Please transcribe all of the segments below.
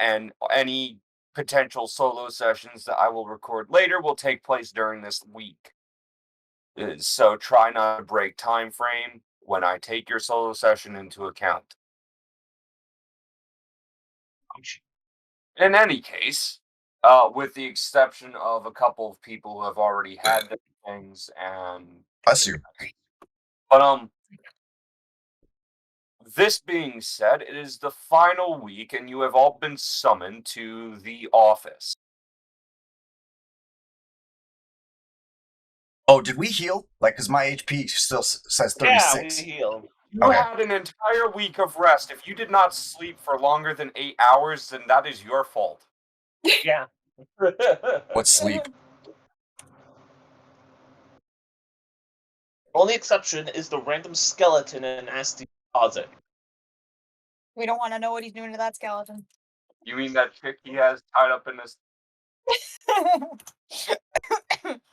And any potential solo sessions that I will record later will take place during this week. So try not to break time frame when I take your solo session into account. In any case, with the exception of a couple of people who have already had their things, and Bless you. but this being said, it is the final week, and you have all been summoned to the office. Oh, did we heal? Like, because my HP still says 36. Yeah, we healed. You Okay. had an entire week of rest. If you did not sleep for longer than 8 hours, then that is your fault. Yeah. What's sleep? Only exception is the random skeleton in Asti's closet. We don't want to know what he's doing to that skeleton. You mean that chick he has tied up in this?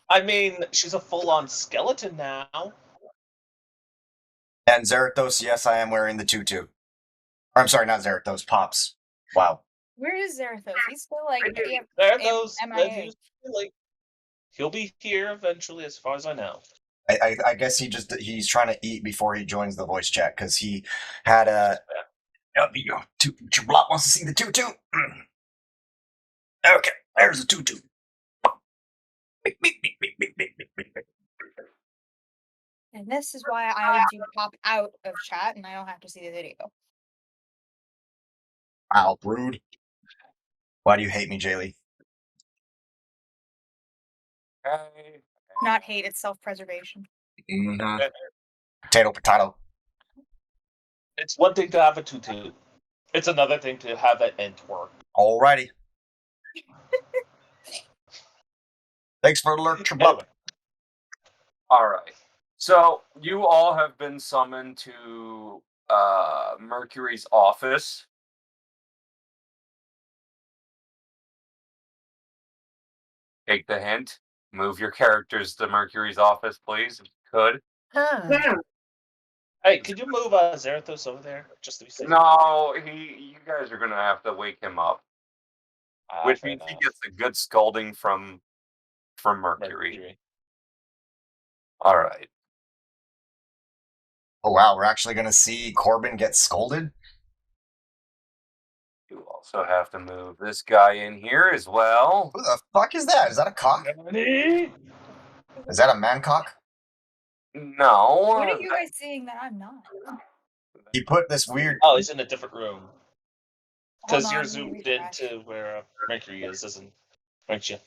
I mean, she's a full-on skeleton now. And Zarathos, yes, I am wearing the tutu. Or, I'm sorry, not Zarathos, Pops. Wow. Where is Zarathos? He's still like Zarathos, MIA. he'll be here eventually, as far as I know. I guess he's trying to eat before he joins the voice chat because he had a. Block wants to see the tutu. Okay, there's the tutu. And this is why I do pop out of chat and I don't have to see the video. Wow, rude. Why do you hate me, Jaylee? Not hate, it's self-preservation. Mm-hmm. Potato. It's one thing to have a tutu. It's another thing to have it and work. Alrighty. Thanks for the lurk, Anyway. Alright. So, you all have been summoned to Mercury's office. Take the hint. Move your characters to Mercury's office, please, if you could. Hey, could you move Zarathos over there? Just to be safe. No, you guys are gonna have to wake him up. Which means he gets a good scolding from Mercury. Alright. Oh wow, we're actually gonna see Corbin get scolded? You also have to move this guy in here as well. Who the fuck is that? Is that a cock? Is that a man cock? No. What are you guys seeing that I'm not? He put this weird... Oh, he's in a different room. Because Hold you're on, zoomed refresh. into where Mercury is, aren't you?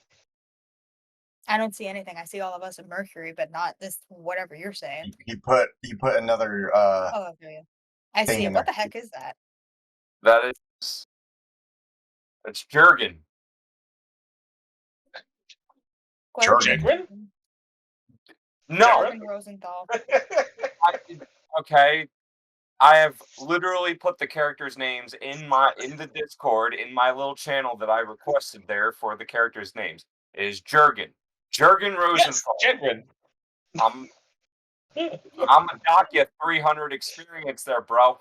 I don't see anything. I see all of us in Mercury, but not this whatever you're saying. He put another Oh, okay. I thing see. in What there. the heck is that? It's Jurgen. Jurgen? No. Jurgen Rosenthal. Okay. I have literally put the characters' names in the Discord in my little channel that I requested there for the characters' names. It is Jurgen. Jurgen Rosenthal. Yes, Jurgen. I'm gonna dock you 300 experience there, bro.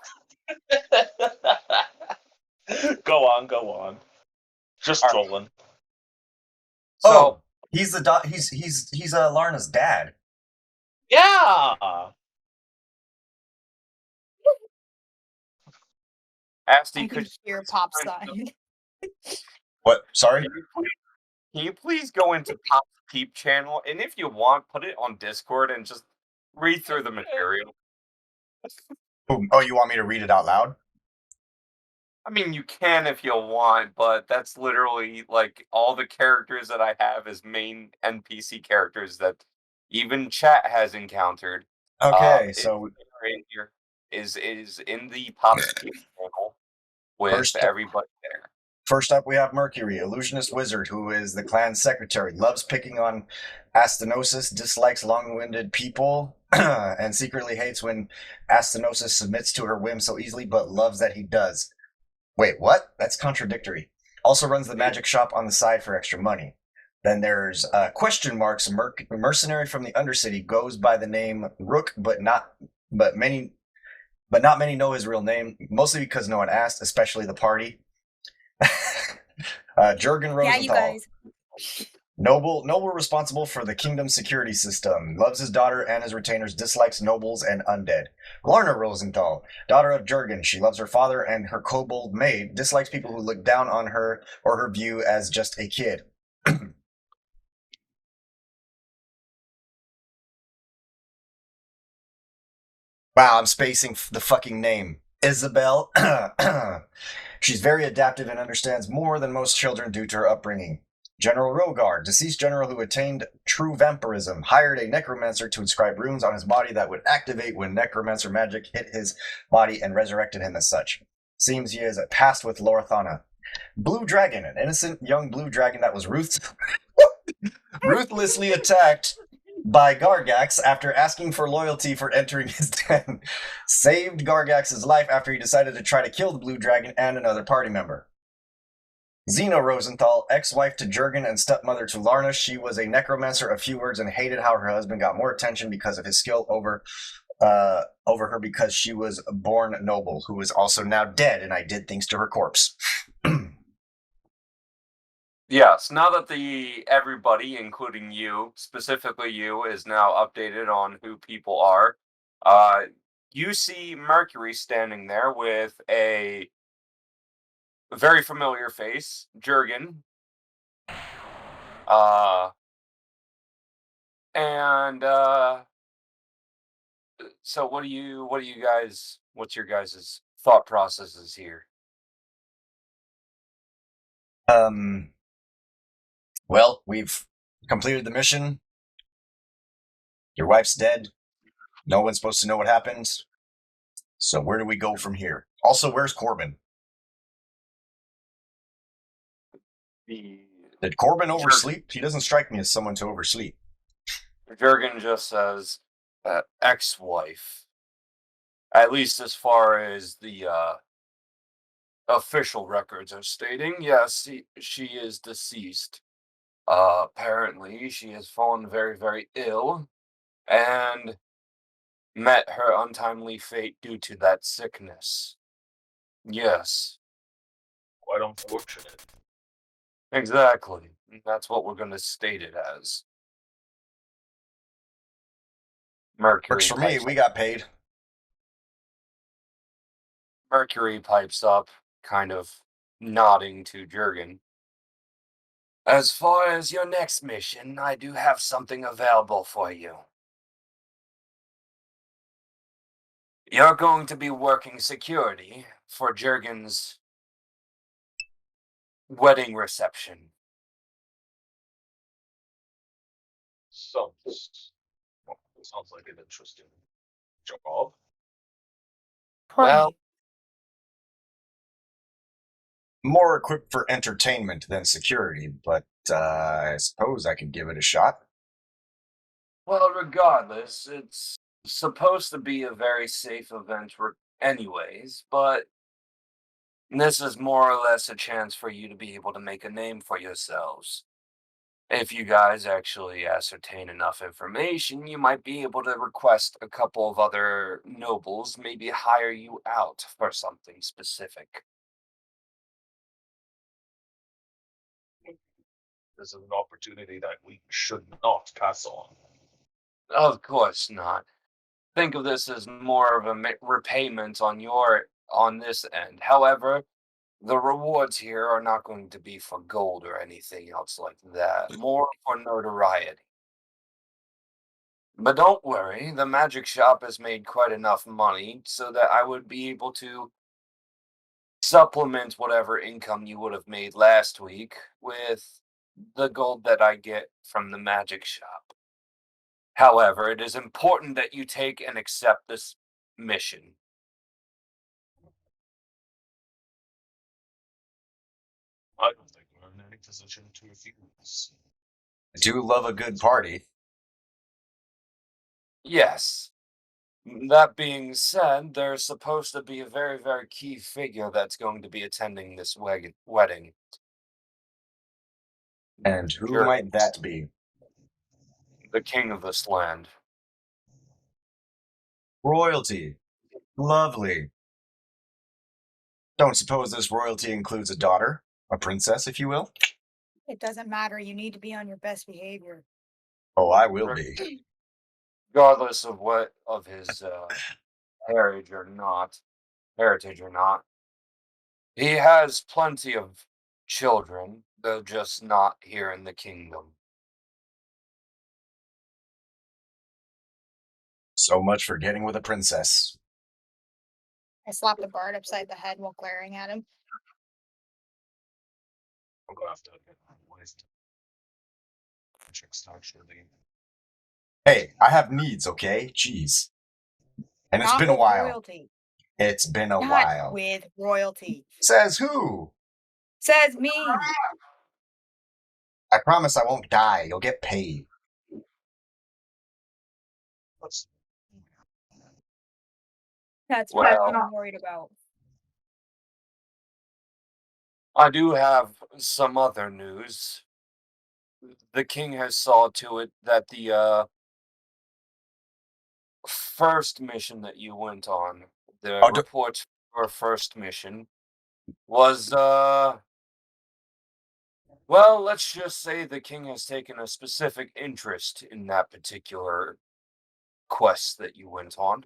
Go on. Just trolling. So he's Larna's dad. Yeah. Asti, could hear Pop sign. What? Sorry? Can you please go into Pop's Peep channel, and if you want, put it on Discord and just read through the material. Oh, you want me to read it out loud? I mean, you can if you want, but that's literally like all the characters that I have as main NPC characters that even chat has encountered. Okay, so is in the Pop's Peep channel with everybody there. First up, we have Mercury, illusionist wizard, who is the clan's secretary, loves picking on Astenosis, dislikes long-winded people, and secretly hates when Astenosis submits to her whim so easily, but loves that he does. Wait, what? That's contradictory. Also runs the magic shop on the side for extra money. Then there's question marks, mercenary from the Undercity, goes by the name Rook, but not many know his real name, mostly because no one asked, especially the party. Jurgen Yeah, you Rosenthal. guys. Noble responsible for the kingdom's security system. Loves his daughter and his retainers, dislikes nobles and undead. Lorna Rosenthal, daughter of Jurgen. She loves her father and her kobold maid, dislikes people who look down on her or her view as just a kid. Wow, I'm spacing the fucking name. Isabel. She's very adaptive and understands more than most children due to her upbringing. General Rogar, deceased general who attained true vampirism, hired a necromancer to inscribe runes on his body that would activate when necromancer magic hit his body and resurrected him as such. Seems he is passed with Lorthana. Blue Dragon, an innocent young blue dragon that was ruthlessly attacked by Gargax after asking for loyalty for entering his den. Saved Gargax's life after he decided to try to kill the blue dragon and another party member. Xena Rosenthal, ex-wife to Jurgen and stepmother to Larna. She was a necromancer of few words and hated how her husband got more attention because of his skill over her because she was born noble, who is also now dead, and I did things to her corpse. Yes, now that everybody, including you, specifically you, is now updated on who people are, you see Mercury standing there with a very familiar face, Jurgen. And so what's your guys' thought processes here? Well, we've completed the mission. Your wife's dead. No one's supposed to know what happened. So where do we go from here? Also, where's Corbin? Did Corbin oversleep? He doesn't strike me as someone to oversleep. Jurgen just says, ex-wife. At least as far as the official records are stating, yes, she is deceased. Apparently, she has fallen very, very ill and met her untimely fate due to that sickness. Yes. Quite unfortunate. Exactly. That's what we're going to state it as. Mercury Works for me. pipes We got paid. Mercury pipes up, kind of nodding to Jurgen. As far as your next mission, I do have something available for you. You're going to be working security for Jurgen's wedding reception. Sounds like an interesting job. Well, More equipped for entertainment than security, but I suppose I could give it a shot. well, regardless, it's supposed to be a very safe event anyways, but this is more or less a chance for you to be able to make a name for yourselves. If you guys actually ascertain enough information, you might be able to request a couple of other nobles maybe hire you out for something specific. This is an opportunity that we should not pass on. Of course not. Think of this as more of a repayment on this end. However, the rewards here are not going to be for gold or anything else like that. More for notoriety. But don't worry, the magic shop has made quite enough money so that I would be able to supplement whatever income you would have made last week with the gold that I get from the magic shop. However, it is important that you take and accept this mission. I don't think we're in any position to refuse. I do love a good party. Yes. That being said, there's supposed to be a very, very key figure that's going to be attending this wedding. And who Sure. might that be? The king of this land. Royalty. Lovely. Don't suppose this royalty includes a daughter? A princess, if you will. It doesn't matter. You need to be on your best behavior. Oh, I will be. Regardless of what of his heritage or not, he has plenty of children, though just not here in the kingdom. So much for getting with a princess. I slapped the bard upside the head while glaring at him. I'm gonna have to get my waist. Check actually. Hey, I have needs, okay? Jeez. And it's Not been a with while. royalty. It's been a Not while. with royalty. Says who? Says me. I promise I won't die. You'll get paid. Let's That's what Well, I'm worried about. I do have some other news. The king has saw to it that the first mission that you went on, the Oh, report for first mission, was well, let's just say the king has taken a specific interest in that particular quest that you went on.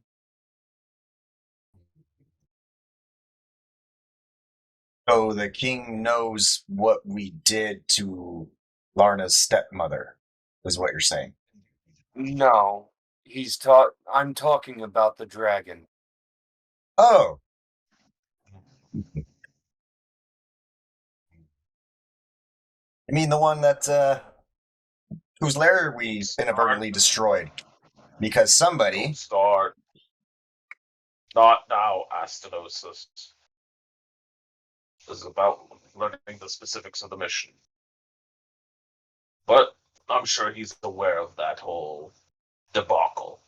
so the king knows what we did to Larna's stepmother, is what you're saying. No, I'm talking about the dragon. Oh. You mean the one that, whose lair we inadvertently destroyed? Because don't somebody... start. Not now, Astenosis. This is about learning the specifics of the mission. But I'm sure he's aware of that whole debacle.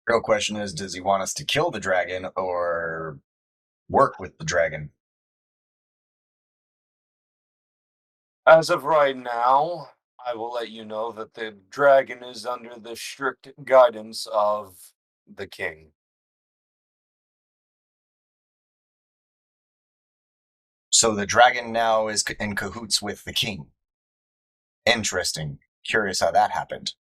Real question is, does he want us to kill the dragon or work with the dragon? As of right now, I will let you know that the dragon is under the strict guidance of the king. So the dragon now is in cahoots with the king. Interesting. Curious how that happened.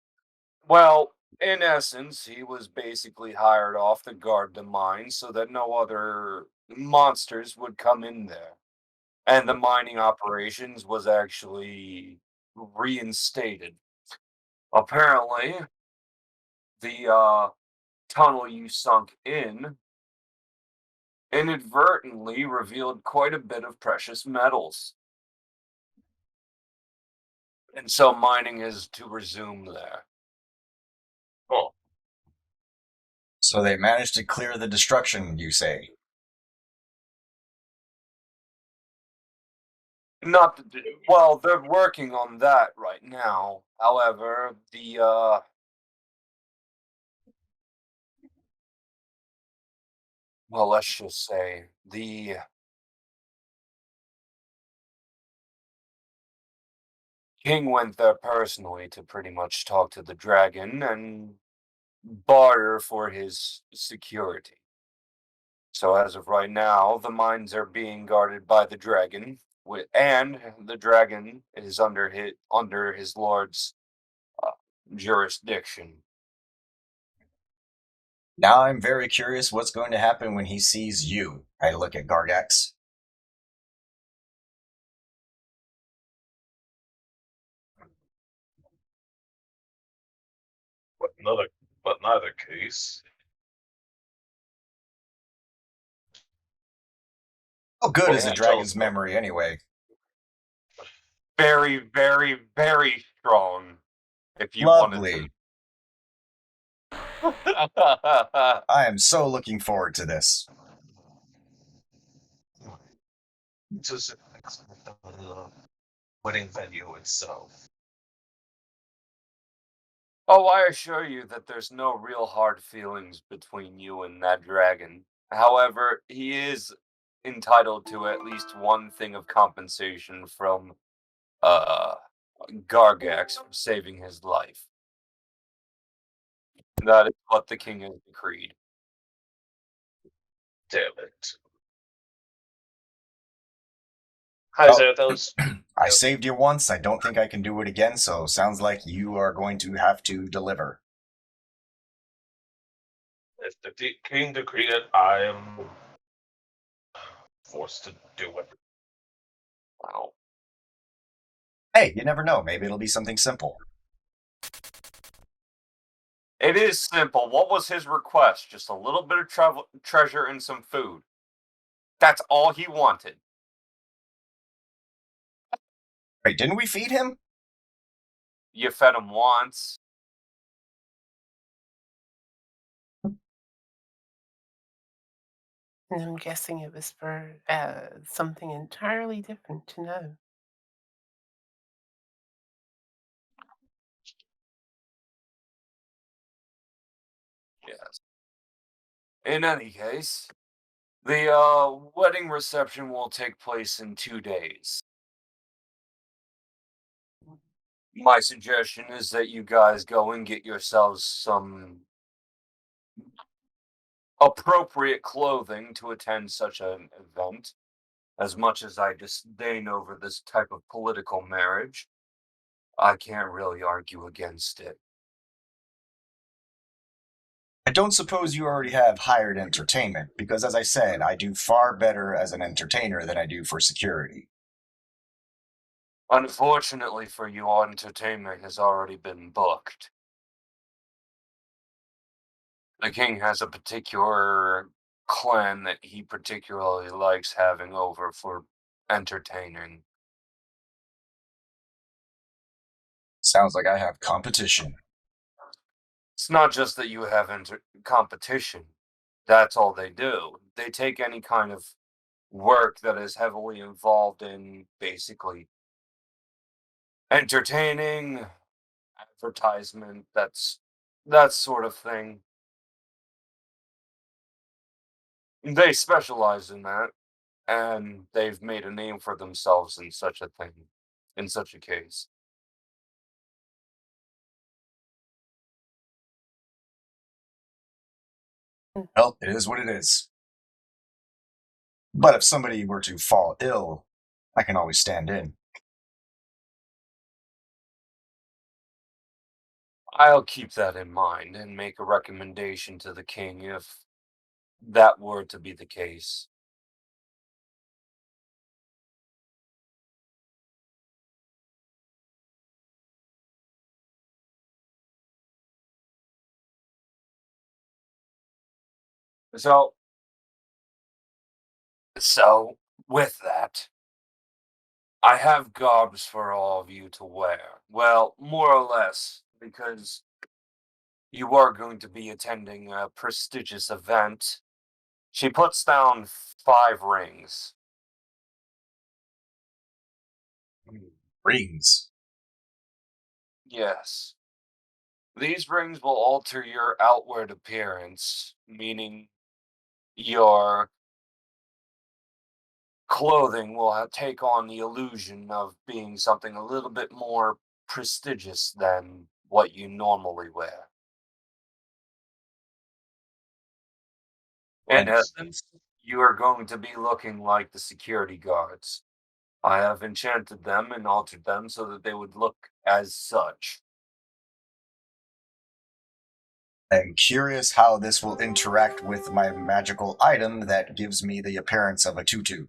Well, in essence, he was basically hired off to guard the mine so that no other monsters would come in there. And the mining operations was actually reinstated. Apparently, the tunnel you sunk in inadvertently revealed quite a bit of precious metals. And so mining is to resume there. Oh, So they managed to clear the destruction, you say? Not that, well, they're working on that right now. However, well, let's just say the king went there personally to pretty much talk to the dragon and barter for his security. So as of right now, the mines are being guarded by the dragon, and the dragon is under his lord's uh, jurisdiction. Now I'm very curious what's going to happen when he sees you. I look at Gargax. but in either case, How good what is can a you tell dragon's us about memory anyway? Very, very, very strong. If you Lovely. wanted to. I am so looking forward to this. just the wedding venue itself? Oh, I assure you that there's no real hard feelings between you and that dragon. However, he is entitled to at least one thing of compensation from uh Gargax for saving his life. That is what the king has decreed. Damn it. How's Oh. those? I saved you once. I don't think I can do it again, so sounds like you are going to have to deliver. If the king decreed it, I am forced to do it. Wow. Hey, you never know. Maybe it'll be something simple. It is simple. What was his request? Just a little bit of treasure and some food. That's all he wanted. Wait, didn't we feed him? You fed him once. And I'm guessing it was for something entirely different to know. Yes. In any case, the wedding reception will take place in 2 days. My suggestion is that you guys go and get yourselves some appropriate clothing to attend such an event. As much as I disdain over this type of political marriage, I can't really argue against it. I don't suppose you already have hired entertainment, because as I said, I do far better as an entertainer than I do for security. Unfortunately for you, entertainment has already been booked. The king has a particular clan that he particularly likes having over for entertaining. Sounds like I have competition. It's not just that you have competition. That's all they do. They take any kind of work that is heavily involved in basically entertaining, advertisement, that sort of thing. They specialize in that, and they've made a name for themselves in such a thing, in such a case. Well, it is what it is. But if somebody were to fall ill, I can always stand in. I'll keep that in mind and make a recommendation to the king if that were to be the case. So, so with that, I have garbs for all of you to wear. Well, more or less, because you are going to be attending a prestigious event. She puts down 5 rings. Rings. Yes. These rings will alter your outward appearance, meaning your clothing will take on the illusion of being something a little bit more prestigious than what you normally wear. In And essence, you are going to be looking like the security guards. I have enchanted them and altered them so that they would look as such. I'm curious how this will interact with my magical item that gives me the appearance of a tutu.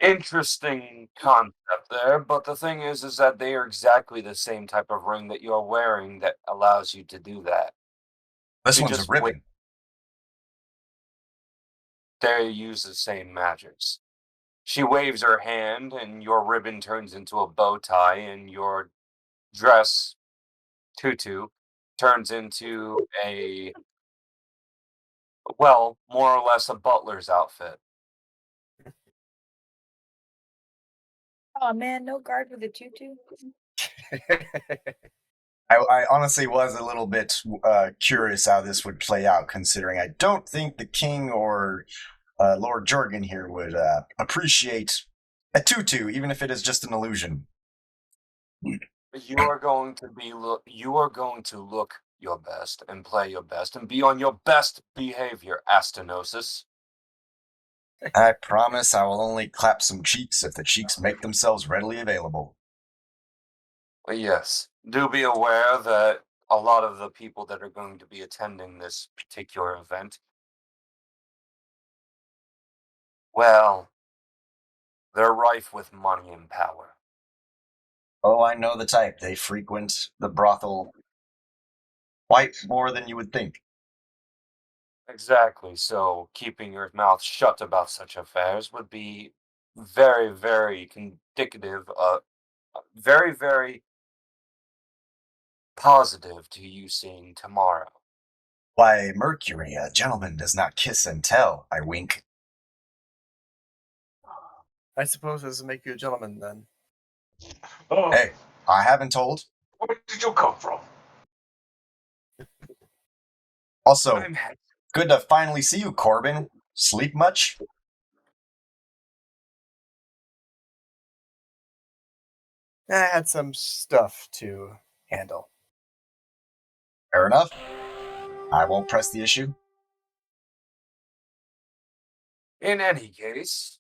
Interesting concept there, but the thing is that they are exactly the same type of ring that you're wearing that allows you to do that. This She one's a just ribbon. they use the same magics. She waves her hand, and your ribbon turns into a bow tie, and your dress tutu turns into well, more or less a butler's outfit. Oh man, no guard with a tutu. I honestly was a little bit curious how this would play out, considering I don't think the king or Lord Jorgen here would appreciate a tutu, even if it is just an illusion. You are going to you are going to look your best and play your best and be on your best behavior, Astenosis. I promise I will only clap some cheeks if the cheeks make themselves readily available. Yes, do be aware that a lot of the people that are going to be attending this particular event, well, they're rife with money and power. Oh, I know the type. They frequent the brothel quite more than you would think. Exactly, so keeping your mouth shut about such affairs would be very, very indicative of very, very positive to you seeing tomorrow. Why, Mercury, a gentleman does not kiss and tell, I wink. I suppose this will make you a gentleman then. Oh, Hey, I haven't told. where did you come from? Also, I'm happy. good to finally see you, Corbin. Sleep much? I had some stuff to handle. Fair enough. I won't press the issue. In any case,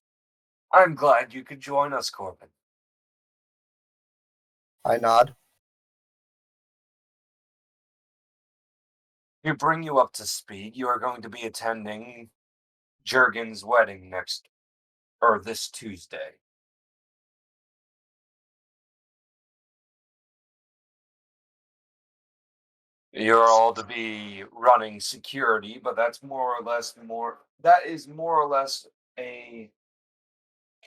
I'm glad you could join us, Corbin. I nod. To bring you up to speed, you are going to be attending Jurgen's wedding this Tuesday. You're all to be running security, but that is more or less a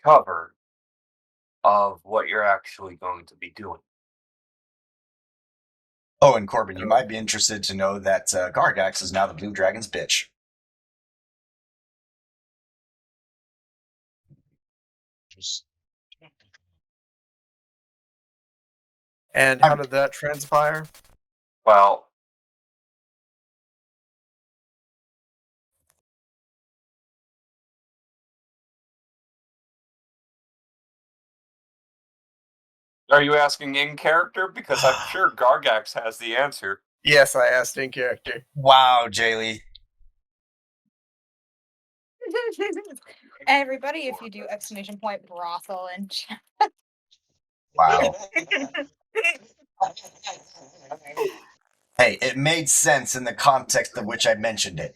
cover of what you're actually going to be doing. Oh, and Corbin, you might be interested to know that Gargax is now the Blue Dragon's bitch. And how did that transpire? Well, are you asking in character? Because I'm sure Gargax has the answer. Yes, I asked in character. Wow, Jaylee. Everybody, if you do exclamation point brothel and chat. Wow. Hey, it made sense in the context of which I mentioned it.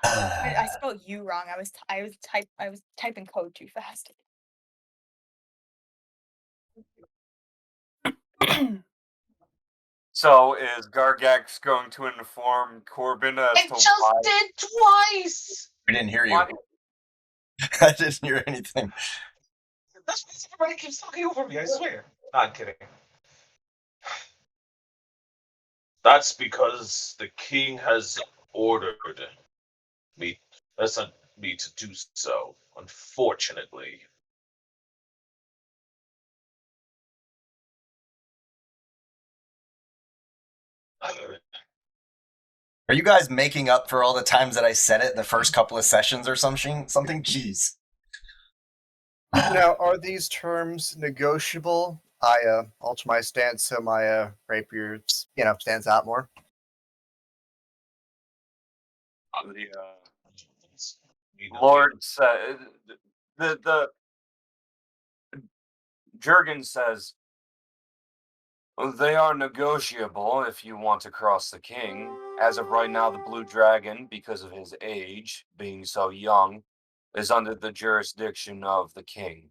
I spelled you wrong. I was typing code too fast. So is Gargax going to inform Corbin as I to just why? did twice! We didn't hear you. Why? I didn't hear anything. That's why everybody keeps talking over me, I swear. Not kidding. That's because the king has ordered me, sent me to do so, unfortunately. Are you guys making up for all the times that I said it the first couple of sessions or something? Something? Jeez. Now, are these terms negotiable? I alter my stance so my rapier, stands out more. The Lord said the Jurgen says they are negotiable if you want to cross the king. As of right now, the Blue Dragon, because of his age being so young, is under the jurisdiction of the king.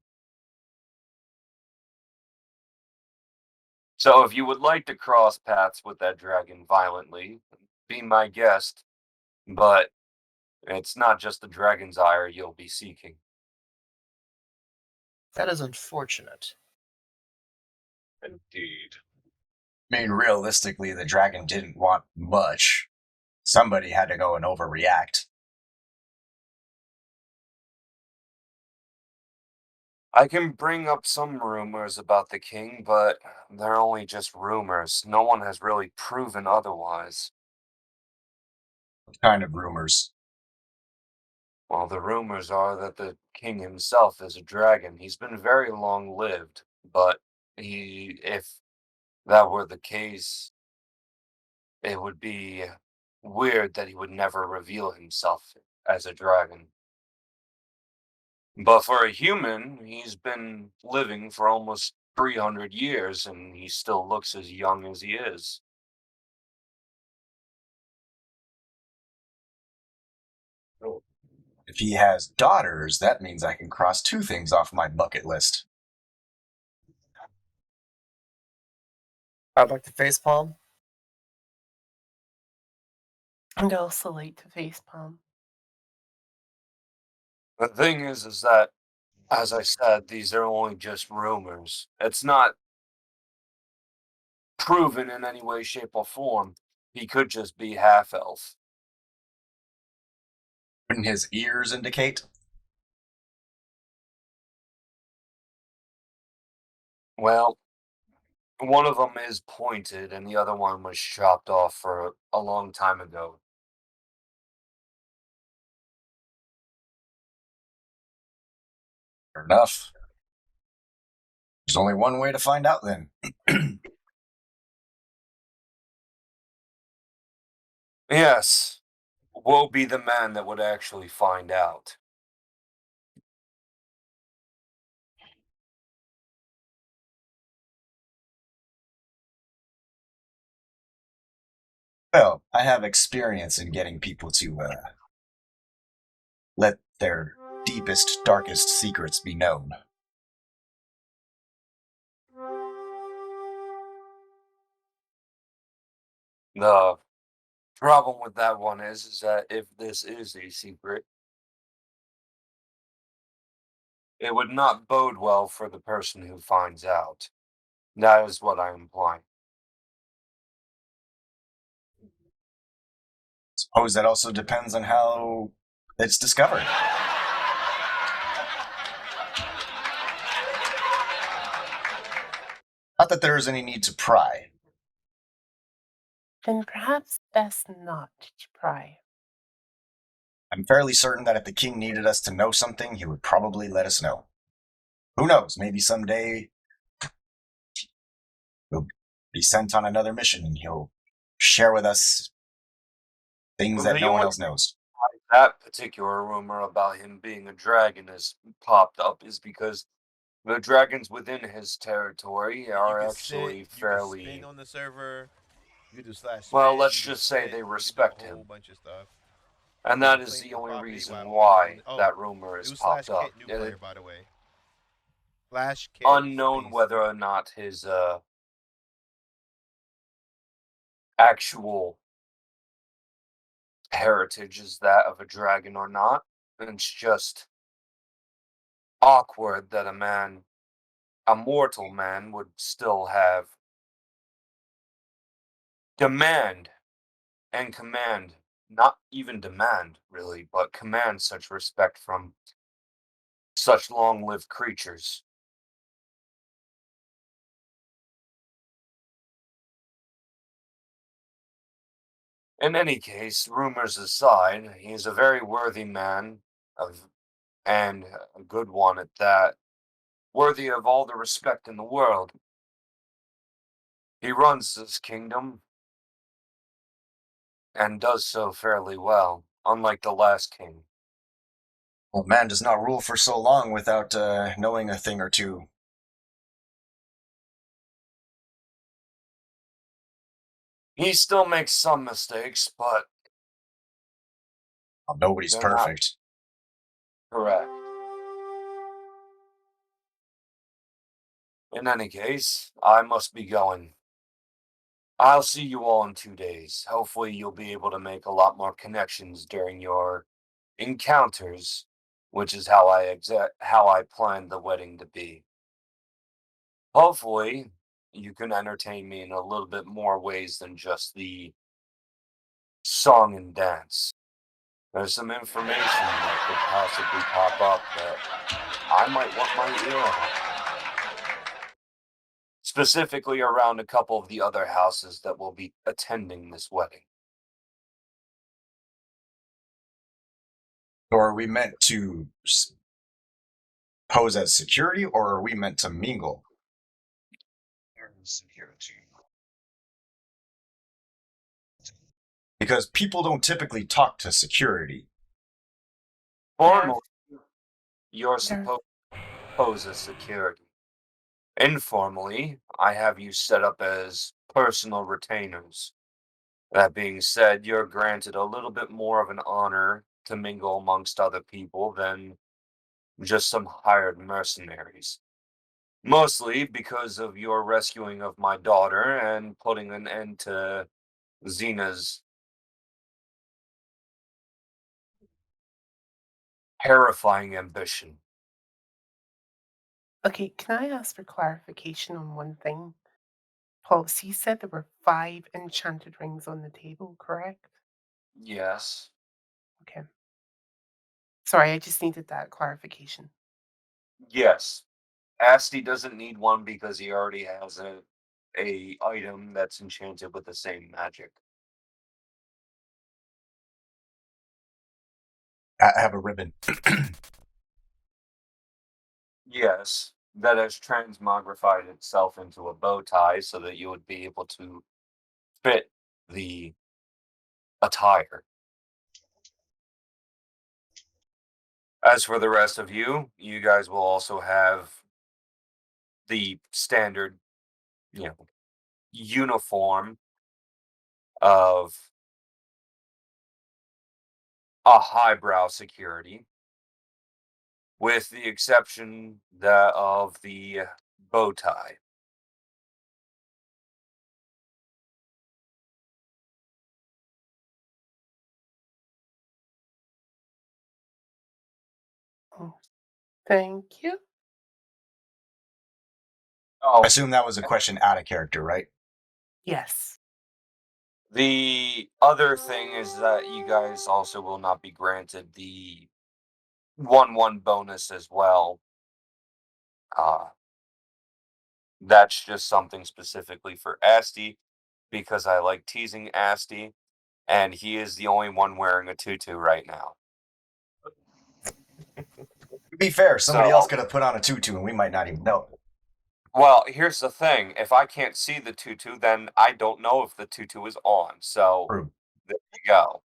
So if you would like to cross paths with that dragon violently, be my guest. But it's not just the dragon's ire you'll be seeking. That is unfortunate. Indeed. I mean, realistically, the dragon didn't want much. Somebody had to go and overreact. I can bring up some rumors about the king, but they're only just rumors. No one has really proven otherwise. What kind of rumors? Well, the rumors are that the king himself is a dragon. He's been very long lived, but If that were the case, it would be weird that he would never reveal himself as a dragon. But for a human, he's been living for almost 300 years and he still looks as young as he is. If he has daughters, that means I can cross 2 things off my bucket list. I'd like to facepalm. I'd also like to facepalm. The thing is that, as I said, these are only just rumors. It's not proven in any way, shape, or form. He could just be half elf. Wouldn't his ears indicate? Well, one of them is pointed, and the other one was chopped off for a long time ago. Fair enough. There's only one way to find out then. Yes, woe be the man that would actually find out. Well, I have experience in getting people to let their deepest, darkest secrets be known. The problem with that one is that if this is a secret, it would not bode well for the person who finds out. That is what I'm implying. Suppose that also depends on how it's discovered. Not that there is any need to pry. Then perhaps best not to pry. I'm fairly certain that if the king needed us to know something, he would probably let us know. Who knows? Maybe someday we'll be sent on another mission and he'll share with us things Well, that the no one only else knows. that particular rumor about him being a dragon has popped up is because the dragons within his territory You are can actually sit, you can fairly spin on the server, you can do slash well, spin, let's you can just say sit, they you can do respect a whole him. bunch of stuff. And You that can is claim the the only property reason while doing. why Oh, that rumor has do popped slash up. kit new player, by the way. Slash K Unknown space whether new. or not his actual heritage is that of a dragon or not. And it's just awkward that a mortal man, would still have demand and command, not even demand really, but command such respect from such long-lived creatures. In any case, rumors aside, he is a very worthy man of, and a good one at that, worthy of all the respect in the world. He runs this kingdom and does so fairly well, unlike the last king. Well, man does not rule for so long without knowing a thing or two. He still makes some mistakes, but Well, nobody's they're not perfect. correct. In any case, I must be going. I'll see you all in 2 days. Hopefully, you'll be able to make a lot more connections during your encounters, which is how I planned the wedding to be. Hopefully, you can entertain me in a little bit more ways than just the song and dance. There's some information that could possibly pop up that I might want my ear on. Specifically around a couple of the other houses that will be attending this wedding. So are we meant to pose as security, or are we meant to mingle? security. Because people don't typically talk to security. Formally, you're There- supposed to pose as security. Informally, I have you set up as personal retainers. That being said, you're granted a little bit more of an honor to mingle amongst other people than just some hired mercenaries. Mostly because of your rescuing of my daughter and putting an end to Xena's terrifying ambition. Okay, can I ask for clarification on one thing? Paul, so you said there were 5 enchanted rings on the table, correct? Yes. Okay. Sorry, I just needed that clarification. Yes. Asti doesn't need one because he already has a item that's enchanted with the same magic. I have a ribbon. Yes, that has transmogrified itself into a bow tie so that you would be able to fit the attire. As for the rest of you, you guys will also have the standard, uniform of a highbrow security, with the exception of the bow tie. Oh, thank you. Oh, I assume that was a question out of character, right? Yes. the other thing is that you guys also will not be granted the 1/1 bonus as well. Uh, that's just something specifically for Asti because I like teasing Asti, and he is the only one wearing a tutu right now. To be fair, somebody So- else could have put on a tutu and we might not even know. Well, here's the thing. If I can't see the tutu, then I don't know if the tutu is on. So True. there you go.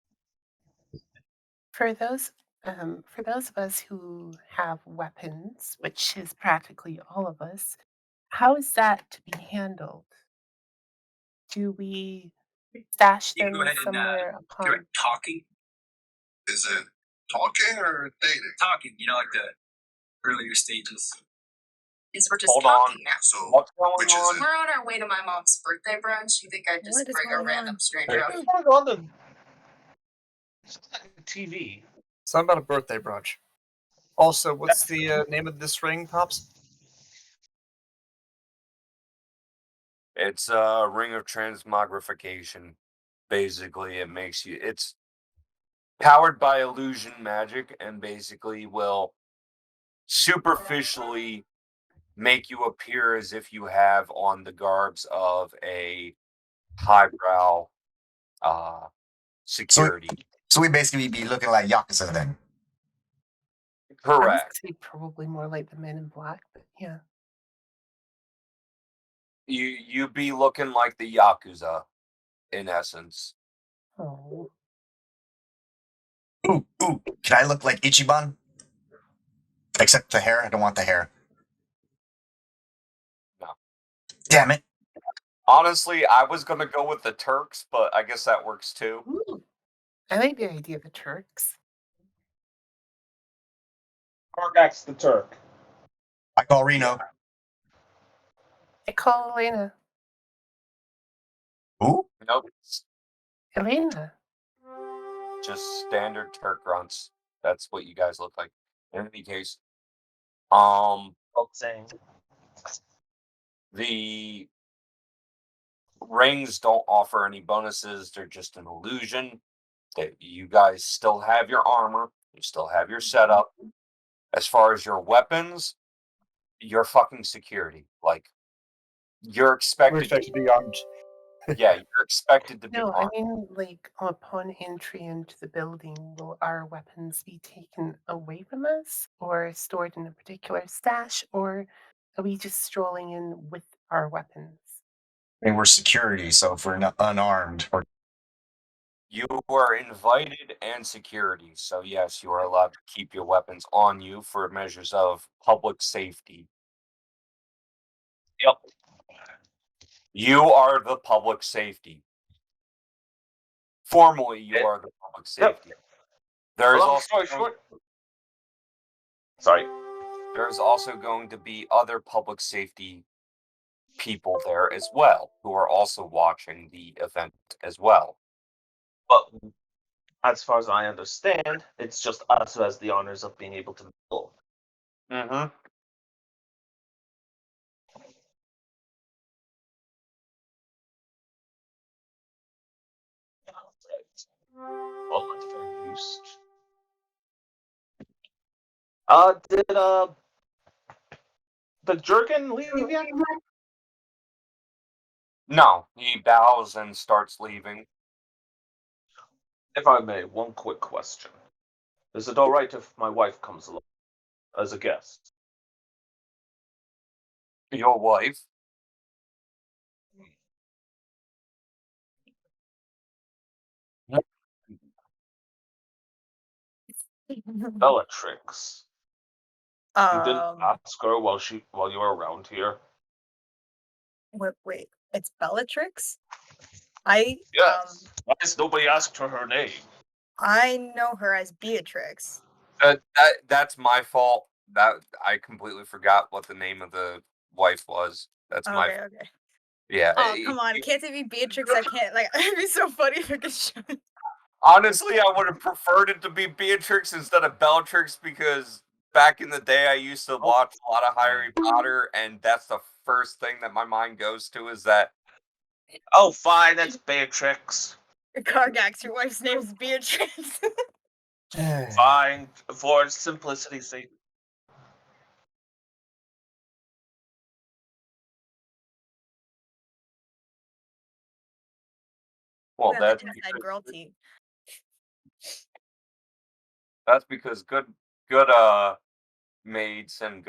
For those of us who have weapons, which is practically all of us, how is that to be handled? Do we stash You can them go ahead and somewhere do upon it talking. Is it talking or dating? Talking, like the earlier stages. Is we're just Hold on. talking now. So What's going which is on? it? We're on our way to my mom's birthday brunch. You think I'd just What is bring a going random on? stranger up? What's going on the it's like a TV? Something about a birthday brunch. Also, what's the name of this ring, Pops? It's a ring of transmogrification. Basically, it's powered by illusion magic and basically will superficially make you appear as if you have on the garbs of a highbrow security. So we basically be looking like Yakuza then. I would Correct. say probably more like the Men in Black, but yeah. You be looking like the Yakuza, in essence. Oh. Ooh, can I look like Ichiban? Except the hair. I don't want the hair. No. Damn it. Honestly, I was gonna go with the Turks, but I guess that works too. Ooh. I like the idea of the Turks. Kargak's the Turk. I call Reno. I call Elena. Ooh? Nope, it's Elena. just standard Turk grunts. That's what you guys look like. In any case, Saying the rings don't offer any bonuses. They're just an illusion. You guys still have your armor. You still have your setup. As far as your weapons, you're fucking security. Like, you're We're expected expected to be armed. yeah, you're expected to be No, I armed. mean, like, upon entry into the building, will our weapons be taken away from us or stored in a particular stash, or are we just strolling in with our weapons? I mean, we're security, so if we're not unarmed or You are invited and security, so yes, you are allowed to keep your weapons on you for measures of public safety. Yep. You are the public safety. Formally, you Eh, are the public Yep. safety. There is Long also story short. Sorry. there's also going to be other public safety people there as well, who are also watching the event as well. But as far as I understand, it's just us who has the honors of being able to mingle. Mm-hmm. Well, at the very least. Did Jurgen leave yet? No, he bows and starts leaving. If I may, one quick question. Is it alright if my wife comes along as a guest? Your wife? Bellatrix. You didn't Um, ask her while you were around here? wait, it's Bellatrix? I Yes. Why has nobody asked her name? I know her as Beatrix. That's my fault. That I completely forgot what the name of the wife was. That's my Okay. yeah. Oh, come on. Can't it be Beatrix? I can't, like, it'd be so funny if it could show. Honestly, I would have preferred it to be Beatrix instead of Bellatrix because back in the day I used to watch a lot of Harry Potter, and that's the first thing that my mind goes to is that Oh, fine, that's Beatrix. Cargax, your wife's name is Beatrix. Fine, for simplicity's sake. well, We have the inside girl tea. that's because good maids and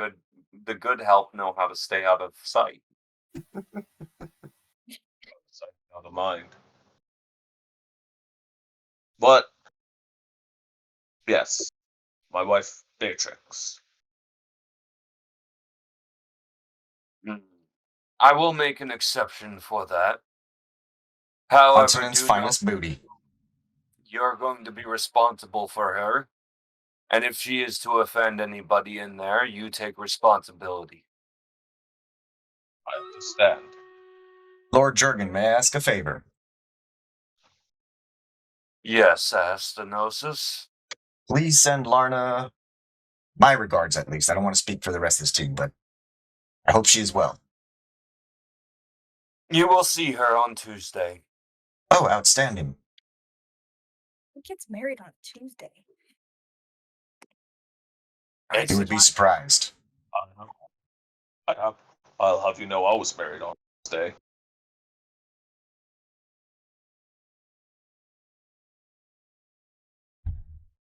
the good help know how to stay out of sight. Out of mind. But yes, my wife Beatrix. I will make an exception for that. However, continent's do finest know booty. you're going to be responsible for her, and if she is to offend anybody in there, you take responsibility. I understand. Lord Jurgen, may I ask a favor? Yes, Astenosis. Please send Larna my regards, at least. I don't want to speak for the rest of this team, but I hope she is well. You will see her on Tuesday. Oh, outstanding. Who gets married on Tuesday? You would be surprised. I'll have you know I was married on Tuesday.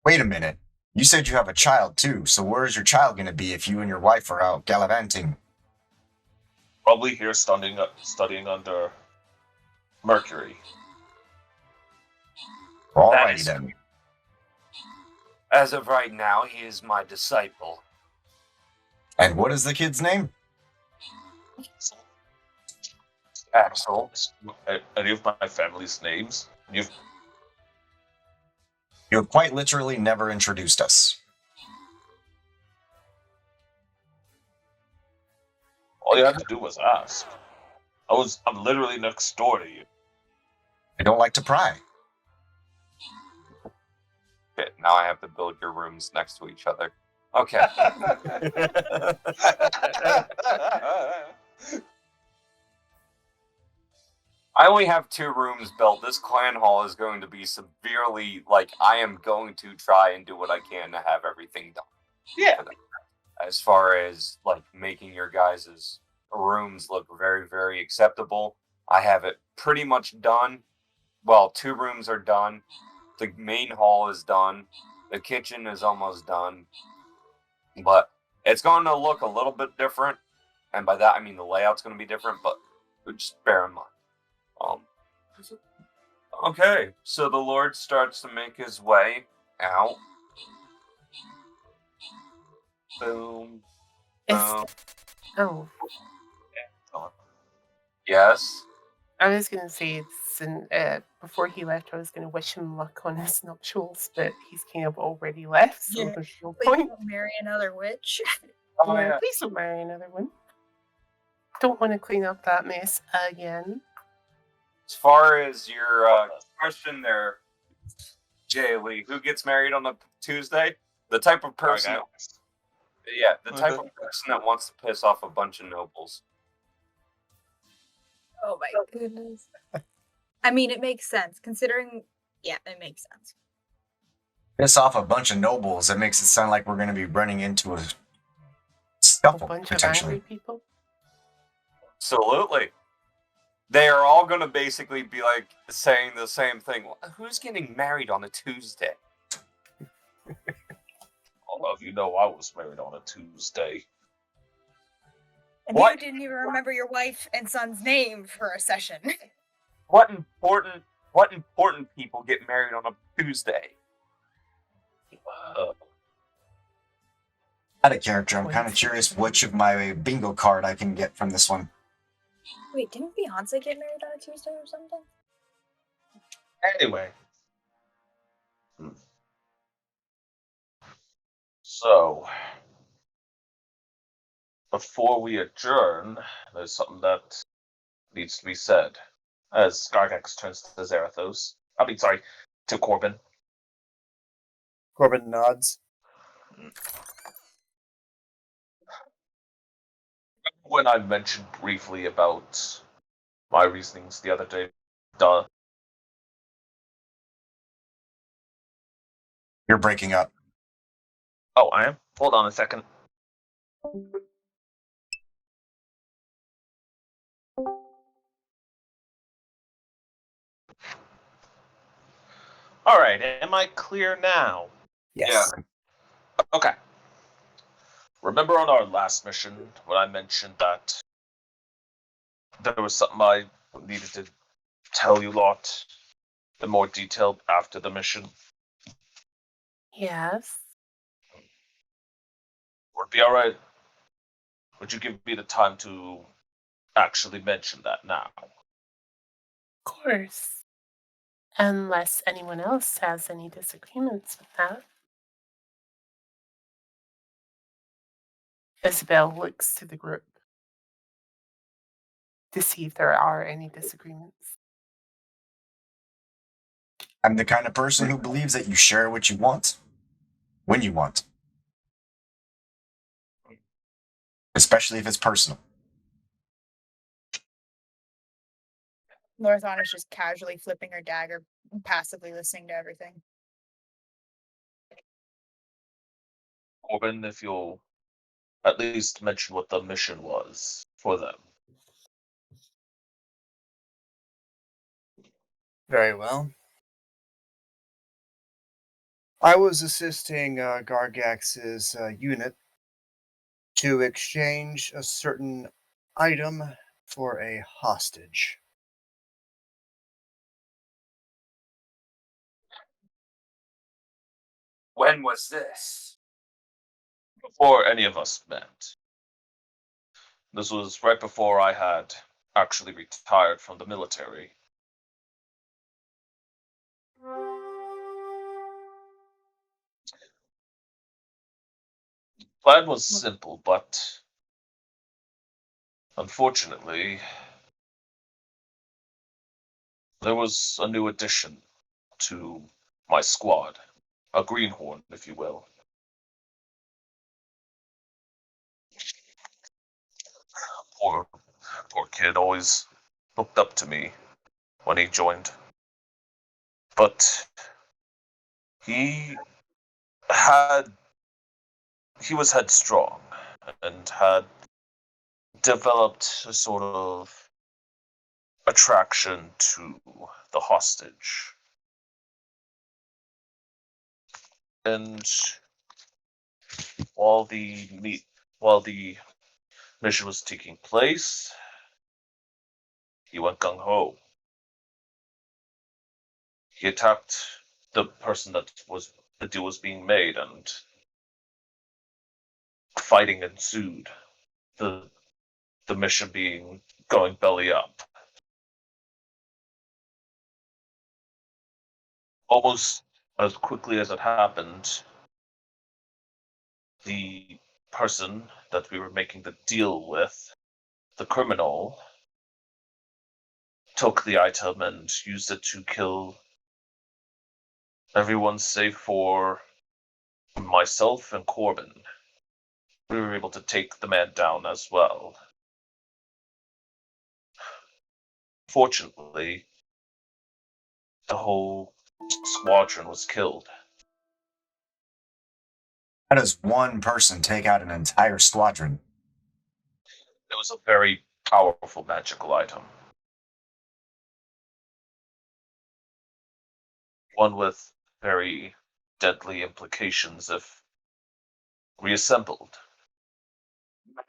Wait a minute. You said you have a child too, so where's your child going to be if you and your wife are out gallivanting? Probably here studying under Mercury. Alrighty then. As of right now, he is my disciple. And what is the kid's name? Axel. Any of my family's names? You have quite literally never introduced us. All you had to do was ask. I'm literally next door to you. I don't like to pry. Okay, now I have to build your rooms next to each other. Okay. I only have 2 rooms built. This clan hall is going to be severely, I am going to try and do what I can to have everything done. Yeah. As far as, making your guys' rooms look very, very acceptable, I have it pretty much done. Well, 2 rooms are done. The main hall is done. The kitchen is almost done. But it's going to look a little bit different. And by that, I mean the layout's going to be different, but Just bear in mind. Okay, so the Lord starts to make his way out. Boom. Is Boom. oh, Yes. I was gonna say before he left, I was gonna wish him luck on his nuptials, but he's kind of already left, so Yeah. there's no Please point. don't marry another witch. Oh, Yeah, yeah. please don't marry another one. Don't want to clean up that mess again. As far as your question there, Jay Lee, who gets married on a Tuesday? The type of person that, the type of person that wants to piss off a bunch of nobles. Oh my goodness. I mean, it makes sense considering. Yeah, it makes sense. Piss off a bunch of nobles. It makes it sound like we're going to be running into a A scuffle, bunch of potentially. angry people. Absolutely. They are all going to basically be like saying the same thing. Who's getting married on a Tuesday? All of you know I was married on a Tuesday. And What? you didn't even remember your wife and son's name for a session. What important people get married on a Tuesday? Out of character, I'm kind of curious which of my bingo card I can get from this one. Wait, didn't Beyonce get married on a Tuesday or something? Anyway. So, before we adjourn, there's something that needs to be said. As Gargax turns to Zarathos. To Corbin. Corbin nods. When I mentioned briefly about my reasonings the other day, You're breaking up. Oh, I am? Hold on a second. Alright, am I clear now? Yes. Okay. Remember on our last mission when I mentioned that there was something I needed to tell you lot in more detail after the mission? Yes. Would it be alright? Would you give me the time to actually mention that now? Of course. Unless anyone else has any disagreements with that. Isabel looks to the group to see if there are any disagreements. I'm the kind of person who believes that you share what you want when you want, especially if it's personal. Lorthon is just casually flipping her dagger, passively listening to everything. Corbin, if you'll at least mention what the mission was for them. Very well. I was assisting Gargax's unit to exchange a certain item for a hostage. When was this? Before any of us met. This was right before I had actually retired from the military. Plan was simple, but unfortunately, there was a new addition to my squad. A greenhorn, if you will. Poor kid always looked up to me when he joined. But he was headstrong and had developed a sort of attraction to the hostage. And while the mission was taking place, he went gung ho. He attacked the person that the deal was being made, and fighting ensued. The mission being going belly up. Almost as quickly as it happened, the person that we were making the deal with, the criminal, took the item and used it to kill everyone save for myself and Corbin. We were able to take the man down as well. Fortunately, the whole squadron was killed. How does one person take out an entire squadron? It was a very powerful magical item. One with very deadly implications if reassembled.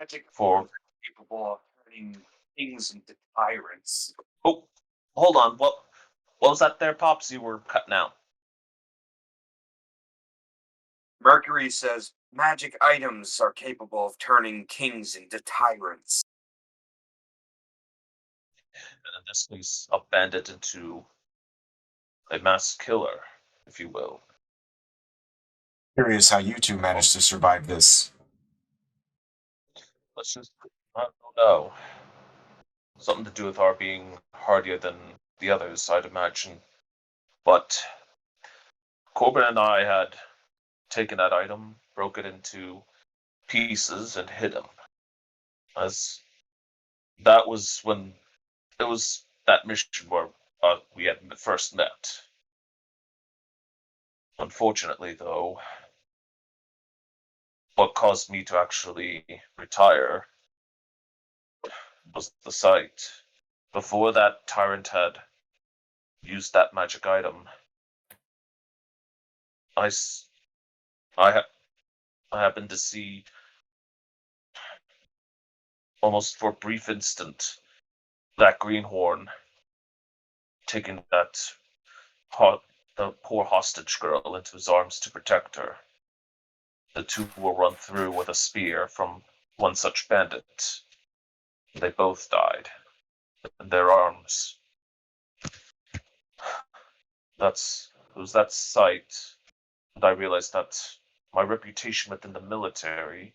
Magic For capable of turning kings into tyrants. oh, hold on. What was that there, Pops? You were cutting out. Mercury says magic items are capable of turning kings into tyrants. And in this case, a bandit into a mass killer, if you will. Curious how you two managed to survive this. Let's just, I don't know. Something to do with our being hardier than the others, I'd imagine. But Corbin and I had taken that item, broke it into pieces, and hid him. As that was when it was that mission where we had first met. Unfortunately, though, what caused me to actually retire was the sight. Before that tyrant had used that magic item, I happened to see, almost for a brief instant, that greenhorn taking the poor hostage girl into his arms to protect her. The two were run through with a spear from one such bandit. They both died in their arms. It was that sight that I realized that my reputation within the military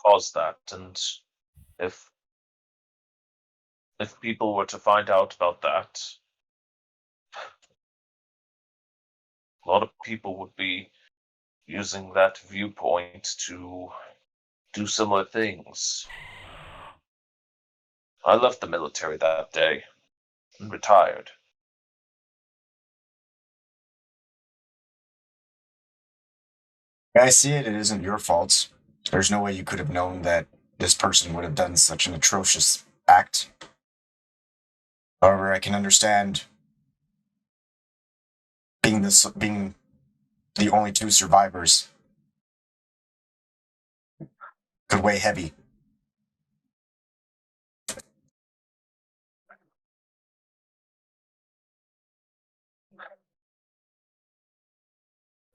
caused that, and if people were to find out about that, a lot of people would be using that viewpoint to do similar things. I left the military that day and retired. I see it, it isn't your fault. There's no way you could have known that this person would have done such an atrocious act. However, I can understand being the only two survivors could weigh heavy.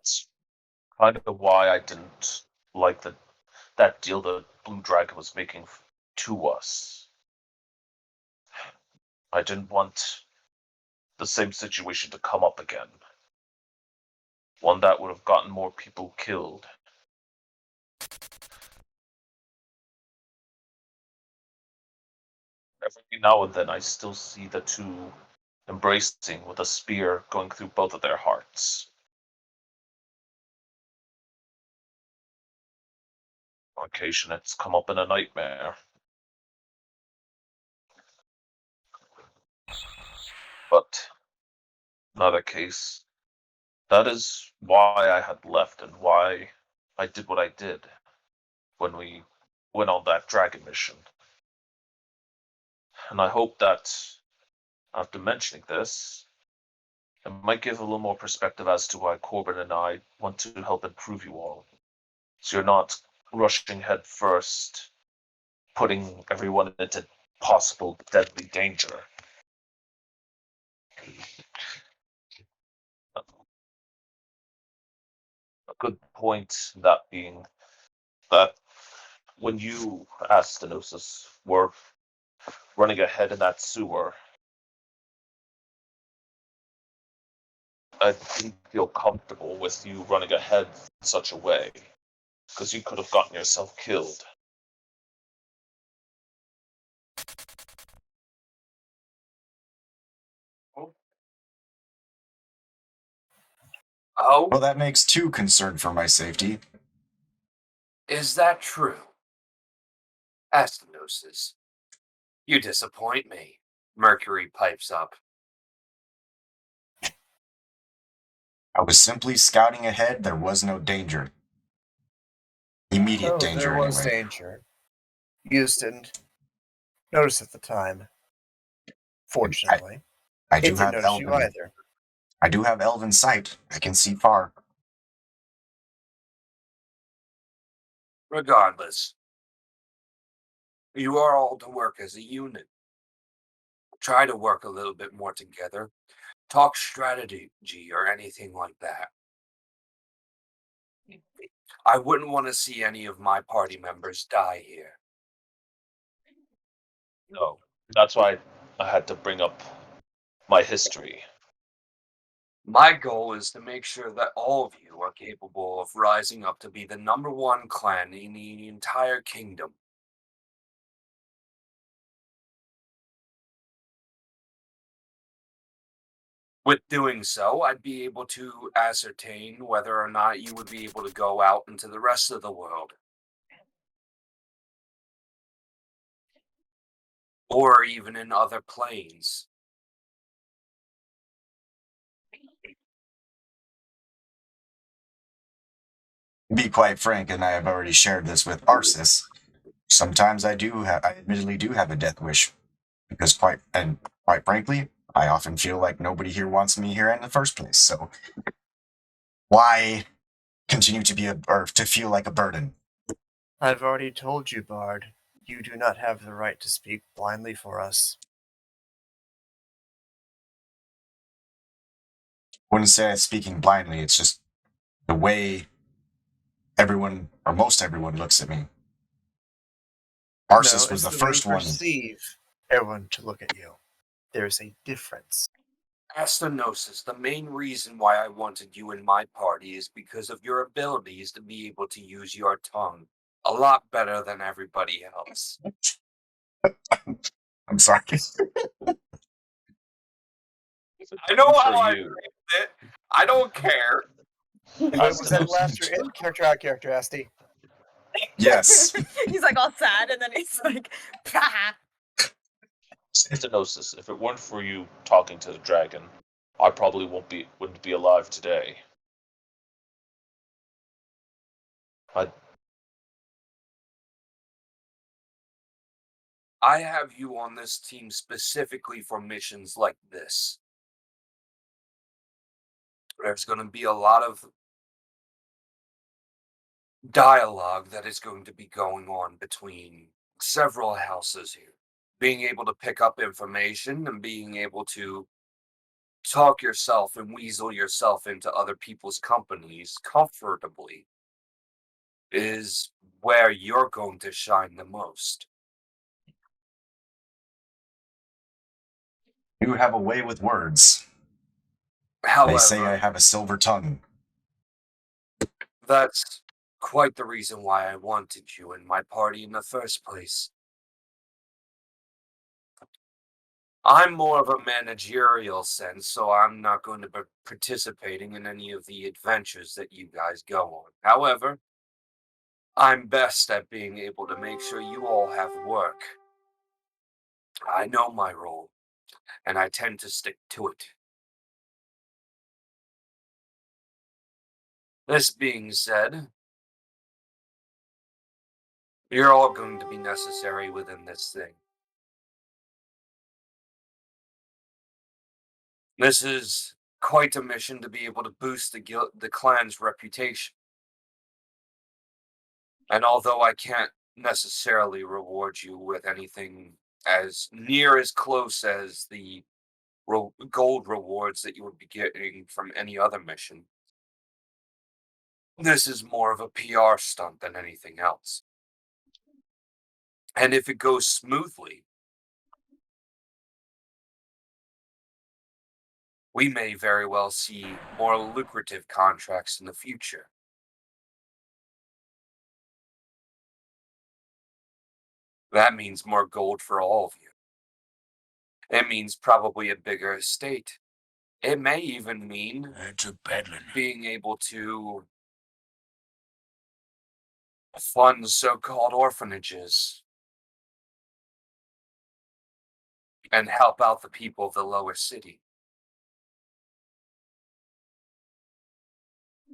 It's kind of why I didn't like that deal that Blue Dragon was making to us. I didn't want the same situation to come up again. One that would have gotten more people killed. Every now and then I still see the two embracing with a spear going through both of their hearts. On occasion it's come up in a nightmare. But another case, that is why I had left and why I did what I did when we went on that dragon mission. And I hope that after mentioning this, it might give a little more perspective as to why Corbin and I want to help improve you all. So you're not rushing head first, putting everyone into possible deadly danger. A good point, that being that when you, Astenosis, were running ahead in that sewer, I didn't feel comfortable with you running ahead in such a way, because you could have gotten yourself killed. Oh, Well, that makes two concerned for my safety. is that true? Astenosis, you disappoint me. Mercury pipes up. I was simply scouting ahead. There was no danger. Immediate Oh, danger, there was anyway. danger. You just didn't notice at the time. Fortunately, I it do didn't have notice you elven. either. I do have elven sight. I can see far. Regardless, you are all to work as a unit. Try to work a little bit more together. Talk strategy or anything like that. I wouldn't want to see any of my party members die here. No, that's why I had to bring up my history. My goal is to make sure that all of you are capable of rising up to be the #1 clan in the entire kingdom. With doing so, I'd be able to ascertain whether or not you would be able to go out into the rest of the world. Or even in other planes. To be quite frank, and I have already shared this with Arsis, sometimes I admittedly do have a death wish. Because quite frankly, I often feel like nobody here wants me here in the first place. So why continue to feel like a burden? I've already told you, Bard, you do not have the right to speak blindly for us. Wouldn't say I'm speaking blindly. It's just the way everyone, or most everyone, looks at me. Arsis No, was it's the the way you first one. perceive everyone to look at you. There's a difference. Astenosis, the main reason why I wanted you in my party is because of your abilities to be able to use your tongue a lot better than everybody else. I'm sorry. I know For how I you. phrased it. I don't care. But was that last your in character, out character, Asti? Yes. He's like all sad, and then he's like, Stenosis, if it weren't for you talking to the dragon, I probably wouldn't be alive today. I have you on this team specifically for missions like this. There's going to be a lot of dialogue that is going to be going on between several houses here. Being able to pick up information and being able to talk yourself and weasel yourself into other people's companies comfortably is where you're going to shine the most. You have a way with words. They say I However, have a silver tongue. that's quite the reason why I wanted you in my party in the first place. I'm more of a managerial sense, so I'm not going to be participating in any of the adventures that you guys go on. However, I'm best at being able to make sure you all have work. I know my role, and I tend to stick to it. This being said, you're all going to be necessary within this thing. This is quite a mission to be able to boost the clan's reputation. And although I can't necessarily reward you with anything as near as close as the gold rewards that you would be getting from any other mission, this is more of a PR stunt than anything else. And if it goes smoothly, we may very well see more lucrative contracts in the future. That means more gold for all of you. It means probably a bigger estate. It may even mean It's a peddling. being able to fund so-called orphanages and help out the people of the lower city.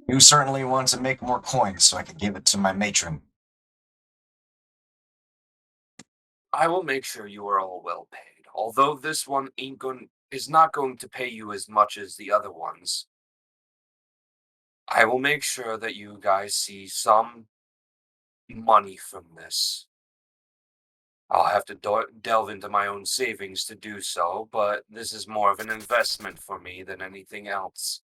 You certainly want to make more coins so I can give it to my matron. I will make sure you are all well paid. Although this one is not going to pay you as much as the other ones, I will make sure that you guys see some money from this. I'll have to delve into my own savings to do so, but this is more of an investment for me than anything else,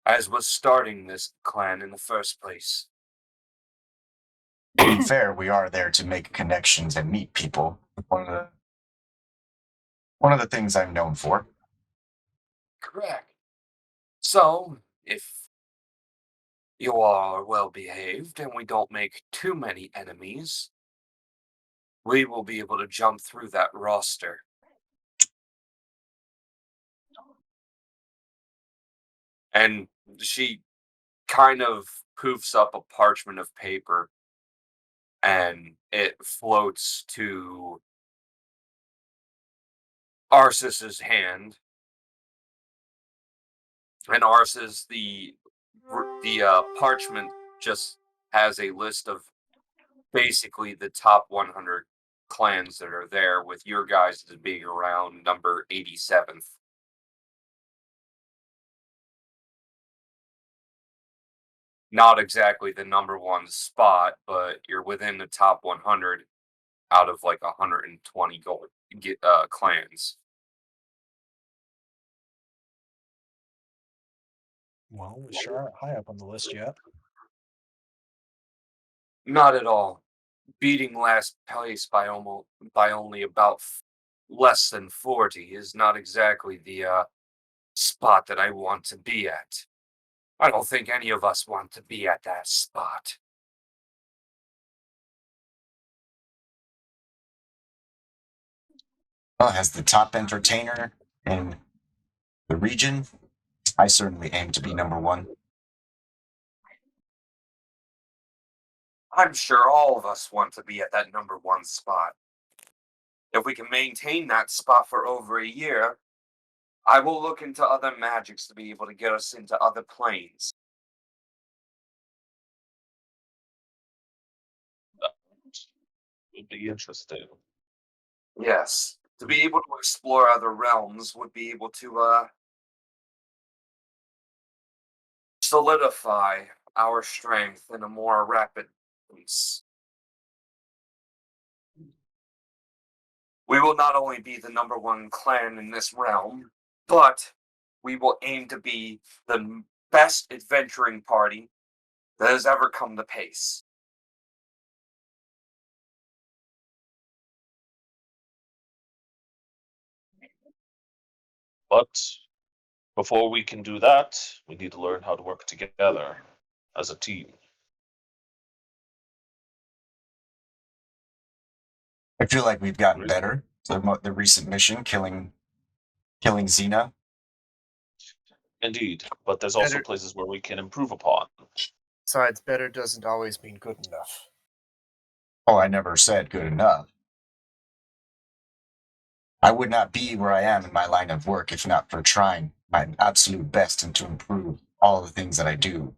as was starting this clan in the first place. To be fair, we are there to make connections and meet people. One of the things I'm known for. Correct. So, if you all are well behaved and we don't make too many enemies, we will be able to jump through that roster. And she kind of poofs up a parchment of paper and it floats to Arsis's hand. And Arsis, the parchment just has a list of basically the top 100 clans that are there, with your guys as being around number 87th. Not exactly the number one spot, but you're within the top 100 out of like 120 gold clans. Well, we sure aren't high up on the list yet. Not at all. Beating last place by only about less than 40 is not exactly the spot that I want to be at. I don't think any of us want to be at that spot. Well, as the top entertainer in the region, I certainly aim to be number one. I'm sure all of us want to be at that number one spot. If we can maintain that spot for over a year, I will look into other magics to be able to get us into other planes. Would be interesting. Yes, to be able to explore other realms would be able to solidify our strength in a more rapid pace. We will not only be the number one clan in this realm, but we will aim to be the best adventuring party that has ever come to Pace. But before we can do that, we need to learn how to work together as a team. I feel like we've gotten better. The recent mission, killing Xena. Indeed, but there's also Better- places where we can improve upon. Besides, better doesn't always mean good enough. Oh, I never said good enough. I would not be where I am in my line of work if not for trying my absolute best and to improve all the things that I do.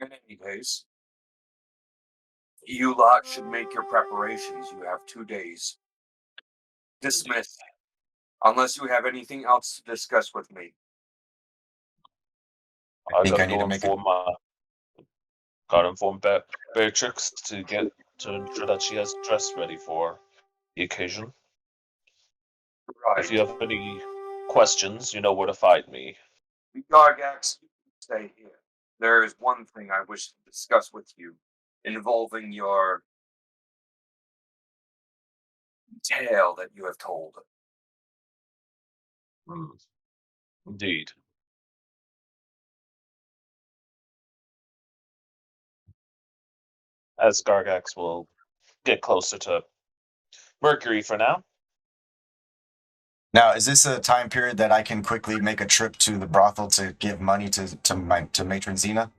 In any case, you lot should make your preparations. You have 2 days. Dismissed. Unless you have anything else to discuss with me. I think I gotta need go to make inform Beatrix to ensure that she has dress ready for the occasion. If you Right. have any questions, you know where to find me. Gargax, stay here. There is one thing I wish to discuss with you involving your tale that you have told. Hmm. Indeed. As Gargax will get closer to Mercury for now. Now, is this a time period that I can quickly make a trip to the brothel to give money to matron Xena?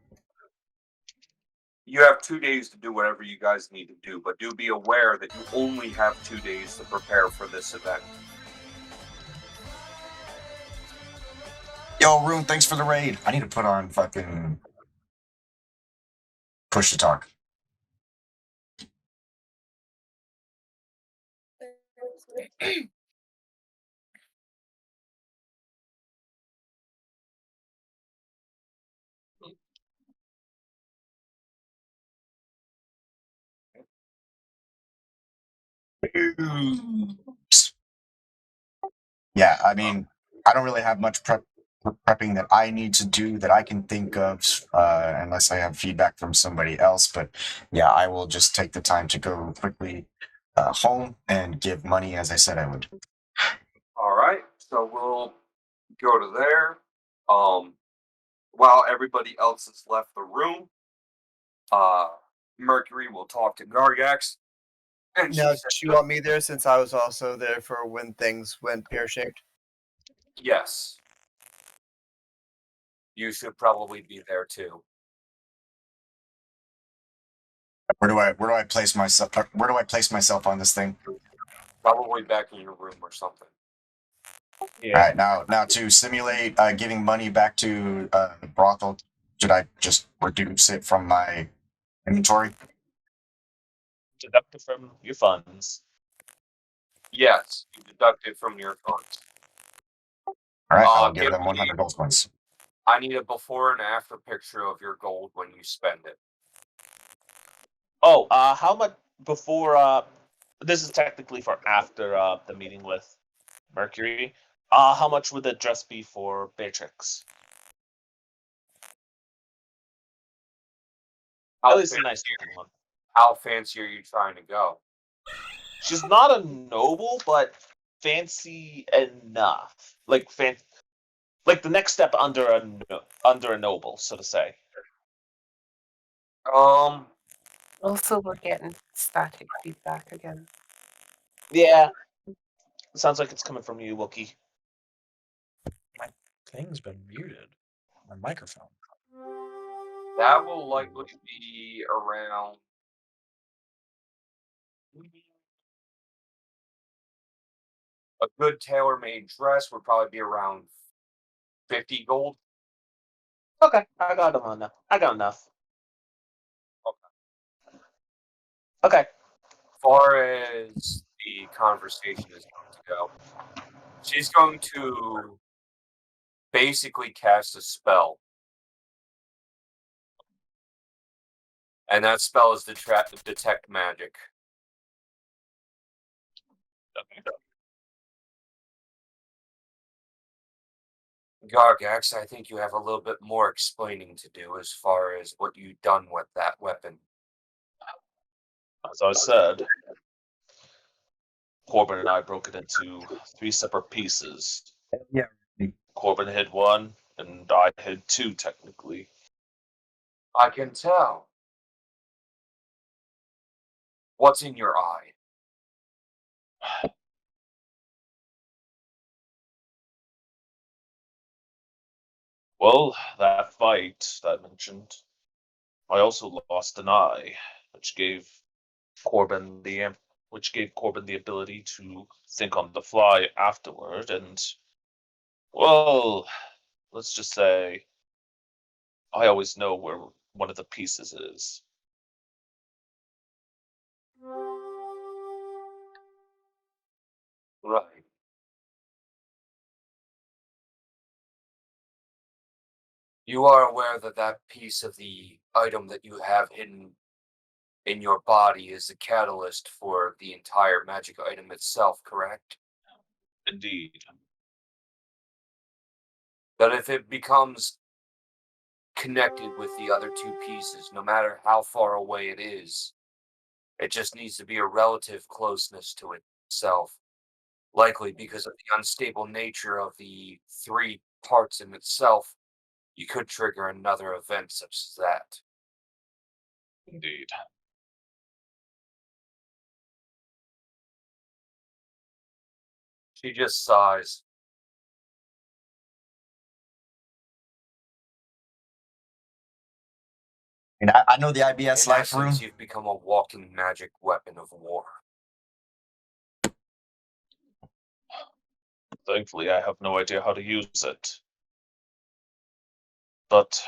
You have 2 days to do whatever you guys need to do, but do be aware that you only have 2 days to prepare for this event. Yo, Rune, thanks for the raid. I need to put on fucking push to talk. Yeah, I mean, I don't really have much prepping that I need to do that I can think of, unless I have feedback from somebody else. But yeah, I will just take the time to go quickly home and give money as I said I would. All right, so we'll go to there. While everybody else has left the room, Mercury will talk to Gargax, and she Now, do said, you want me there since I was also there for when things went pear shaped? "Yes, you should probably be there too." Where do I place myself? Where do I place myself on this thing? Probably back in your room or something. Yeah. All right, now to simulate giving money back to the brothel, should I just reduce it from my inventory? Deduct it from your funds. Yes, you deduct it from your funds. All right, I'll give Give them me. 100 gold coins. I need a before and after picture of your gold when you spend it. Oh, how much before? This is technically for after the meeting with Mercury. How much would the dress be for Beatrix? How At least a fancy, nice looking one. how fancy are you trying to go? She's not a noble, but fancy enough. Like the next step under a noble, so to say. Um, Also, we're getting static feedback again. Yeah. Sounds like it's coming from you, Wookie. My thing's been muted. My microphone. that will likely be around. A good tailor-made dress would probably be around 50 gold. Okay, I got him on enough. I got enough. Okay. Okay. Far as the conversation is going to go, she's going to basically cast a spell. And that spell is detect magic. Okay. Gargax, I think you have a little bit more explaining to do as far as what you've done with that weapon. As I said, Corbin and I broke it into 3 separate pieces. Yeah. Corbin hid 1, and I hid 2, technically. I can tell. What's in your eye? Well, that fight that I mentioned, I also lost an eye, which gave Corbin the ability to think on the fly afterward, and well, let's just say I always know where one of the pieces is. Right. You are aware that that piece of the item that you have hidden in your body is the catalyst for the entire magic item itself, correct? Indeed. That if it becomes connected with the other two pieces, no matter how far away it is, it just needs to be a relative closeness to itself. Likely because of the unstable nature of the three parts in itself, you could trigger another event such as that. Indeed. She just sighs. And I know the IBS In life room. essence, you've become a walking magic weapon of war. Thankfully, I have no idea how to use it. But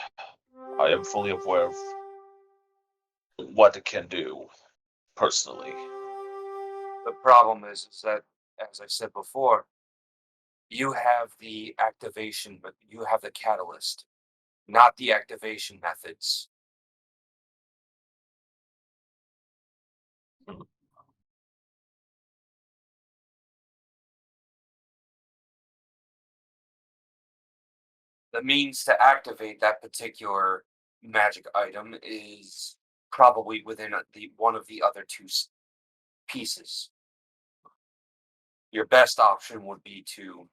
I am fully aware of what it can do, personally. The problem is that, as I said before, you have the activation, but you have the catalyst, not the activation methods. The means to activate that particular magic item is probably within the one of the other two pieces. Your best option would be to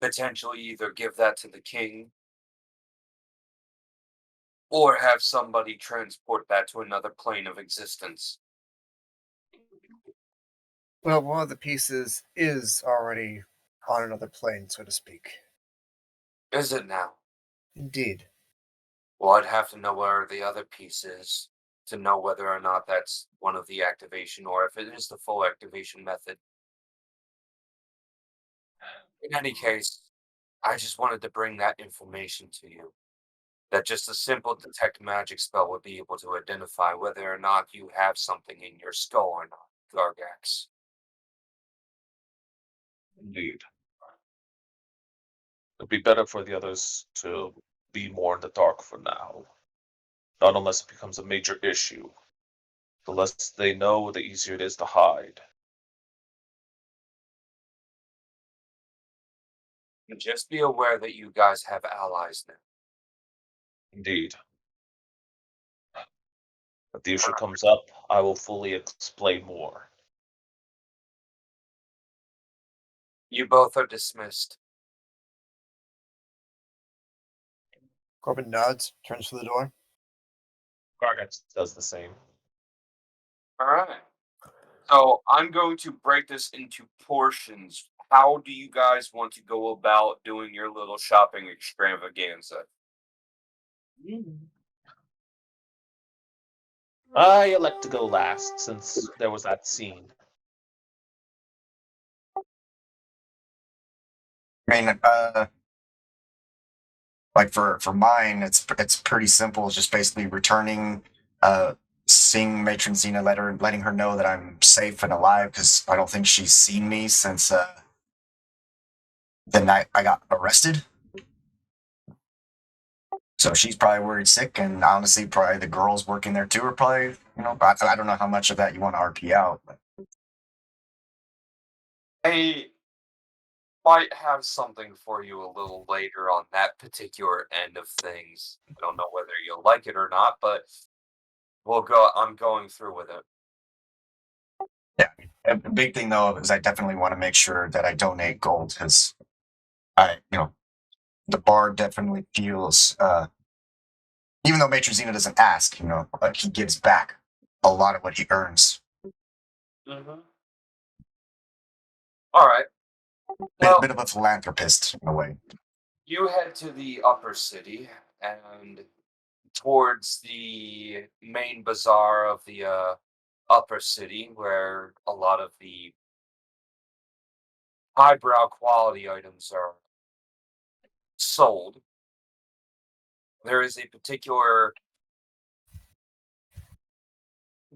potentially either give that to the king or have somebody transport that to another plane of existence. Well, one of the pieces is already on another plane, so to speak. Is it now? Indeed. Well, I'd have to know where the other piece is to know whether or not that's one of the activation or if it is the full activation method. In any case, I just wanted to bring that information to you. That just a simple detect magic spell would be able to identify whether or not you have something in your skull or not, Gargax. Indeed. It'd be better for the others to be more in the dark for now. Not unless it becomes a major issue. The less they know, the easier it is to hide. And just be aware that you guys have allies now. Indeed. If the issue comes up, I will fully explain more. You both are dismissed. Corbin nods, turns to the door. Gargax does the same. Alright. So I'm going to break this into portions. How do you guys want to go about doing your little shopping extravaganza? I elect to go last, since there was that scene. I mean, like for mine, it's pretty simple. It's just basically returning, seeing Matron Xena, letting her know that I'm safe and alive because I don't think she's seen me since the night I got arrested. So she's probably worried sick, and honestly, probably the girls working there too are probably, I don't know how much of that you want to RP out. But I might have something for you a little later on that particular end of things. I don't know whether you'll like it or not, but I'm going through with it. yeah, a big thing though is I definitely want to make sure that I donate gold because the bar definitely feels, even though Matron Xena doesn't ask, like he gives back a lot of what he earns. Mm-hmm. All right. Well, Bit of a philanthropist in a way. you head to the upper city and towards the main bazaar of the upper city, where a lot of the highbrow quality items are sold. There is a particular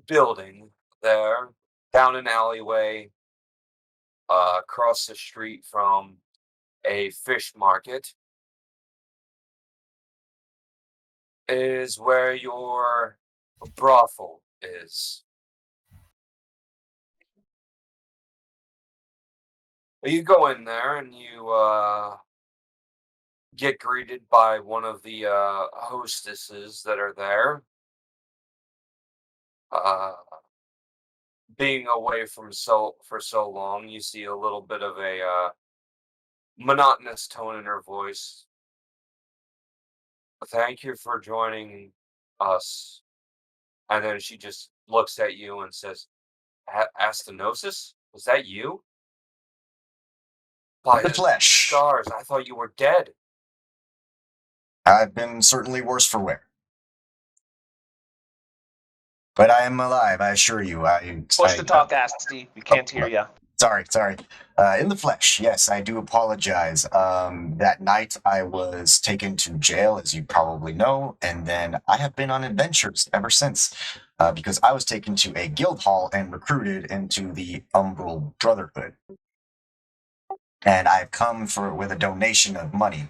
building there down an alleyway, across the street from a fish market, is where your brothel is. You go in there and you get greeted by one of the hostesses that are there. Uh, Being away from for so long, you see a little bit of a monotonous tone in her voice. Thank you for joining us. And then she just looks at you and says, Astenosis? Was that you? By The flesh. stars, I thought you were dead. I've been certainly worse for wear. But I am alive, I assure you. Push to talk, Asti. We can't hear ya. Sorry. In the flesh, yes, I do apologize. That night I was taken to jail, as you probably know, and then I have been on adventures ever since. Because I was taken to a guild hall and recruited into the Umbral Brotherhood. And I've come with a donation of money.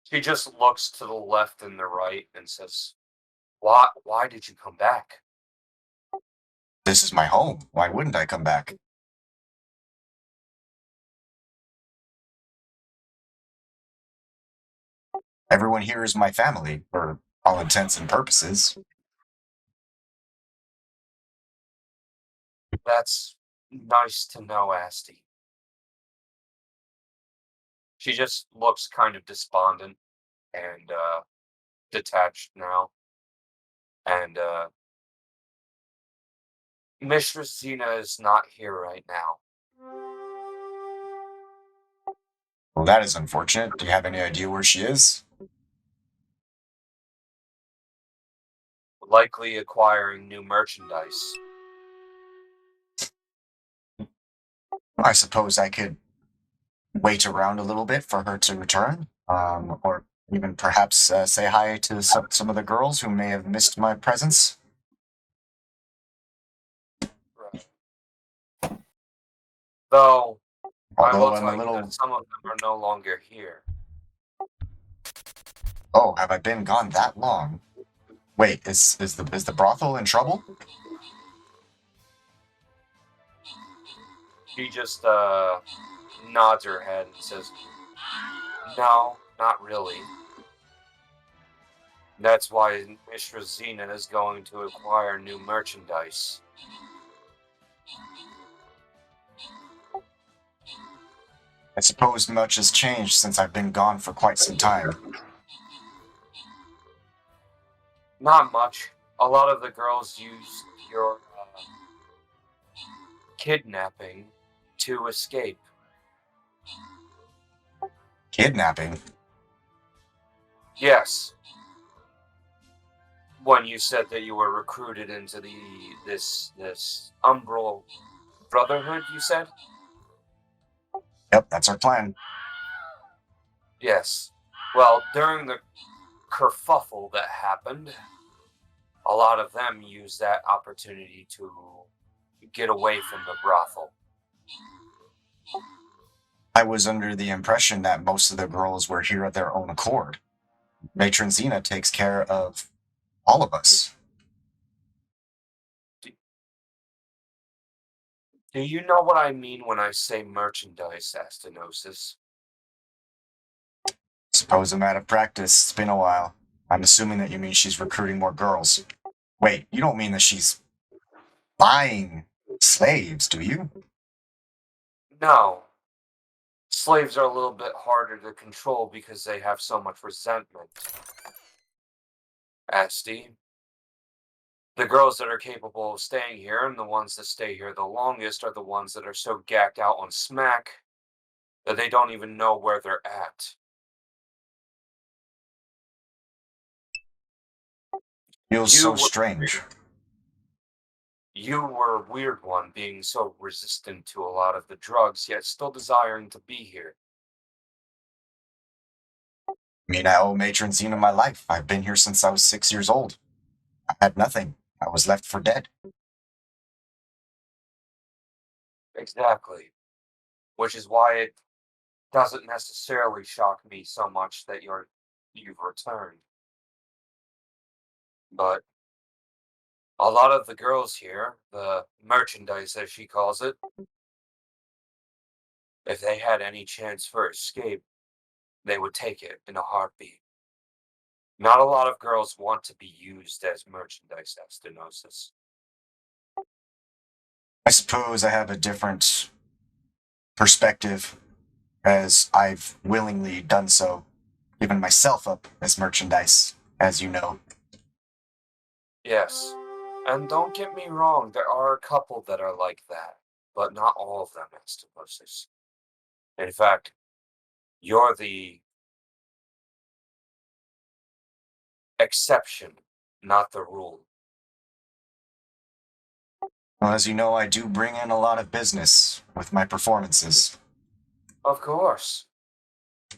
She just looks to the left and the right and says, Why did you come back? This is my home. Why wouldn't I come back? Everyone here is my family, for all intents and purposes. That's nice to know, Asti. She just looks kind of despondent and detached now. And Mistress Xena is not here right now. Well, that is unfortunate. Do you have any idea where she is? Likely acquiring new merchandise. I suppose I could wait around a little bit for her to return, or even perhaps say hi to some of the girls who may have missed my presence. Right. Though, I will Although I'm tell a you little. that some of them are no longer here. Oh, have I been gone that long? Wait, is the brothel in trouble? She just nods her head and says, No, not really. That's why Mistress Xena is going to acquire new merchandise. I suppose much has changed since I've been gone for quite some time. Not much. A lot of the girls use your kidnapping to escape. Kidnapping? Yes. When you said that you were recruited into this Umbral Brotherhood, you said? Yep, that's our plan. Yes. Well, during the kerfuffle that happened, a lot of them used that opportunity to get away from the brothel. I was under the impression that most of the girls were here at their own accord. Matron Xena takes care of all of us. Do you know what I mean when I say merchandise, Astenosis? Suppose I'm out of practice. It's been a while. I'm assuming that you mean she's recruiting more girls. Wait, you don't mean that she's buying slaves, do you? No. Slaves are a little bit harder to control because they have so much resentment. Asti. The girls that are capable of staying here and the ones that stay here the longest are the ones that are so gacked out on smack that they don't even know where they're at. Feels so strange. You were a weird one, being so resistant to a lot of the drugs, yet still desiring to be here. I mean, I owe Matron Xena my life. I've been here since I was 6 years old. I had nothing. I was left for dead. Exactly. Which is why it doesn't necessarily shock me so much that you've returned. But a lot of the girls here, the merchandise as she calls it, if they had any chance for escape, they would take it in a heartbeat. Not a lot of girls want to be used as merchandise as stenosis. I suppose I have a different perspective, as I've willingly done so, given myself up as merchandise, as you know. Yes. And don't get me wrong, there are a couple that are like that, but not all of them as stenosis. In fact, you're the exception, not the rule. Well, as you know, I do bring in a lot of business with my performances. Of course.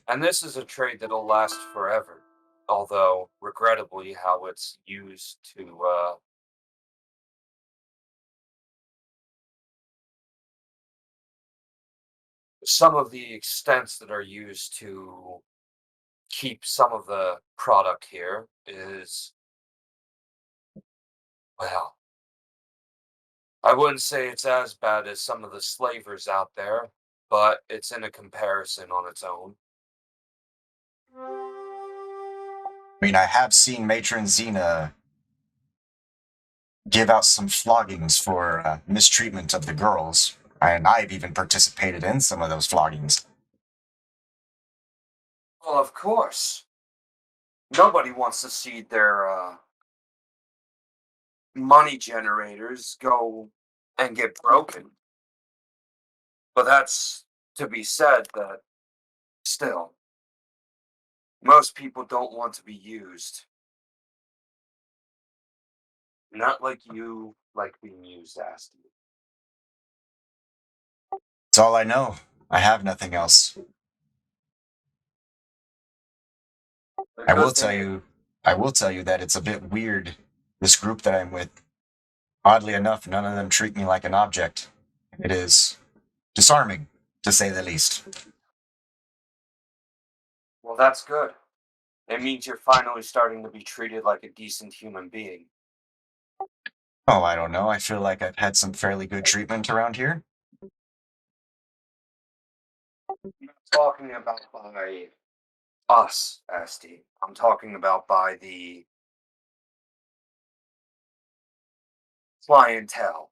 And this is a trade that'll last forever. Although, regrettably, how it's used to, some of the extents that are used to keep some of the product here is, well, I wouldn't say it's as bad as some of the slavers out there, but it's in a comparison on its own. I mean, I have seen Matron Xena give out some floggings for mistreatment of the girls, and I've even participated in some of those floggings. Well, of course. Nobody wants to see their money generators go and get broken. But that's to be said that still, most people don't want to be used. Not like you like being used, Asti. It's all I know. I have nothing else. The I will good tell thing is, you, I will tell you that it's a bit weird, this group that I'm with. Oddly enough, none of them treat me like an object. It is disarming, to say the least. well, that's good. It means you're finally starting to be treated like a decent human being. Oh, I don't know. I feel like I've had some fairly good treatment around here. I'm not talking about by us, Asti. I'm talking about by the clientele.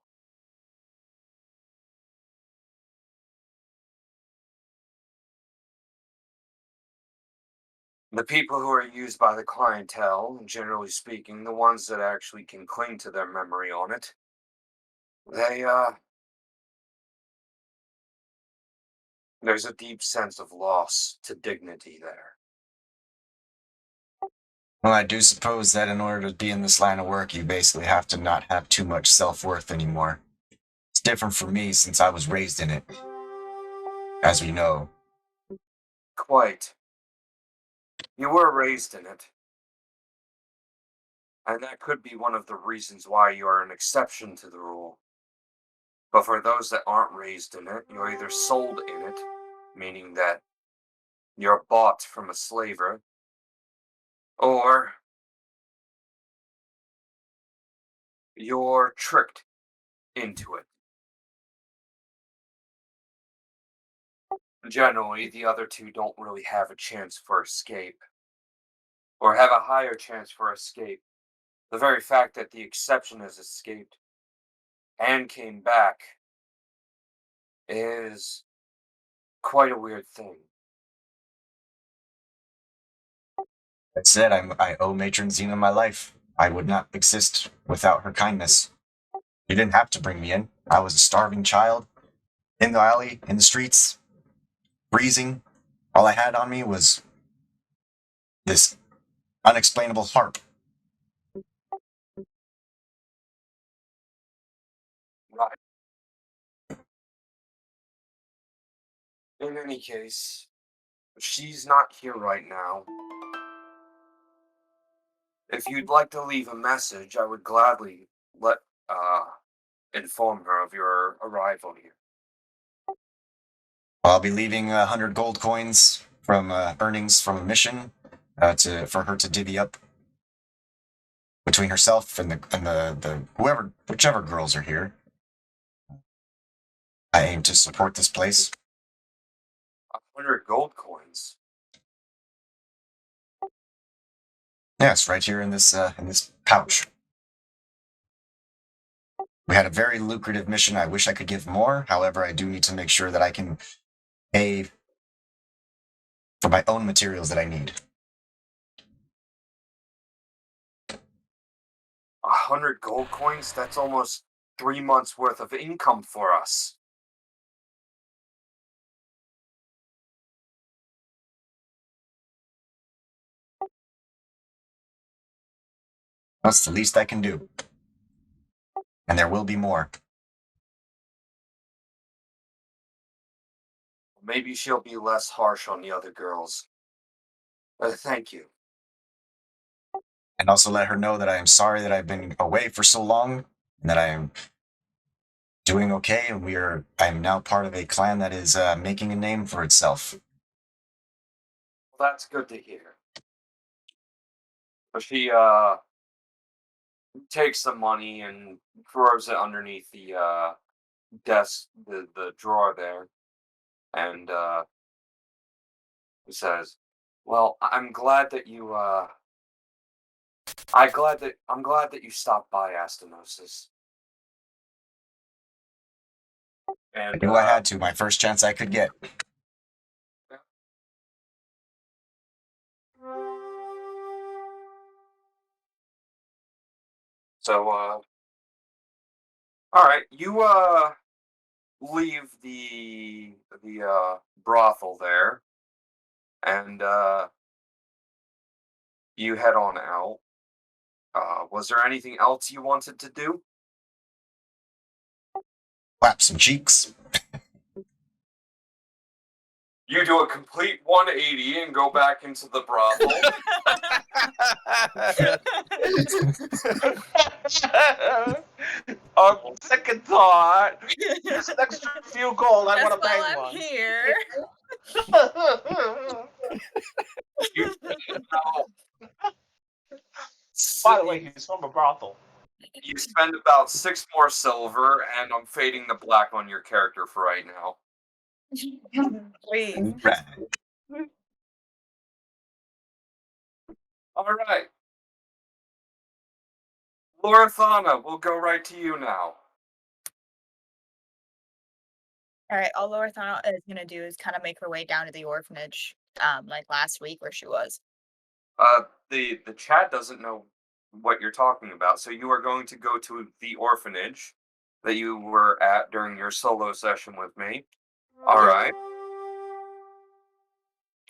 The people who are used by the clientele, generally speaking, the ones that actually can cling to their memory on it, they, there's a deep sense of loss to dignity there. Well, I do suppose that in order to be in this line of work, you basically have to not have too much self-worth anymore. It's different for me since I was raised in it, as we know. Quite. You were raised in it. And that could be one of the reasons why you are an exception to the rule. But for those that aren't raised in it, you're either sold in it, meaning that you're bought from a slaver, or you're tricked into it. Generally, the other two don't really have a chance for escape, or have a higher chance for escape. The very fact that the exception has escaped and came back is quite a weird thing. That said, I owe Matron Xena my life. I would not exist without her kindness. You didn't have to bring me in. I was a starving child, in the alley, in the streets, freezing. All I had on me was this unexplainable harp. Right. In any case, she's not here right now. If you'd like to leave a message, I would gladly let inform her of your arrival here. I'll be leaving 100 gold coins from earnings from a mission for her to divvy up between herself and the whichever girls are here. I aim to support this place. 100 gold coins. Yes, right here in this pouch. We had a very lucrative mission. I wish I could give more. However, I do need to make sure that I can pay for my own materials that I need. 100 gold coins? That's almost 3 months worth of income for us. That's the least I can do. And there will be more. Maybe she'll be less harsh on the other girls. Thank you. And also let her know that I am sorry that I've been away for so long and that I am doing okay, and I am now part of a clan that is making a name for itself. Well, that's good to hear. But she takes the money and throws it underneath the desk, the drawer there, and says, "Well, I'm glad that you I'm glad that you stopped by, Astenosis." I And knew I had to, my first chance I could get. So all right, you leave the brothel there, and you head on out. Was there anything else you wanted to do? Clap some cheeks. You do a complete 180 and go back into the brothel. On second thought, this an extra few gold. I want to Just while bang I'm one. here. You By the way, he's from a brothel. you spend about 6 more silver, and I'm fading the black on your character for right now. Please. Right. All right. Lorithana, we'll go right to you now. All right, all Lorithana is gonna do is kind of make her way down to the orphanage, like last week where she was. The chat doesn't know what you're talking about, so you are going to go to the orphanage that you were at during your solo session with me. All right.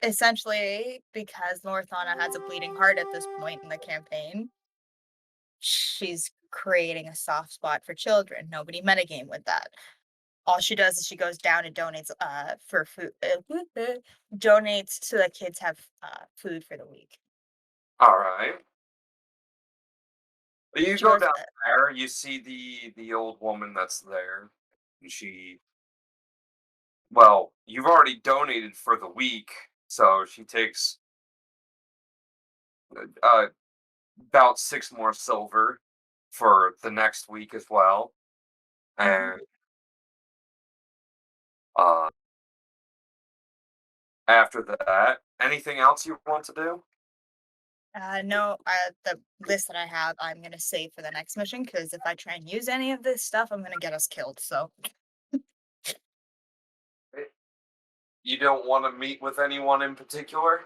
Essentially, because Lorithana has a bleeding heart at this point in the campaign, she's creating a soft spot for children. Nobody metagame with that. All she does is she goes down and donates for food, donates so that kids have food for the week. All right. You She go goes, down there, you see the old woman that's there, and well, you've already donated for the week, so she takes uh about 6 more silver for the next week as well. Mhm. And uh after that, anything else you want to do? No, the list that I have, I'm gonna save for the next mission because if I try and use any of this stuff, I'm gonna get us killed. So You don't want to meet with anyone in particular?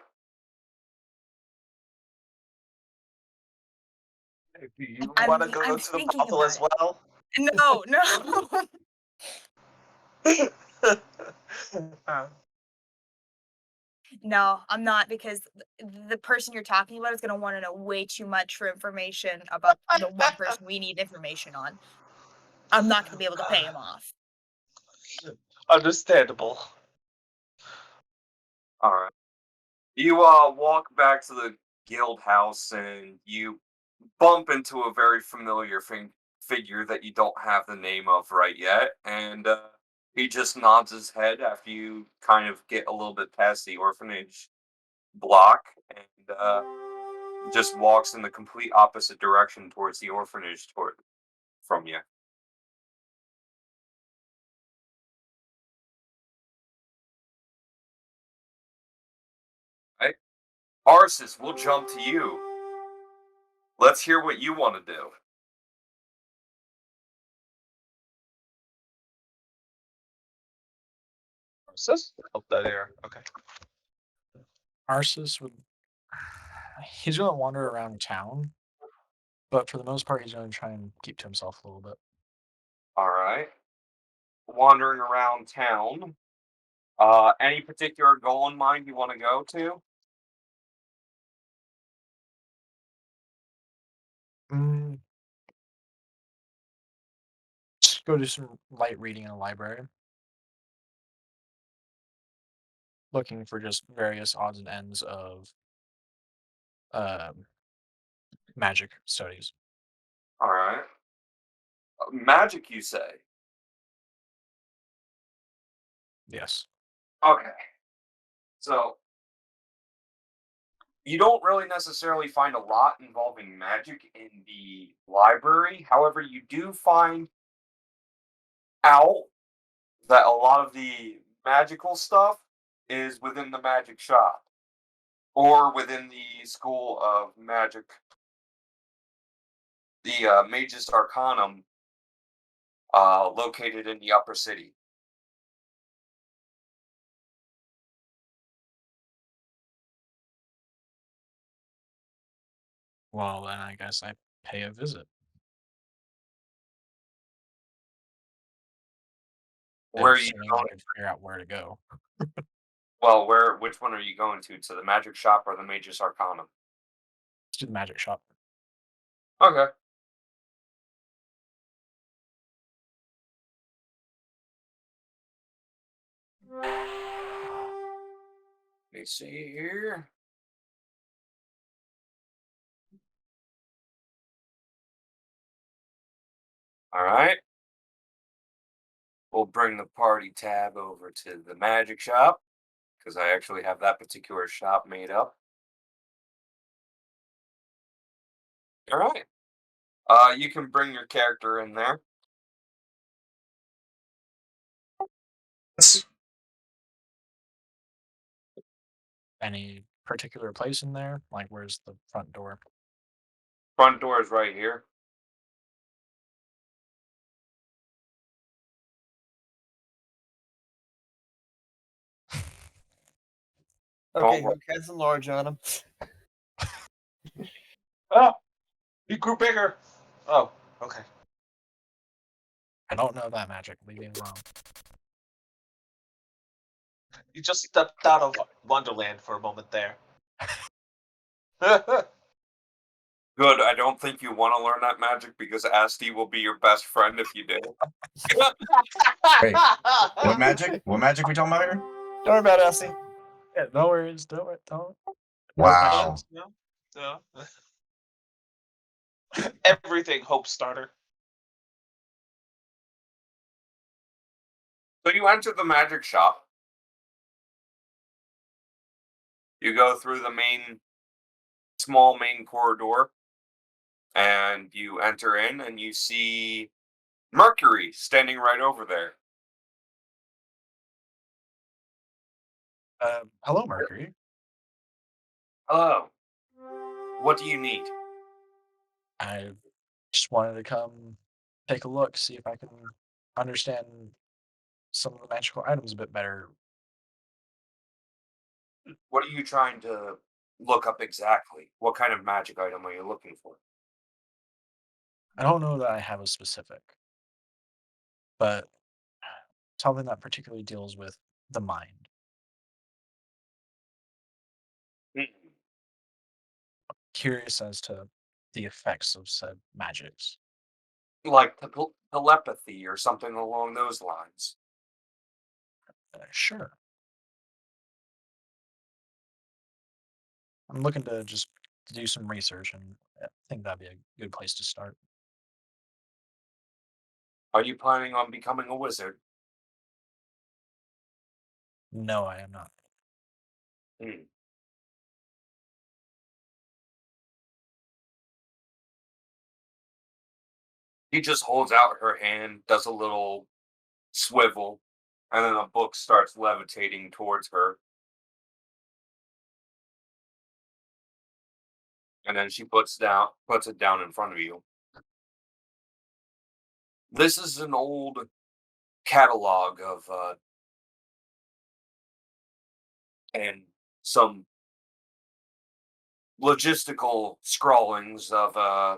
Do you I'm want to go I'm to the thinking brothel about as it. well? No, no. No, I'm not because the person you're talking about is going to want to know way too much for information about the one person we need information on. I'm not going to be able to pay him off. Understandable. All right. You walk back to the guild house and you bump into a very familiar figure that you don't have the name of right yet, and He just nods his head after you kind of get a little bit past the orphanage block and just walks in the complete opposite direction towards the orphanage from you. Right? Arsis, we'll jump to you. Let's hear what you want to do. Sis? Oh, that air. Okay. Arsis would. He's gonna wander around town, but for the most part, he's gonna try and keep to himself a little bit. All right. Wandering around town. Any particular goal in mind you want to go to? Mm, just go do some light reading in a library, looking for just various odds and ends of um, magic studies. All right. Magic, you say? Yes. Okay. So you don't really necessarily find a lot involving magic in the library. However, you do find out that a lot of the magical stuff is within the magic shop or within the school of magic, the Magus Arcanum, located in the upper city. Well, then I guess I pay a visit. Where are you Assuming I going? could figure out where to go. Well, where? Which one are you going to? To the magic shop or the Magus Arcanum? Let's do the magic shop. Okay. Let me see here. All right. We'll bring the party tab over to the magic shop because I actually have that particular shop made up. All right. You can bring your character in there. Any particular place in there? Like, where's the front door? Front door is right here. Okay, Don't who has enlarge on him? Oh, he grew bigger. Oh, okay. I don't know that magic. Leave me alone. You just stepped out of Wonderland for a moment there. Good. I don't think you want to learn that magic because Asti will be your best friend if you do. Wait, what magic? What magic we talking about here? Don't worry about Elsie. Yeah, no worries. Don't. Wow. No, no. Everything hope starter. So you enter the magic shop. You go through the small main corridor, and you enter in, and you see Mercury standing right over there. Hello, Mercury. Hello. What do you need? I just wanted to come take a look, see if I can understand some of the magical items a bit better. What are you trying to look up exactly? What kind of magic item are you looking for? I don't know that I have a specific, but something that particularly deals with the mind. Hmm. Curious as to the effects of said magics. Like telepathy or something along those lines. Sure. I'm looking to just do some research, and I think that'd be a good place to start. Are you planning on becoming a wizard? No, I am not. Hmm. He just holds out her hand, does a little swivel, and then a book starts levitating towards her. And then she puts it down in front of you. This is an old catalog of and some logistical scrawlings of a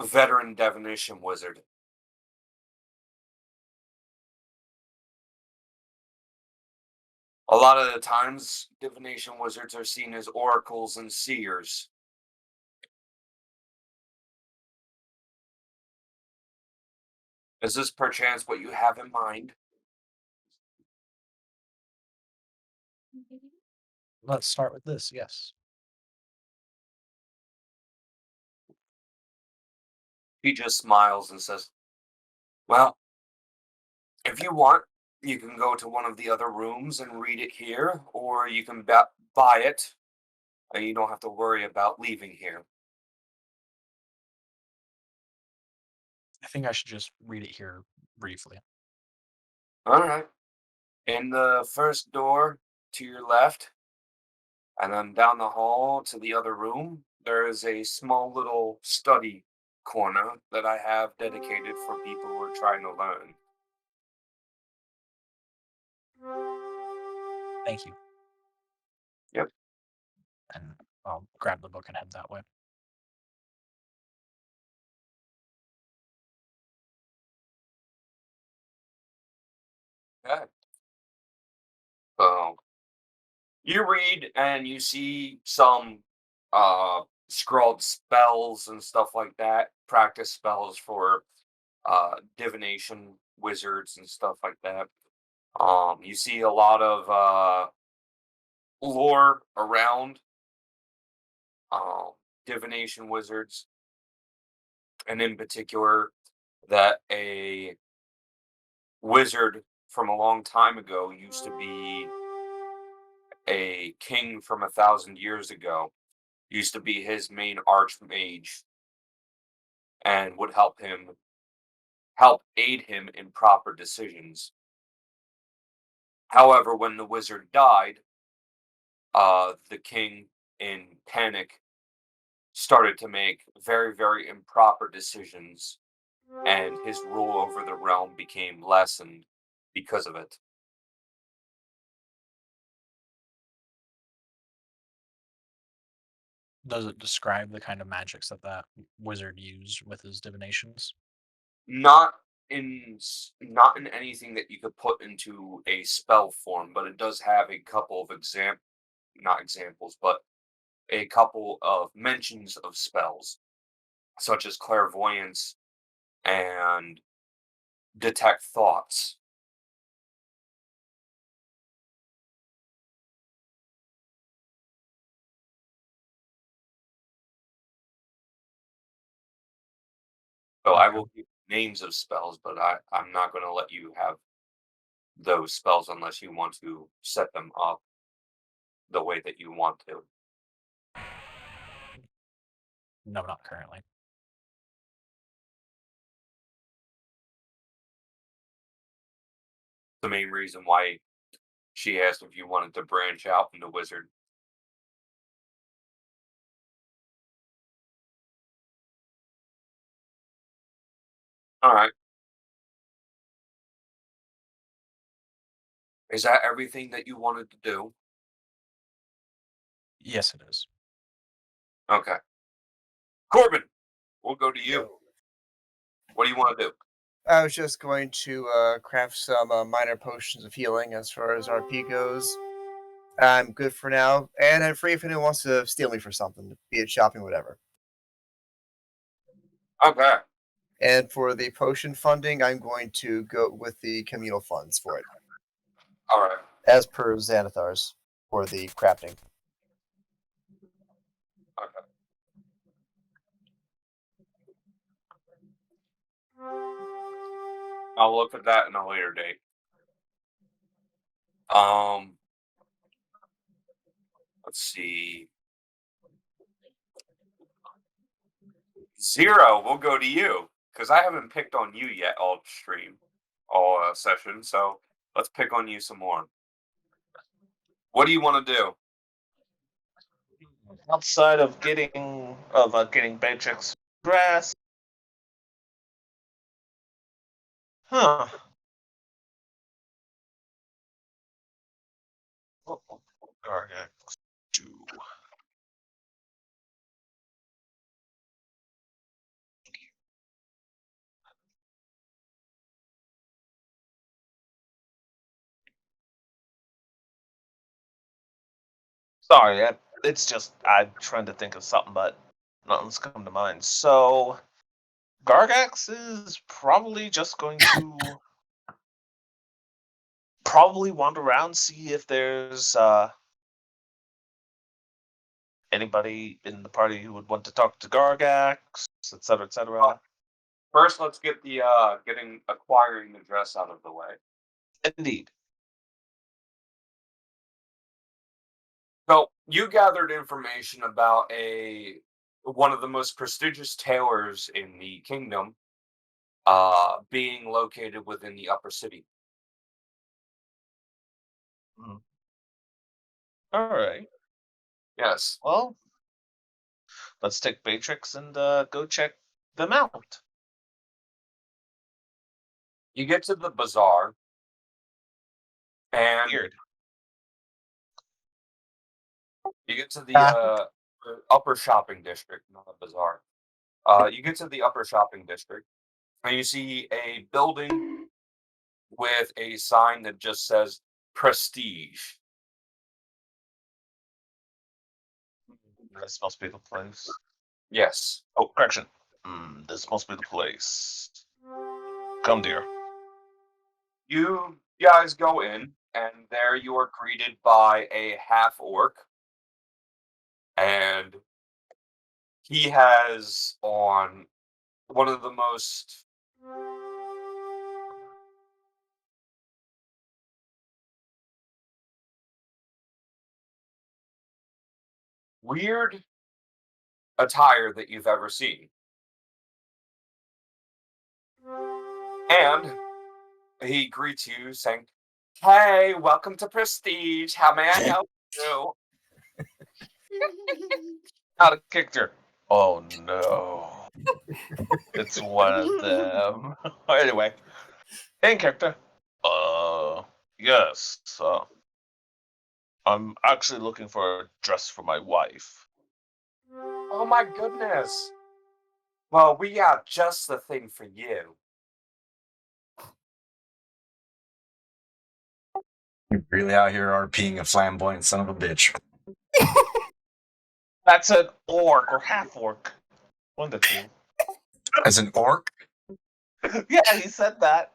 veteran divination wizard. A lot of the times, divination wizards are seen as oracles and seers. Is this perchance what you have in mind? Let's start with this. Yes. He just smiles and says, well, if you want, you can go to one of the other rooms and read it here, or you can buy it, and you don't have to worry about leaving here. I think I should just read it here briefly. All right. In the first door to your left, and then down the hall to the other room, there is a small little study corner that I have dedicated for people who are trying to learn. Thank you. Yep. And I'll grab the book and head that way. Okay. So you read and you see some scrawled spells and stuff like that, practice spells for divination wizards and stuff like that. You see a lot of lore around um, divination wizards, and in particular, that a wizard from a long time ago used to be a king from 1,000 years ago, used to be his main archmage, and would help aid him in proper decisions. However, when the wizard died, the king, in panic, started to make very, very improper decisions, and his rule over the realm became lessened because of it. Does it describe the kind of magics that that wizard used with his divinations? Not in anything that you could put into a spell form, but it does have a couple of not examples, but a couple of mentions of spells, such as clairvoyance and detect thoughts. So I Okay. will give names of spells, but I'm not going to let you have those spells unless you want to set them up the way that you want to. No, not currently. The main reason why she asked if you wanted to branch out into wizard. All right. Is that everything that you wanted to do? Yes, it is. Okay. Corbin, we'll go to you. Yo. What do you want to do? I was just going to craft some minor potions of healing as far as RP goes. I'm good for now, and I'm free if anyone wants to steal me for something, be it shopping, whatever. Okay. And for the potion funding, I'm going to go with the communal funds for it, All right. as per Xanathar's for the crafting. Okay. I'll look at that in a later date. Let's see. Zero, we'll go to you because I haven't picked on you yet all stream, all session. So let's pick on you some more. What do you want to do? Outside of getting Beatrix dressed. Huh. What will Gargax do? Sorry, it's just I'm trying to think of something, but nothing's come to mind. So Gargax is probably just going to probably wander around, see if there's anybody in the party who would want to talk to Gargax, etc., etc. First, let's get the acquiring the dress out of the way. Indeed. So you gathered information about one of the most prestigious tailors in the kingdom, being located within the upper city. All right. Yes. Well, let's take Beatrix and go check them out. You get to the bazaar, and Weird. you get to the upper shopping district, not a bazaar. You get to the upper shopping district, and you see a building with a sign that just says Prestige. This must be the place. Yes. Oh, correction. This must be the place. Come, dear. You guys go in, and there you are greeted by a half orc, and he has on one of the most weird attire that you've ever seen. And he greets you saying, "Hey, welcome to Prestige. How may I help you?" Out of character. Oh no. It's one of them. Anyway, in character. Yes. I'm actually looking for a dress for my wife. Oh my goodness. Well, we have just the thing for you. You really out here RPing a flamboyant son of a bitch. That's an orc or half orc. One of the two. As an orc? Yeah, he said that.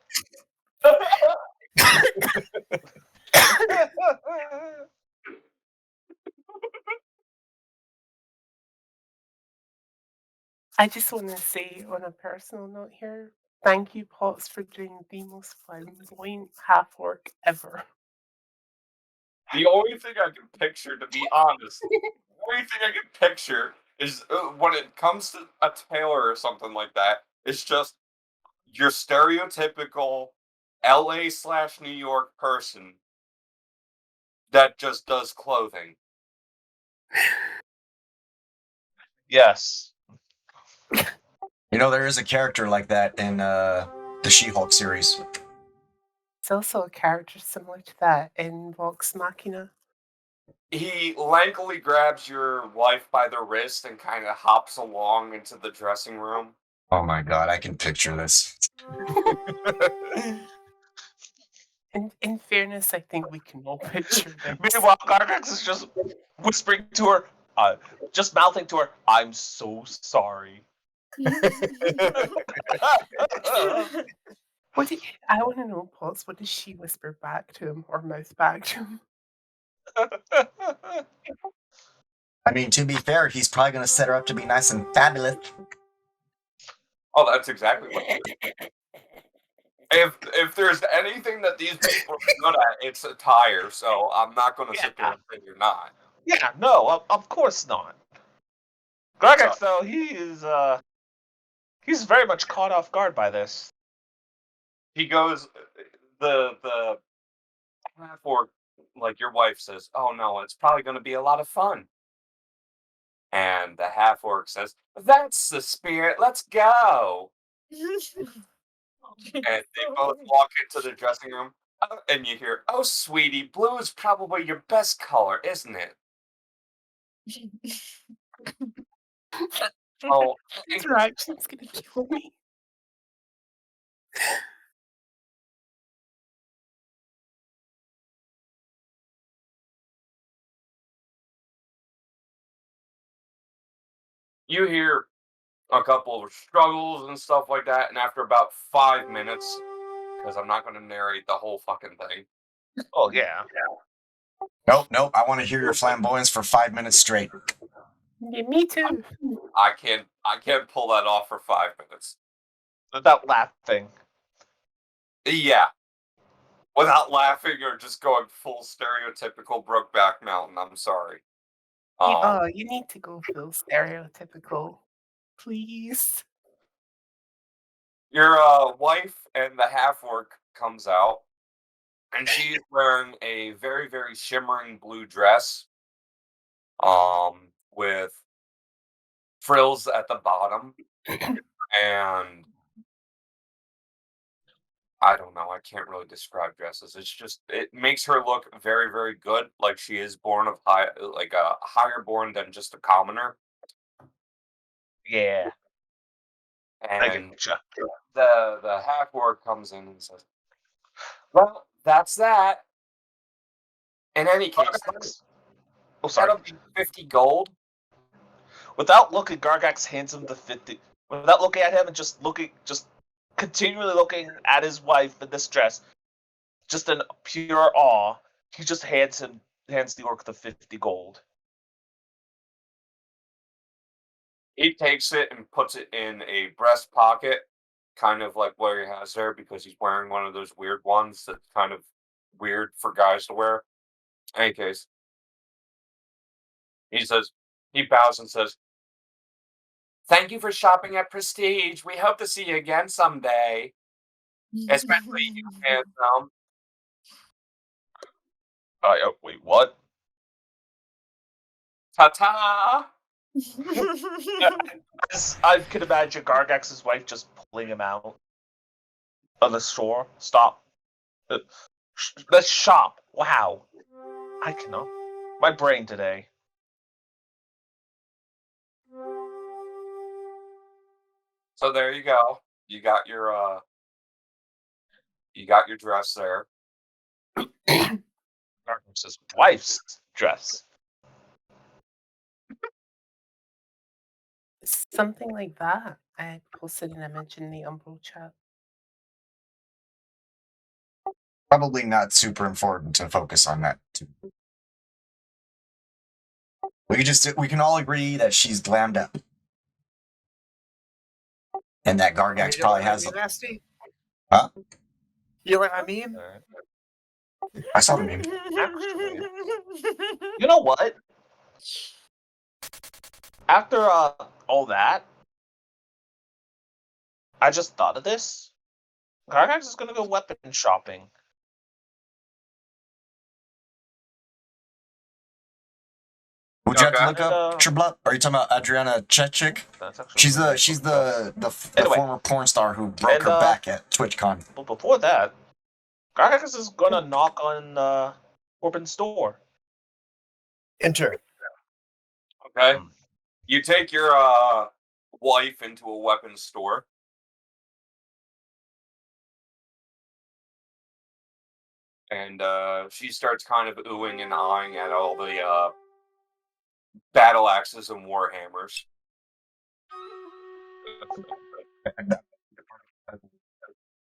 I just want to say on a personal note here, thank you, Potts, for doing the most flamboyant half orc ever. The only thing I can picture, to be honest, the only thing I can picture is when it comes to a tailor or something like that, it's just your stereotypical LA/New York person that just does clothing. Yes. You know, there is a character like that in the She-Hulk series. It's also a character similar to that in Vox Machina. He lankily grabs your wife by the wrist and kind of hops along into the dressing room. Oh my god, I can picture this. In fairness, I think we can all picture this. Meanwhile, Gargax is just whispering to her, just mouthing to her, "I'm so sorry." I want to know, Potts, what does she whisper back to him or mouth back to him? I mean, to be fair, he's probably going to set her up to be nice and fabulous. Oh, that's exactly what he did. If there's anything that these people are good at, it's attire. So I'm not going to sit there and say you're not. Yeah, no, of course not. Gargax, though, he's very much caught off guard by this. He goes, the or like your wife says, "Oh no, it's probably going to be a lot of fun." And the half orc says, "That's the spirit. Let's go." And they both walk into the dressing room, and you hear, "Oh, sweetie, blue is probably your best color, isn't it?" Oh, That's right. She's gonna kill me. you hear a couple of struggles and stuff like that, and after about 5 minutes, because I'm not going to narrate the whole fucking thing. Oh, yeah. Nope. I want to hear your flamboyance for 5 minutes straight. Yeah, me too. I can't pull that off for 5 minutes. Without laughing. Yeah. Without laughing or just going full stereotypical Brokeback Mountain, I'm sorry. You need to go full stereotypical, please. Your wife and the half-orc comes out, and she's wearing a very, very shimmering blue dress, with frills at the bottom, and I don't know. I can't really describe dresses. It's just it makes her look very, very good, like she is born of like a higher born than just a commoner. Yeah. I And getcha. the half orc comes in and says, "Well, that's that. In any case, Oh, sorry. that'll be 50 gold." Without looking, Gargax hands him the 50. Without looking at him and just continually looking at his wife in this dress, just in pure awe, he just hands the orc the 50 gold. He takes it and puts it in a breast pocket, kind of like what he has there, because he's wearing one of those weird ones that's kind of weird for guys to wear. In any case, he bows and says, "Thank you for shopping at Prestige. We hope to see you again someday. Especially you, handsome." Wait, what? Ta-ta! I can imagine Gargax's wife just pulling him out of the store. Stop. Let's shop. Wow. I cannot. My brain today. So there you go. You got your dress there. Gargax's wife's dress. Something like that. I posted an image in the Umbro chat. Probably not super important to focus on that too. We can all agree that she's glammed up. And that Gargax probably has a nasty. Huh? You like my meme? I saw the meme. Actually, you know what? After all that, I just thought of this. Gargax is gonna go weapon shopping. Who'd you have to Okay. look up, Treblup? Are you talking about Adriana Chechik? That's actually She's the Anyway. former porn star who broke her back at TwitchCon. But before that, Gargax is gonna knock on Corbin's door. Enter. Okay. You take your wife into a weapons store. And she starts kind of oohing and eyeing at all the battle axes and warhammers.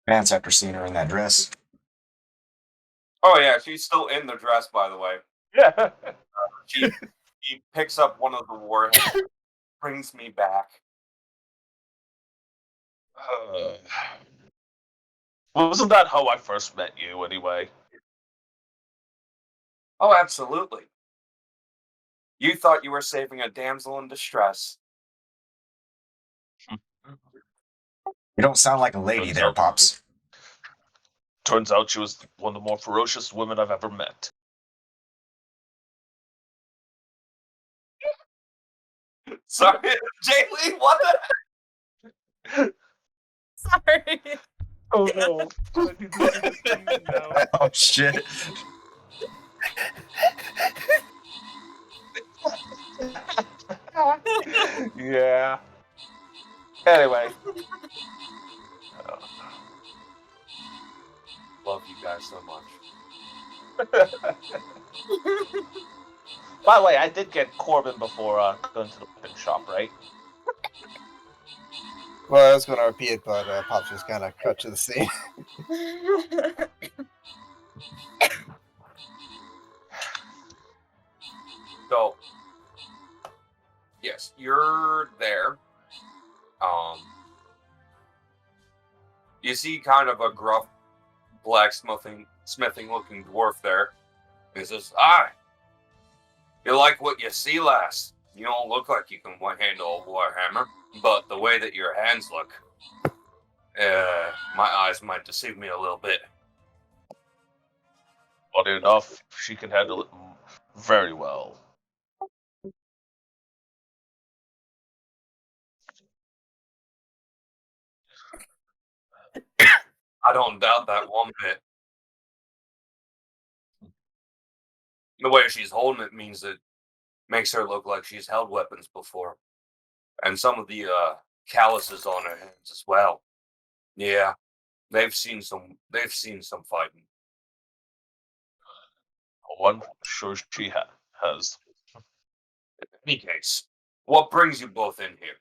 Pants after seeing her in that dress. Oh yeah, she's still in the dress, by the way. Yeah. She picks up one of the warhammers, brings me back. Wasn't that how I first met you, anyway? Oh, absolutely. You thought you were saving a damsel in distress. You don't sound like a lady there, Pops. Turns out she was one of the more ferocious women I've ever met. Sorry, Jaylee, what the? Sorry. Oh no. I need to see this thing now. Oh shit. Yeah. Anyway. Love you guys so much. By the way, I did get Corbin before going to the weapon shop, right? Well, I was going to repeat it, but Pops just kind of cut to the scene. So, yes, you're there. You see kind of a gruff, blacksmithing looking dwarf there. He says, "Hi, you like what you see, lass? You don't look like you can handle a warhammer, but the way that your hands look, my eyes might deceive me a little bit." Funny enough, she can handle it very well. I don't doubt that one bit. The way she's holding it means it makes her look like she's held weapons before. And some of the calluses on her hands as well. Yeah, they've seen some fighting. Oh, I'm sure she has. In any case, what brings you both in here?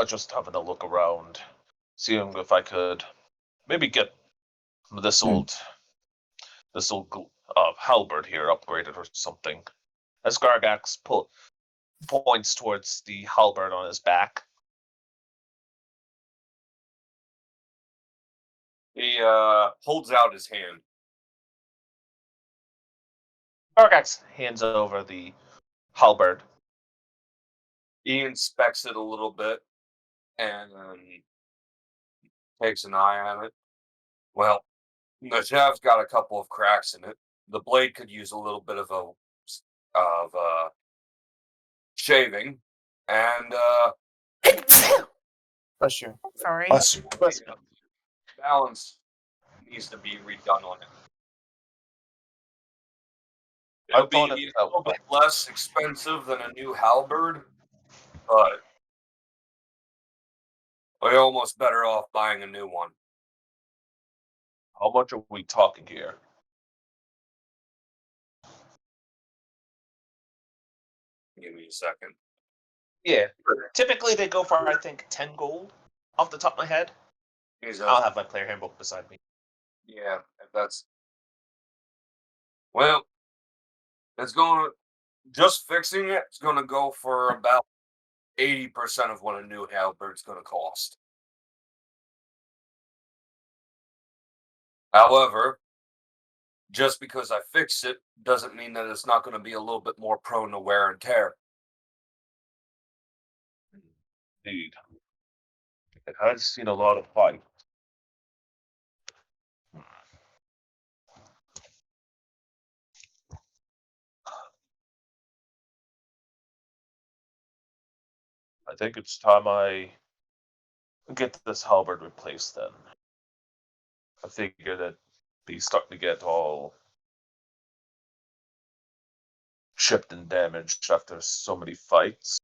Just having a look around, seeing if I could maybe get this old halberd here upgraded or something. As Gargax points towards the halberd on his back. He holds out his hand. Gargax hands over the halberd. He inspects it a little bit and takes an eye at it. Well, the shaft's got a couple of cracks in it. The blade could use a little bit of shaving, and Bless you. Sorry. Bless you. balance needs to be redone on it. I It'll be thought a it little bit less expensive than a new halberd, but we're almost better off buying a new one. How much are we talking here? Give me a second. Yeah. Typically they go for, I think, 10 gold off the top of my head. I'll have my player handbook beside me. Yeah, if that's... Well, it's going to... Just fixing it's going to go for about 80% of what a new halberd's going to cost. However, just because I fix it doesn't mean that it's not going to be a little bit more prone to wear and tear. Indeed. It has seen a lot of fight. I think it's time I get this halberd replaced then. I figure that he's starting to get all chipped and damaged after so many fights.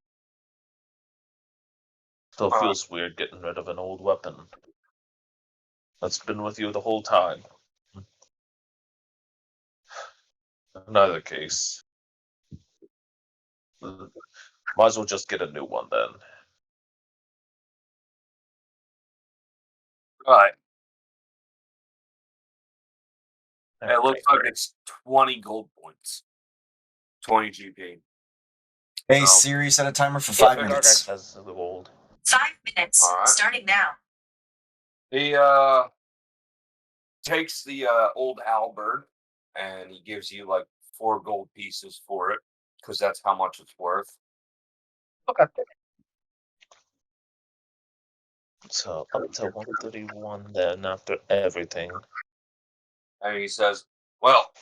Still feels weird getting rid of an old weapon that's been with you the whole time. In either case, might as well just get a new one then. Right. It looks like it's 20 gold points. 20 GP. Hey, Siri, set a timer for 5 minutes. Has the gold. 5 minutes, All right. starting now. He takes the old halberd and he gives you like 4 gold pieces for it because that's how much it's worth. Okay. So up to 131 then after everything. And he says, "Well,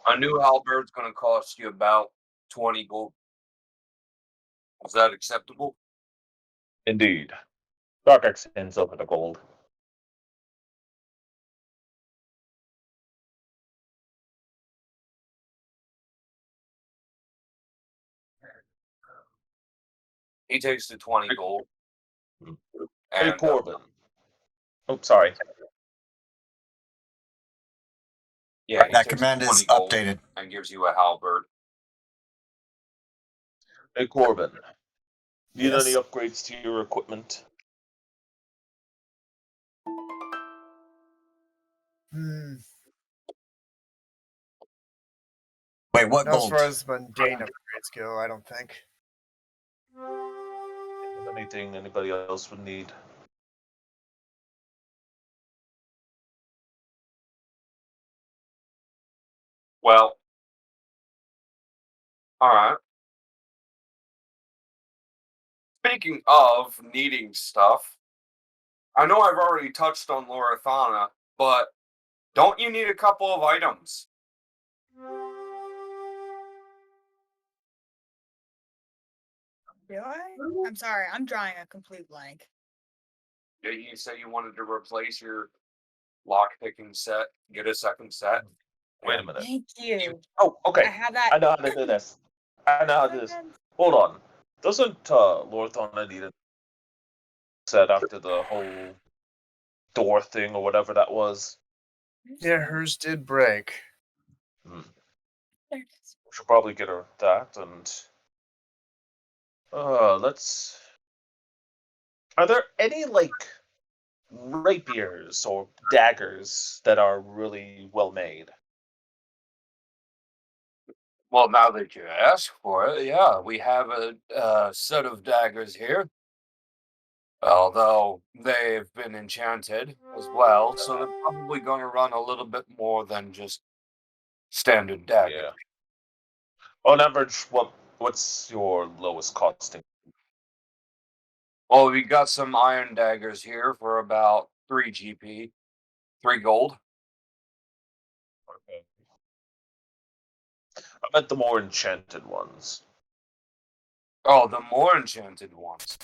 a new halberd's going to cost you about 20 gold. Is that acceptable?" Indeed. Darkex hands over the gold. He takes the 20 gold. Hey, And Corbin. Oh, sorry. yeah, he That takes command 20 is gold updated. and gives you a halberd. Hey, Corbin. Need Yes. any upgrades to your equipment? Wait, what Not as gold? far as mundane upgrades go, I don't think. Anything anybody else would need? Well, all right. Speaking of needing stuff, I know I've already touched on Lorathana, but don't you need a couple of items? Do I? I'm sorry, I'm drawing a complete blank. Did you say you wanted to replace your lockpicking set, get a second set? Wait a minute. Thank you. Oh, okay. I have that. I know how to do this. I know how to do this. Hold on. Doesn't Lorthana need a set after the whole door thing or whatever that was? Yeah, hers did break. Hmm. There it is. We should probably get her that and let's. Are there any like rapiers or daggers that are really well made? Well, now that you ask for it, yeah, we have a set of daggers here. Although they've been enchanted as well, so they're probably going to run a little bit more than just standard daggers. Yeah. On average, what's your lowest costing? Well, we got some iron daggers here for about 3 GP, 3 gold. Okay. I meant the more enchanted ones. Oh, the more enchanted ones.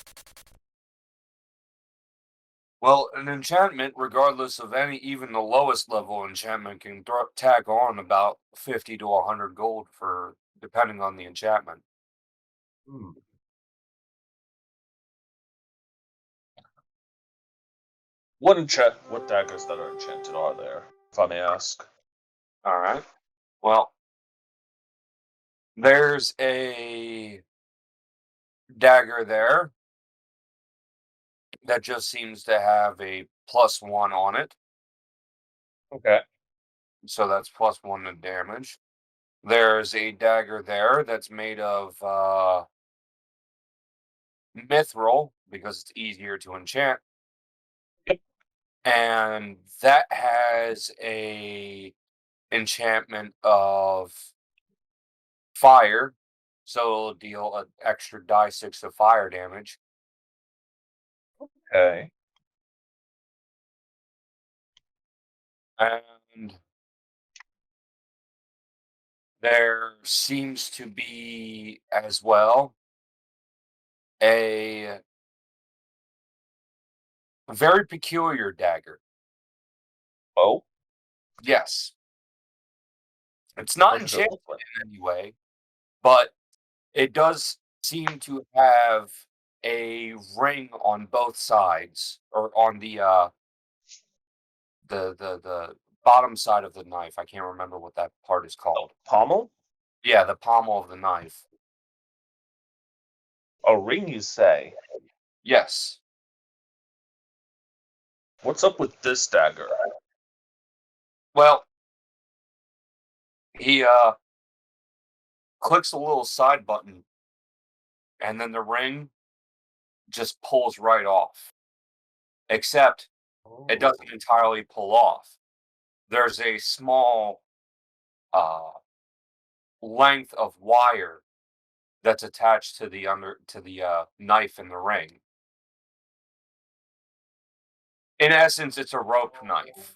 Well, an enchantment, regardless of any, even the lowest level enchantment, can tack on about 50 to 100 gold for depending on the enchantment. Hmm. What daggers that are enchanted are there, if I may ask? All right. Well, there's a dagger there that just seems to have a +1 on it. Okay. So that's +1 to damage. There's a dagger there that's made of mithril because it's easier to enchant. Yep. And that has a enchantment of fire. So it'll deal an extra die 6 of fire damage. Okay. And there seems to be as well a very peculiar dagger. Oh, Yes. It's not what does it enchanted look like? in any way, but it does seem to have a ring on both sides, or on the bottom side of the knife. I can't remember what that part is called. Pommel? Yeah, the pommel of the knife. A ring, you say? Yes. What's up with this dagger? Well, he clicks a little side button, and then the ring just pulls right off. Except it doesn't entirely pull off. there's a small length of wire that's attached to the knife in the ring. In essence, it's a rope knife.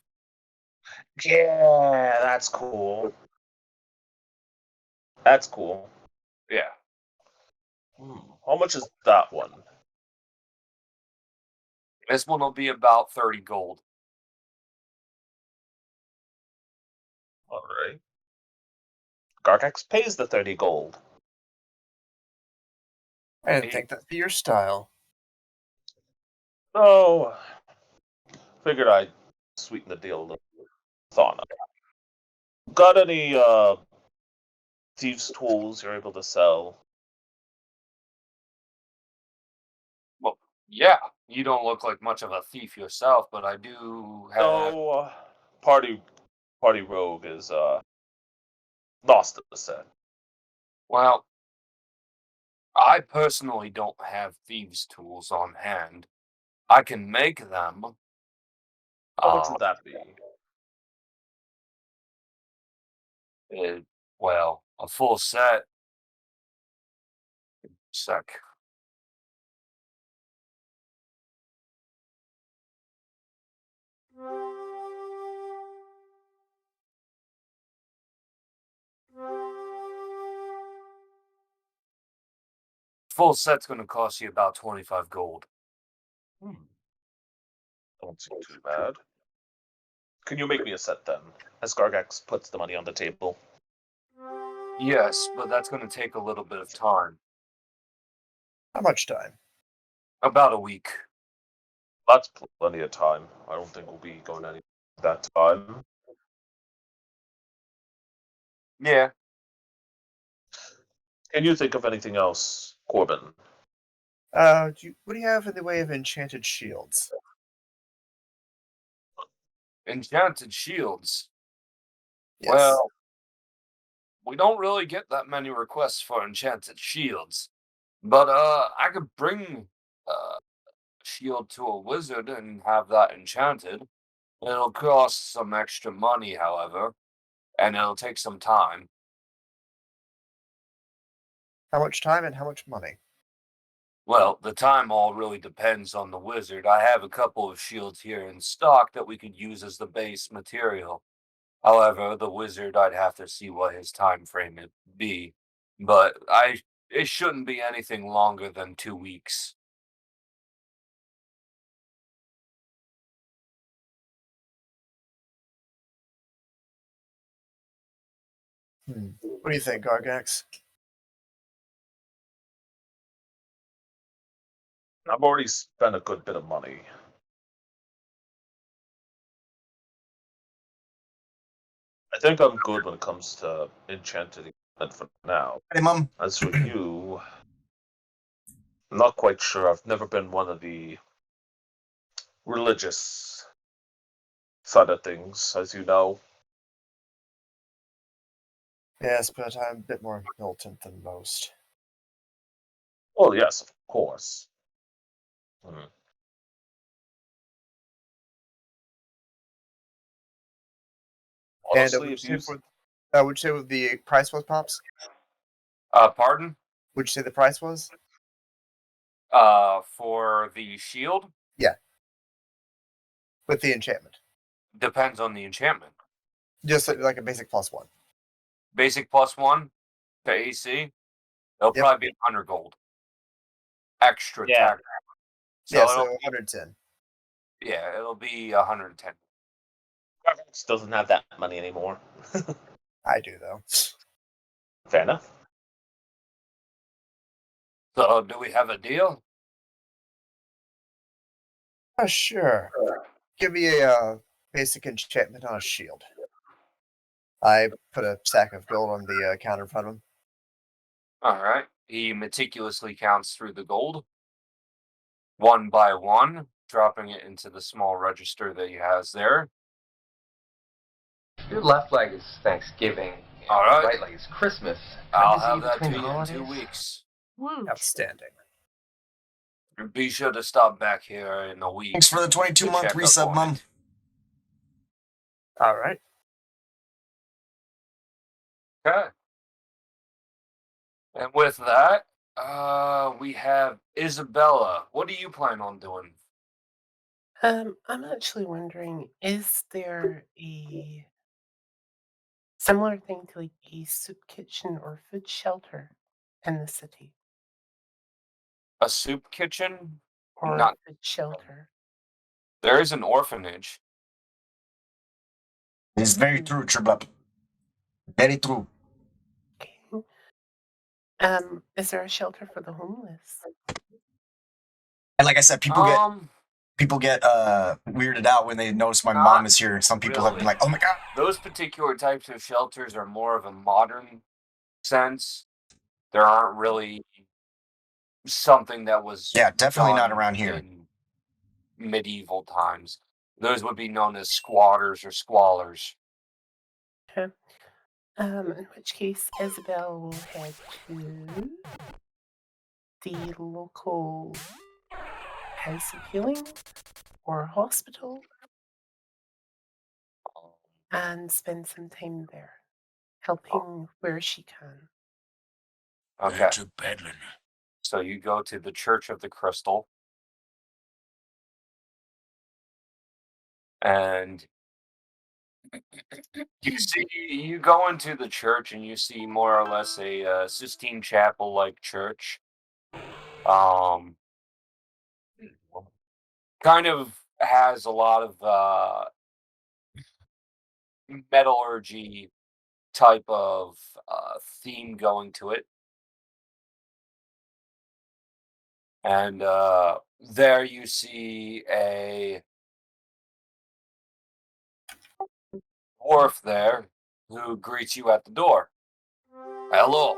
Yeah, that's cool. That's cool. Yeah. How much is that one? This one will be about 30 gold. All right. Gargax pays the 30 gold. I didn't think that'd be your style. Oh, figured I'd sweeten the deal a little with Thana. Got any thieves' tools you're able to sell? Well, yeah, you don't look like much of a thief yourself, but I do have. No, party rogue is lost the set. Well, I personally don't have thieves' tools on hand. I can make them. How much would that be? Well, a full set. Sec. Full set's going to cost you about 25 gold. Don't seem too bad. Can you make me a set then? As Gargax puts the money on the table. Yes, but that's going to take a little bit of time. How much time? About a week. That's plenty of time. I don't think we'll be going any that time. Yeah. Can you think of anything else, Corbin? What do you have in the way of enchanted shields? Enchanted shields. Yes. Well, we don't really get that many requests for enchanted shields. But I could bring a shield to a wizard and have that enchanted. It'll cost some extra money, however, and it'll take some time. How much time and how much money? Well, the time all really depends on the wizard. I have a couple of shields here in stock that we could use as the base material. However, the wizard, I'd have to see what his time frame would be. But it shouldn't be anything longer than 2 weeks. What do you think, Gargax? I've already spent a good bit of money. I think I'm good when it comes to enchanted equipment for now. Hey, Mum. As for you, I'm not quite sure. I've never been one of the religious side of things, as you know. Yes, but I'm a bit more militant than most. Well, yes, of course. Honestly, Would if you you say would you say what the price was, Pops? Pardon? Would you say the price was? For the shield? Yeah. With the enchantment. Depends on the enchantment. Just like a basic +1. Basic +1 to AC. It'll Yep. probably be 100 gold. Extra Yeah. tax. So Yeah, so it'll, 110. yeah, it'll be 110. Gargax doesn't have that money anymore. I do though. Fair enough. So do we have a deal? Sure. Give me a basic enchantment on a shield. I put a stack of gold on the counter in front of him. All right. He meticulously counts through the gold, one by one, dropping it into the small register that he has there. Your left leg is Thanksgiving, and All your right. right leg is Christmas. I'll Busy have that to between you in holidays? 2 weeks. Woot. Outstanding. Be sure to stop back here in a week. Thanks for the 22-month check up resub, on Mum. it. All right. Okay. And with that, we have Isabella. What do you plan on doing? I'm actually wondering, is there a similar thing to like a soup kitchen or food shelter in the city A soup kitchen? or Not. food shelter? There is an orphanage. It's very true, Trebub. Very true. Okay. Is there a shelter for the homeless? And like I said, people get weirded out when they notice my mom Not is here. Some people have been really. like, "Oh my god." Those particular types of shelters are more of a modern sense. There aren't really something that was Yeah, definitely not done around here. in medieval times. Those would be known as squatters or squalors. Okay. In which case, Isabel will head to the local house of healing or hospital and spend some time there, helping where she can. Okay. So you go to the Church of the Crystal, and you go into the church and you see more or less a Sistine Chapel like church. Um, kind of has a lot of metallurgy type of theme going to it. And there you see a dwarf there who greets you at the door. Hello,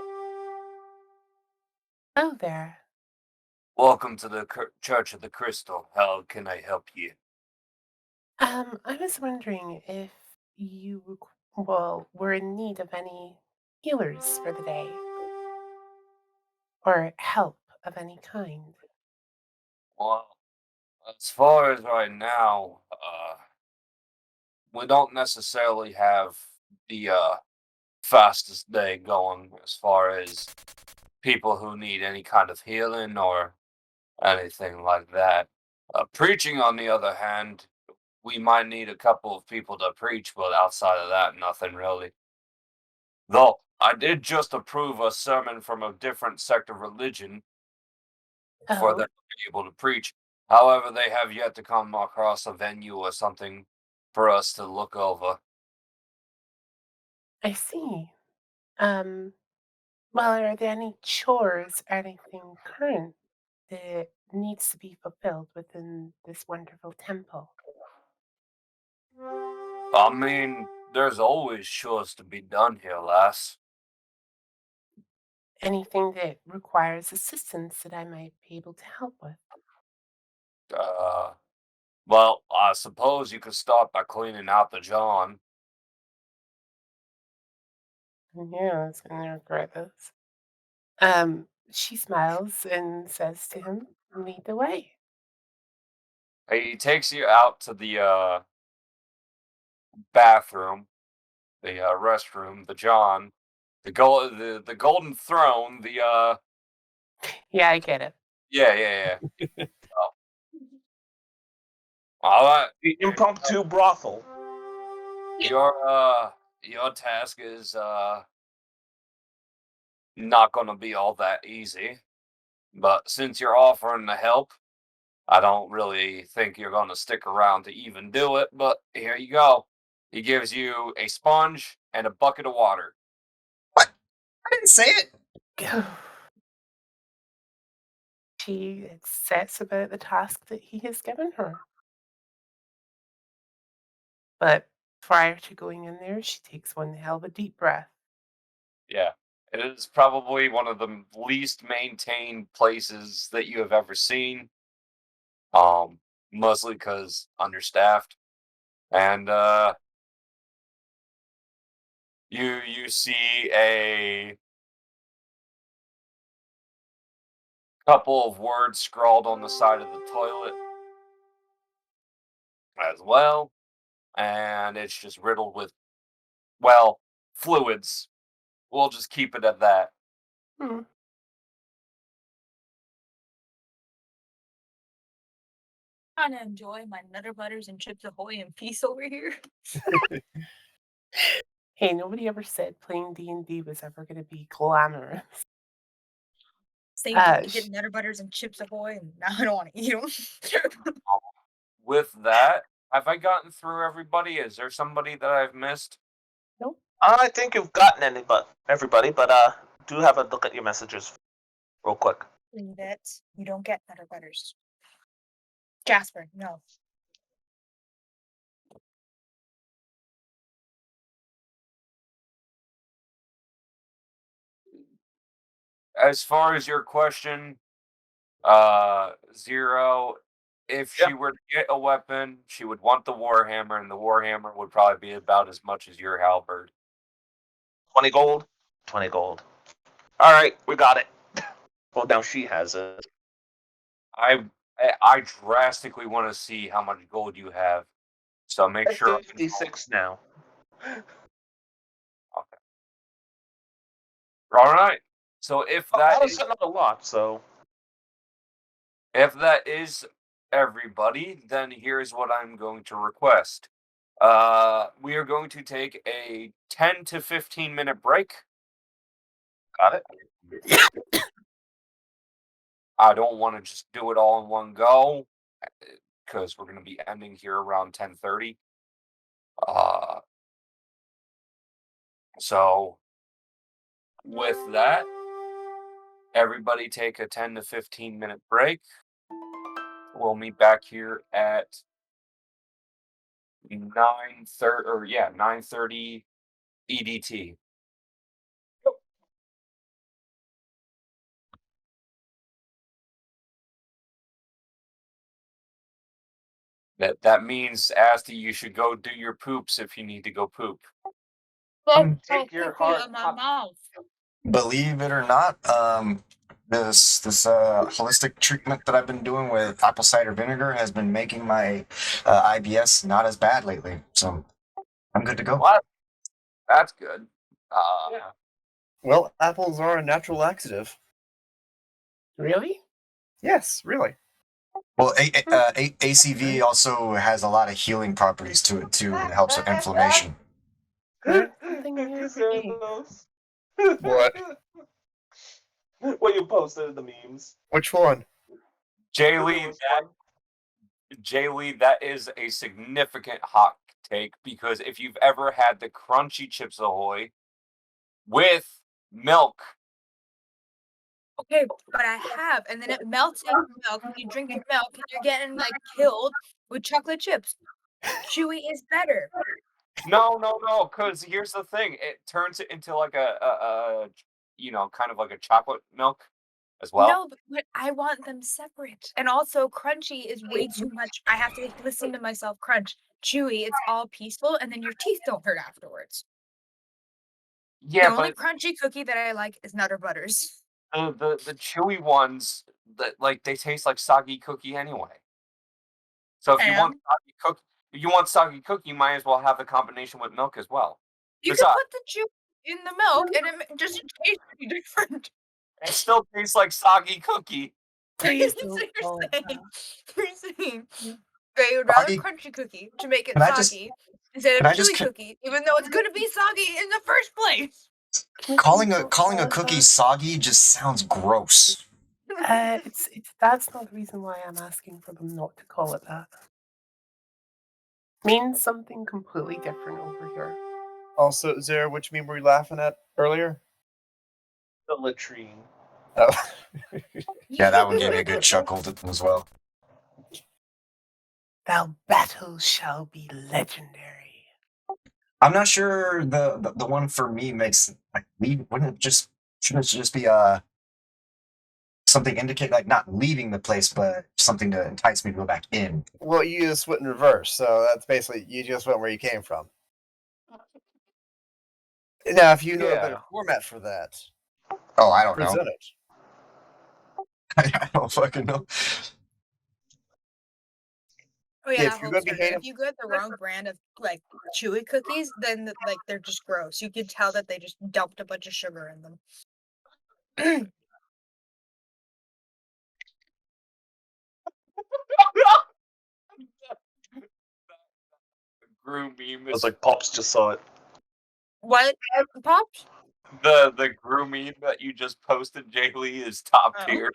Oh, there. welcome to the Church of the Crystal. How can I help you? I was wondering if you, were in need of any healers for the day or help of any kind. Well, as far as right now, we don't necessarily have the fastest day going as far as people who need any kind of healing or anything like that. Preaching, on the other hand, we might need a couple of people to preach, but outside of that, nothing really. Though I did just approve a sermon from a different sect of religion for Oh, them to be able to preach. However, they have yet to come across a venue or something for us to look over. I see. Um, well, are there any chores or anything current that needs to be fulfilled within this wonderful temple? I mean, there's always chores to be done here, lass. Anything that requires assistance that I might be able to help with? Uh, well, I suppose you could start by cleaning out the John. Yeah, I was gonna regret this. She smiles and says to him, "Lead the way." He takes you out to the bathroom, the restroom, the John, the golden throne, the Yeah, I get it. yeah. Oh, all right. The impromptu brothel. Your your task is not gonna be all that easy. But since you're offering the help, I don't really think you're gonna stick around to even do it, but here you go. He gives you a sponge and a bucket of water. What? I didn't say it. She sets about the task that he has given her. But prior to going in there, she takes one hell of a deep breath. Yeah. It is probably one of the least maintained places that you have ever seen. Mostly because understaffed. And you see a couple of words scrawled on the side of the toilet as well. and it's just riddled with, well, fluids. We'll just keep it at that. Hmm. Trying to enjoy my Nutter Butters and Chips Ahoy in peace over here. Hey, nobody ever said playing D&D was ever going to be glamorous. Same thing. You get Nutter Butters and Chips Ahoy, and now I don't want to eat them. With that, have I gotten through everybody? Is there somebody that I've missed? Nope. I think you've gotten everybody, but do have a look at your messages real quick. That you don't get Nutter Butters. Jasper, no. As far as your question, Zero, if she were to get a weapon, she would want the Warhammer, and the Warhammer would probably be about as much as your halberd. 20 gold? 20 gold. Alright, we got it. Well, now she has it. I drastically want to see how much gold you have. So make sure. 56 now. Okay. All right. So if that is not a lot, so if that is everybody, then here's what I'm going to request. We are going to take a 10 to 15 minute break. Got it. I don't want to just do it all in one go because we're going to be ending here around 10:30. So with that, everybody take a 10 to 15 minute break. We'll meet back here at 9:30 EDT. That means, Asti, you should go do your poops if you need to go poop. Take your heart. My mouth. Believe it or not, this holistic treatment that I've been doing with apple cider vinegar has been making my IBS not as bad lately. So I'm good to go. What? That's good. Yeah. Well, apples are a natural laxative. Really? Yes, really. Well, ACV also has a lot of healing properties to it too, and helps with inflammation. Something new for me. What? What you posted in the memes. Which one? Jay Lee, that is a significant hot take because if you've ever had the crunchy Chips Ahoy with milk. Okay, but I have, and then it melts in your milk, and you drink your milk, and you're getting like killed with chocolate chips. Chewy is better. No, because here's the thing: it turns it into like a kind of like a chocolate milk as well. No, but I want them separate. And also, crunchy is way too much. I have to listen to myself crunch. Chewy, it's all peaceful, and then your teeth don't hurt afterwards. Yeah, The only but crunchy cookie that I like is Nutter Butters. the chewy ones that they taste like soggy cookie anyway. So if you want soggy cookie, you might as well have the combination with milk as well. You can put the chewy in the milk, and it just tastes different. It still tastes like soggy cookie. Please That's don't what call it that. you're saying. They would rather Soggy- crunchy cookie to make it Can I just- soggy instead can of I just chewy co- cookie, even though it's gonna be soggy in the first place. Calling a cookie soggy just sounds gross. It's that's not the reason why I'm asking for them not to call it that. Means something completely different over here. Also, Zara, which meme were you laughing at earlier? The latrine. Oh. Yeah, that one gave me a good chuckle as well. Thou battle shall be legendary. I'm not sure the one for me makes like shouldn't it just be something indicate like not leaving the place, but something to entice me to go back in. Well, you just went in reverse, so that's basically you just went where you came from. Now, if you know a better format for that, Oh, I don't know. present it. I don't fucking know. Oh Yeah, yeah, if that you're hope gonna be starter. hating, If you get the wrong brand of like chewy cookies, then like they're just gross. You can tell that they just dumped a bunch of sugar in them. Gru meme I was is like, Pops just saw it. What? Pops? the Gru meme that you just posted, Jaylee, is top Oh. tier.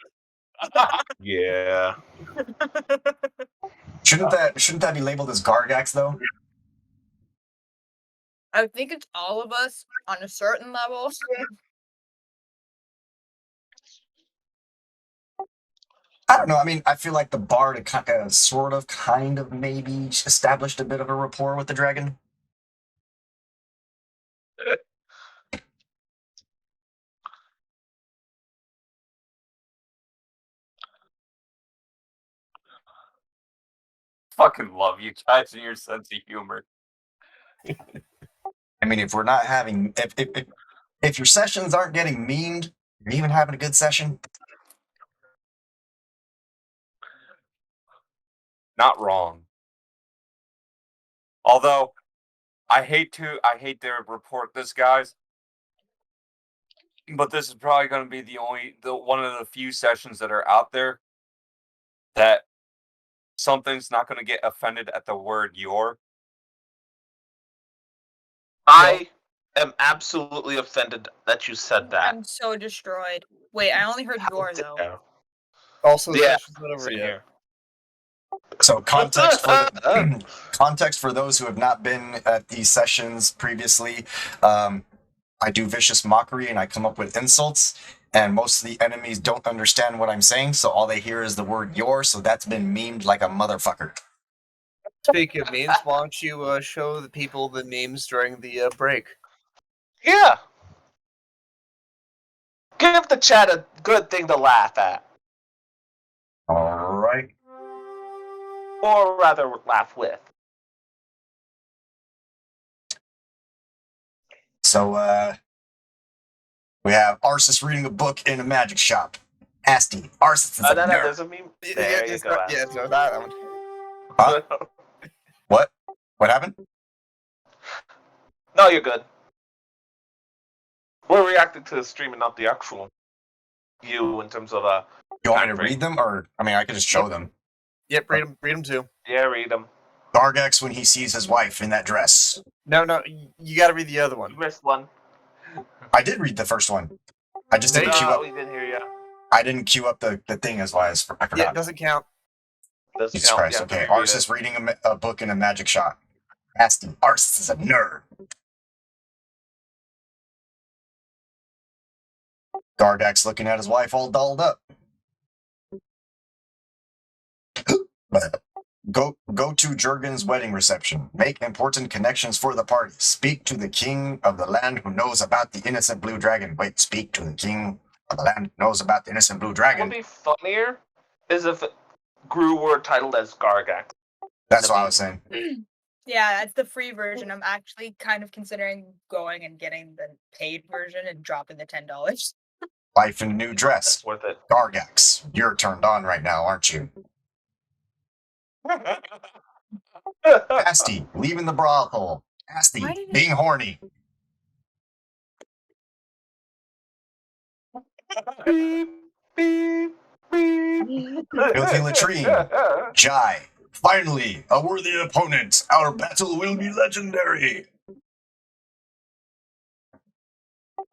Yeah. Shouldn't that be labeled as Gargax though? I think it's all of us on a certain level. I don't know. I mean, I feel like the bard had kind of, maybe established a bit of a rapport with the dragon. Fucking love you guys and your sense of humor. I mean, if we're not having, if your sessions aren't getting memed, you're even having a good session. Not wrong. Although, I hate to report this, guys, but this is probably going to be the one of the few sessions that are out there that something's not going to get offended at the word "your." I am absolutely offended that you said that. I'm so destroyed. Wait, I only heard your though. Yeah. also the Yeah, session's not over same yet. here. So context for those who have not been at these sessions previously. I do vicious mockery and I come up with insults, and most of the enemies don't understand what I'm saying, so all they hear is the word "your." So that's been memed like a motherfucker. Speaking of memes, why don't you show the people the memes during the break? Yeah. Give the chat a good thing to laugh at. All right. Or rather, laugh with. So we have Arsis reading a book in a magic shop. Asti, Arsis is a No, nerd. there's a meme. There you go. Yeah, no, that one. Huh? What? What happened? No, you're good. We're reacting to the stream and not the actual you in terms of You want me to read them, or I mean, I could just show them. Yep, read them too. Yeah, read them. Gargax when he sees his wife in that dress. No, you got to read the other one. You missed one. I did read the first one. I just didn't queue up. We didn't hear you. I didn't queue up the thing as why I forgot. Yeah, it doesn't count. Doesn't Jesus count. Christ. Yeah, Okay, read Arsis it. reading a book in a magic shop. Asti, Arsis is a nerd. Gargax looking at his wife all dolled up. Go to Jurgen's wedding reception. Make important connections for the party. Speak to the king of the land who knows about the innocent blue dragon. Wait, speak to the king of the land who knows about the innocent blue What dragon. would be funnier is if Gru were titled as Gargax. That's what I was saying. Yeah, that's the free version. I'm actually kind of considering going and getting the paid version and dropping the $10. Wife in a new dress. That's worth it. Gargax, you're turned on right now, aren't you? Asti, leaving the brothel. Asti, being horny. Beep, beep, beep. Filthy latrine. Jai, finally, a worthy opponent. Our battle will be legendary.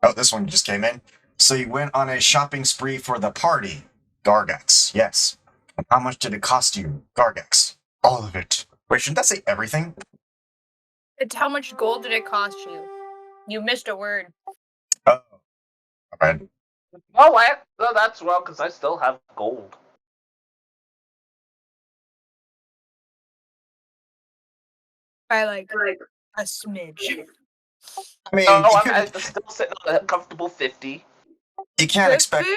Oh, this one just came in. So you went on a shopping spree for the party. Gargax, yes. How much did it cost you? Gargax. All of it. Wait, shouldn't that say everything? It's how much gold did it cost you? You missed a word. Oh. Alright. Oh, what? No, that's wrong, because I still have gold. By like a smidge. I mean, I'm still sitting on a comfortable 50. You can't expect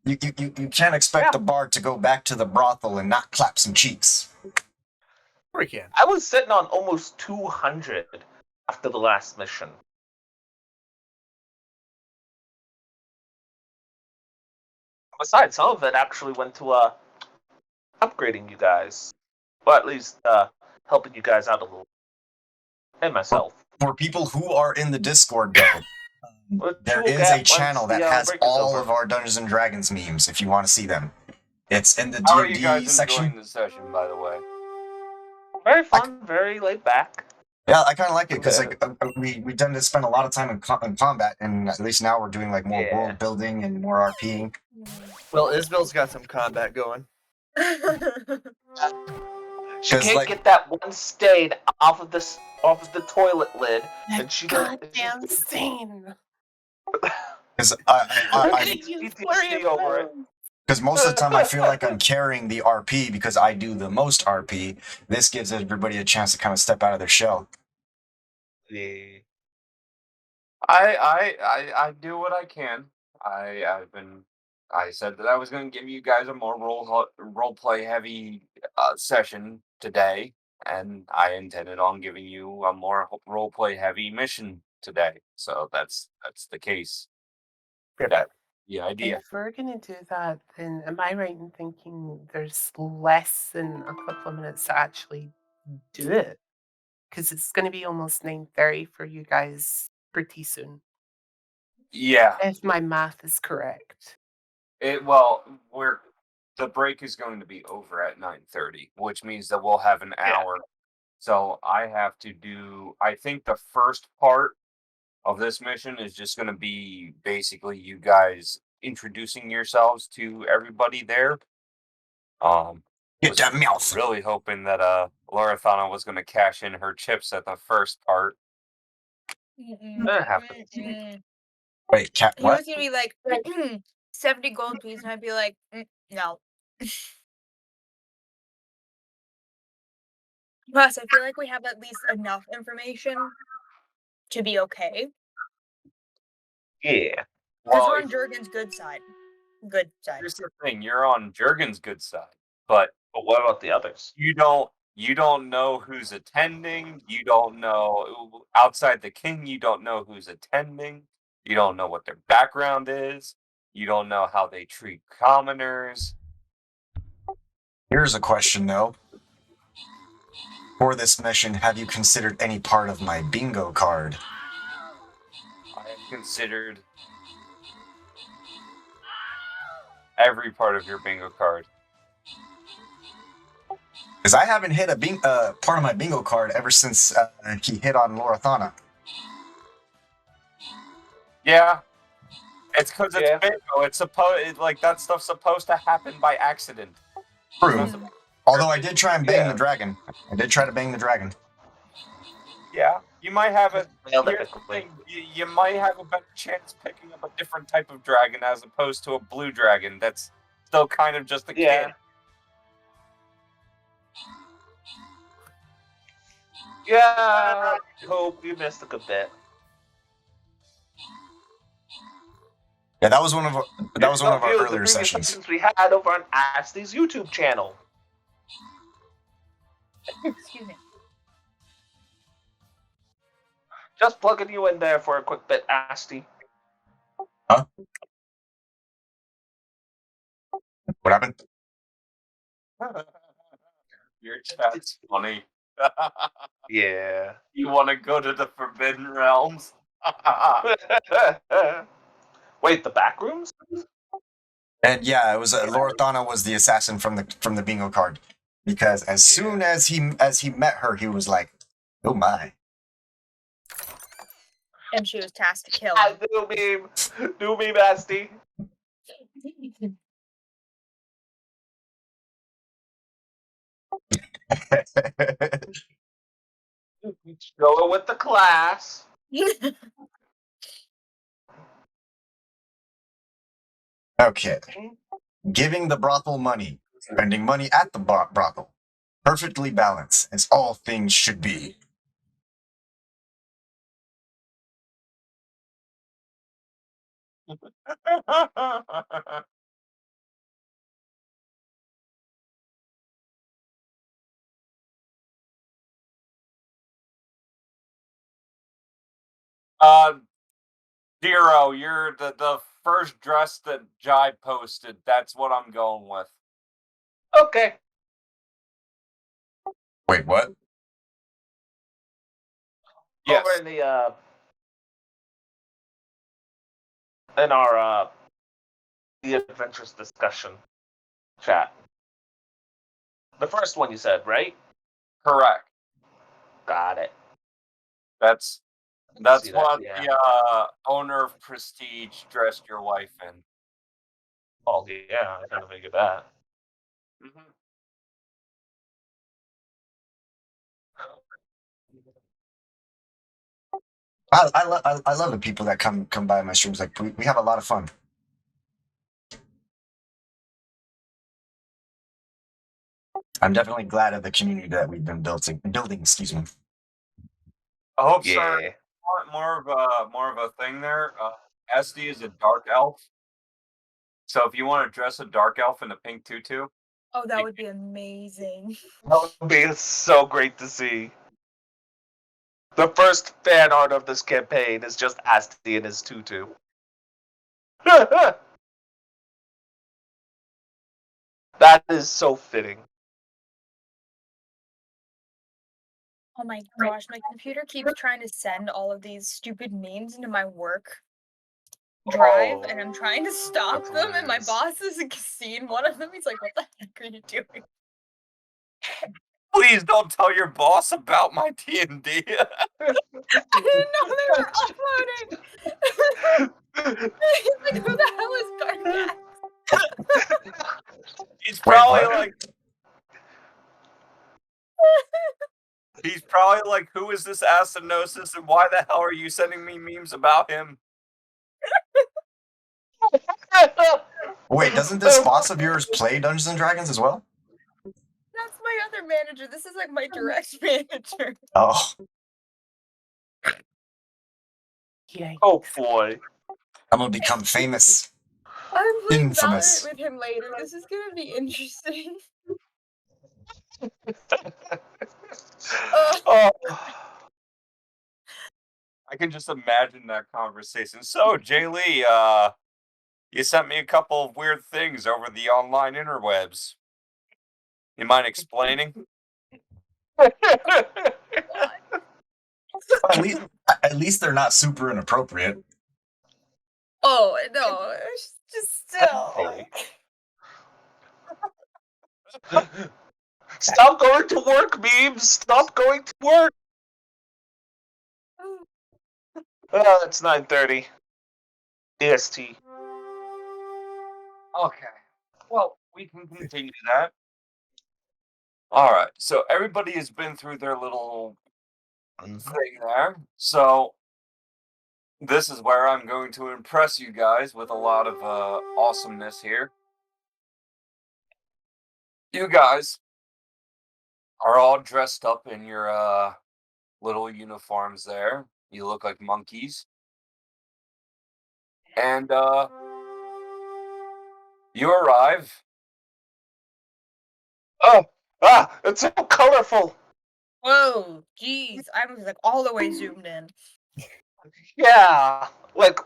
you can't expect the bard to go back to the brothel and not clap some cheeks. We can. I was sitting on almost 200 after the last mission. Besides, some of it actually went to upgrading you guys. Or at least helping you guys out a little. And myself. For people who are in the Discord, though, Which there we'll is a get once channel the that has break is all over. of our Dungeons and Dragons memes. If you want to see them, it's in the How are you D&D guys section. enjoying the session, by the way? Very fun, very laid back. Yeah, I kind of like it because like we tend to spend a lot of time in combat, and at least now we're doing like more world building and more RPing. Well, Isabel's got some combat going. She 'Cause, can't like- get that one stain off of the toilet lid, That and she doesn't. goddamn stain. Because I'm I gonna use PTSD over it. because most of the time I feel like I'm carrying the RP because I do the most RP. This gives everybody a chance to kind of step out of their shell. Yeah. I do what I can. I said that I was going to give you guys a more role play heavy session today, and I intended on giving you a more role play heavy mission today. So that's the case. That's the idea. If we're gonna do that, then am I right in thinking there's less than a couple of minutes to actually do it? Because it's gonna be almost 9:30 for you guys pretty soon, Yeah. if my math is correct. The break is going to be over at 9:30, which means that we'll have an hour. So I have to do. I think the first part of this mission is just going to be basically you guys introducing yourselves to everybody there. Get Was that mouth. really hoping that Lorathana was going to cash in her chips at the first part. That happens. Wait, cat, He what? was gonna be like 70 gold, please, and I'd be like, no. Plus, I feel like we have at least enough information to be okay. Yeah. Because Well, we're on Jurgen's good side. Good side. here's the thing: you're on Jurgen's good side, but what about the others? You don't know who's attending. You don't know outside the king. You don't know who's attending. You don't know what their background is. You don't know how they treat commoners. Here's a question though. For this mission, have you considered any part of my bingo card? I have considered every part of your bingo card. Because I haven't hit a part of my bingo card ever since he hit on Lorathana. Yeah, it's because it's bingo. It's like that stuff's supposed to happen by accident. True. Although I did try and bang the dragon. I did try to bang the dragon. Yeah, you might have a. Nailed it Here's the quickly. thing, you might have a better chance picking up a different type of dragon as opposed to a blue dragon. That's still kind of just a kid. Yeah, I hope you missed a good bit. Yeah, that was one of our View the earlier previous sessions. we had over on Asty's YouTube channel. Excuse me. Just plugging you in there for a quick bit, Asty. Huh? What happened? Your chat's funny. Yeah. You want to go to the Forbidden Realms? Wait, the back rooms? And yeah, it was Lorathana was the assassin from the bingo card, because as soon as he met her, he was like, "Oh my!" And she was tasked to kill him. Do me, Asty. Go with the class. Okay. Giving the brothel money, spending money at the brothel. Perfectly balanced, as all things should be. Zero, you're the first dress that Jai posted. That's what I'm going with. Okay. Wait, what? Yes. Over in our the adventures discussion chat. The first one you said, right? Correct. Got it. That's See that, what yeah. the owner of Prestige dressed your wife in. Oh yeah, I kind of figured that. Mm-hmm. I love the people that come by my streams. Like we have a lot of fun. I'm definitely glad of the community that we've been building. Excuse me. I hope Yeah. sir, more of a thing there. SD is a dark elf, so if you want to dress a dark elf in a pink tutu, Oh, that would be amazing. That would be so great to see. The first fan art of this campaign is just Asti in his tutu. That is so fitting. Oh my gosh, my computer keeps trying to send all of these stupid memes into my work drive, and I'm trying to stop that's them, and my hilarious. boss has seen one of them. He's like, "What the heck are you doing?" please don't tell your boss about my D&D. I didn't know they were uploading. He's like, "Who the hell is Gargax?" He's probably what? like, who is this Astanosis, and why the hell are you sending me memes about him? Wait, doesn't this boss of yours play Dungeons and Dragons as well? That's my other manager. This is like my direct manager. Oh, Yikes. Oh boy. I'm gonna become famous. I'm playing Infamous. Valorant with him later. This is gonna be interesting. Oh. I can just imagine that conversation. So, Jay Lee, you sent me a couple of weird things over the online interwebs. You mind explaining? At least they're not super inappropriate. Oh no, it's just still. Stop going to work, memes! Stop going to work! It's 9:30. EST. Okay. Well, we can continue that. Alright, so everybody has been through their little thing there. So, this is where I'm going to impress you guys with a lot of awesomeness here. You guys are all dressed up in your little uniforms there. You look like monkeys. And you arrive. Oh! It's so colorful! Whoa, jeez, I was like all the way zoomed in. Yeah! Like,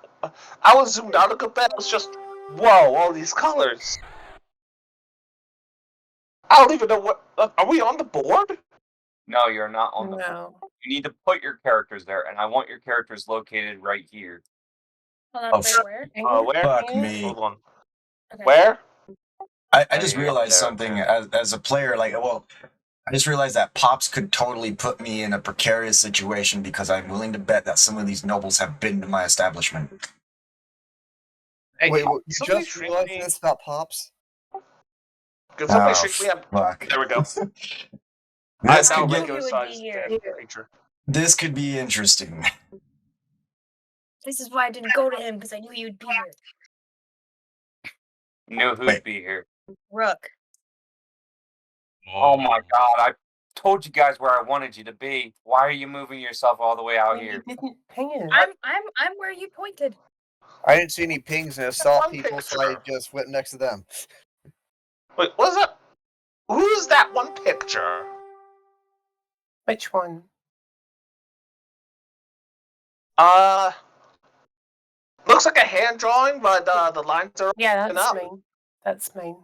I was zoomed out a good bit. I was just, whoa, all these colors. I don't even know what. Are we on the board? No, you're not on the. No. You need to put your characters there, and I want your characters located right here. Hold on, Oh, wait, where? Where? fuck me. Hold on. Okay. Where? I just There you go, realized there, something there. as a player. Like, well, I just realized that Pops could totally put me in a precarious situation because I'm willing to bet that some of these nobles have been to my establishment. Hey, Wait, you somebody just shrink realized me. this about Pops? Can somebody Oh, shrink me up? fuck. There we go. This I'm could now get, regular He would sized be here. creature. this could be interesting. This is why I didn't go to him, because I knew you'd be here. Knew who'd Wait. be here. Rook. Oh my god, I told you guys where I wanted you to be. Why are you moving yourself all the way out Well, you here? didn't ping. I'm where you pointed. I didn't see any pings and assault one people, so I picture. just went next to them. Wait, what's that? Who's that one picture? Which one? Looks like a hand drawing, but the lines are Yeah, open that's up. mine. That's mine.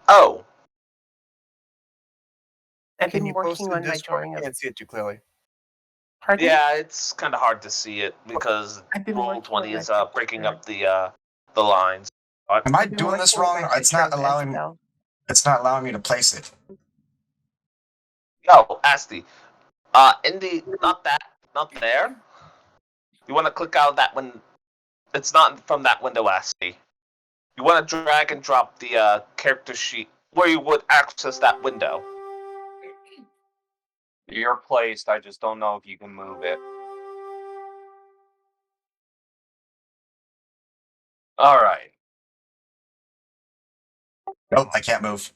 Oh, I've Can been you post working in on my Discord? drawing I of. can't see it too clearly. Pardon? Yeah, it's kind of hard to see it because I've been roll working 20 on is my breaking picture. up the lines. Am I I've been doing this working on wrong? my It's picture not of allowing. Isabel. It's not allowing me to place it. No, Asti. In the not there. You want to click out that one. It's not from that window, Asti. You want to drag and drop the character sheet where you would access that window. You're placed. I just don't know if you can move it. All right. Nope, I can't move.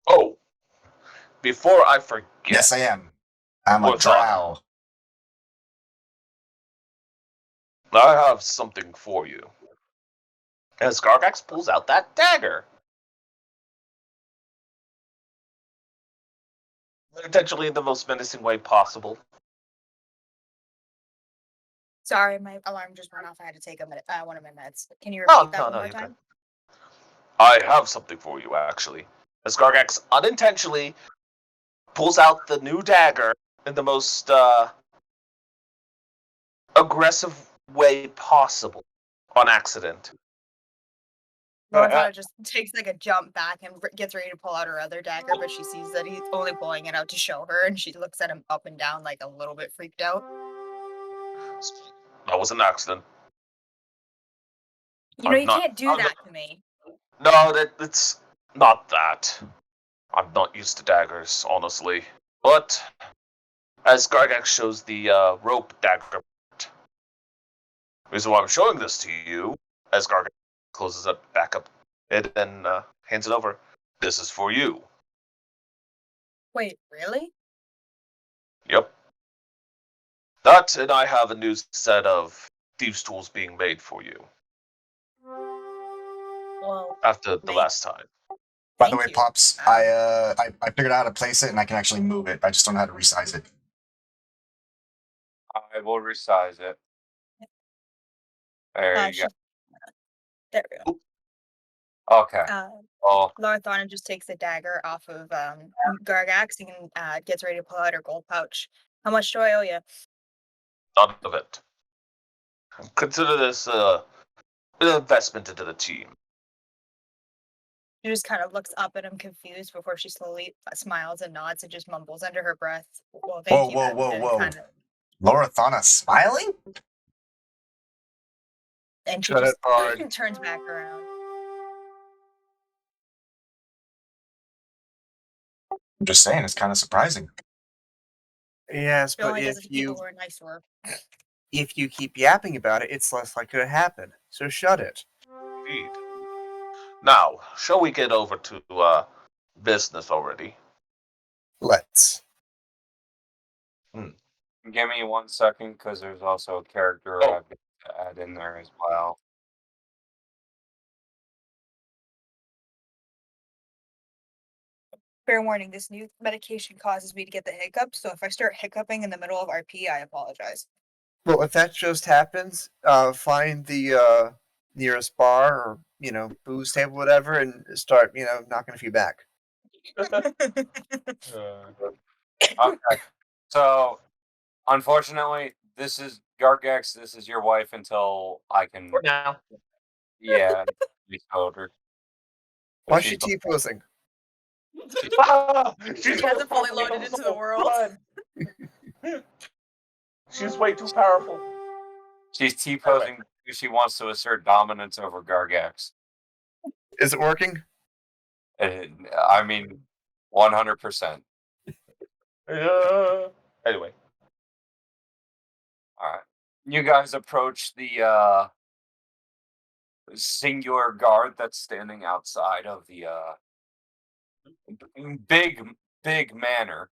Oh, before I forget. Yes, I am. I'm a What's on? drow. I have something for you. As Gargax pulls out that dagger. Potentially in the most menacing way possible. Sorry, my alarm just went off. I had to take one of my meds. Can you Oh, repeat that one more time? I have something for you, actually. As Gargax unintentionally pulls out the new dagger in the most aggressive way possible on accident. Roxana just takes like a jump back and gets ready to pull out her other dagger, but she sees that he's only pulling it out to show her, and she looks at him up and down like a little bit freaked out. That was an accident. You know, you can't do that to me. No, it's not that. I'm not used to daggers, honestly. But as Gargax shows the rope dagger, the reason why I'm showing this to you, as Gargax closes it back up it and hands it over, this is for you. Wait, really? Yep. That, and I have a new set of thieves' tools being made for you. Well, After the last time. By the way, Pops, I figured out how to place it and I can actually move it. I just don't know how to resize it. I will resize it. There you go. There we go. Okay. Larthana just takes the dagger off of Gargax and gets ready to pull out her gold pouch. How much do I owe you? None of it. Consider this an investment into the team. She just kind of looks up at him confused before she slowly smiles and nods and just mumbles under her breath, well, thank you. Whoa. Lorathana smiling? And she Shut just it, Bard. turns back around. I'm just saying, it's kind of surprising. Yes, She but only does it to people who are nice to her. if you keep yapping about it, it's less likely to happen. So shut it. Indeed. Now, shall we get over to business already? Let's. Give me 1 second, because there's also a character I've got to add in there as well. Fair warning, this new medication causes me to get the hiccups, so if I start hiccuping in the middle of RP, I apologize. Well, if that just happens, find the nearest bar or booze table, whatever, and start knocking a few back. Okay. So, unfortunately, this is Gargax. This is your wife until I can. For now. Yeah, we told her. Why is she T-posing? She hasn't fully loaded into the world. She's way too powerful. She's T-posing because she wants to assert dominance over Gargax. Is it working? I mean, 100%. Anyway. All right. You guys approach the singular guard that's standing outside of the big manor.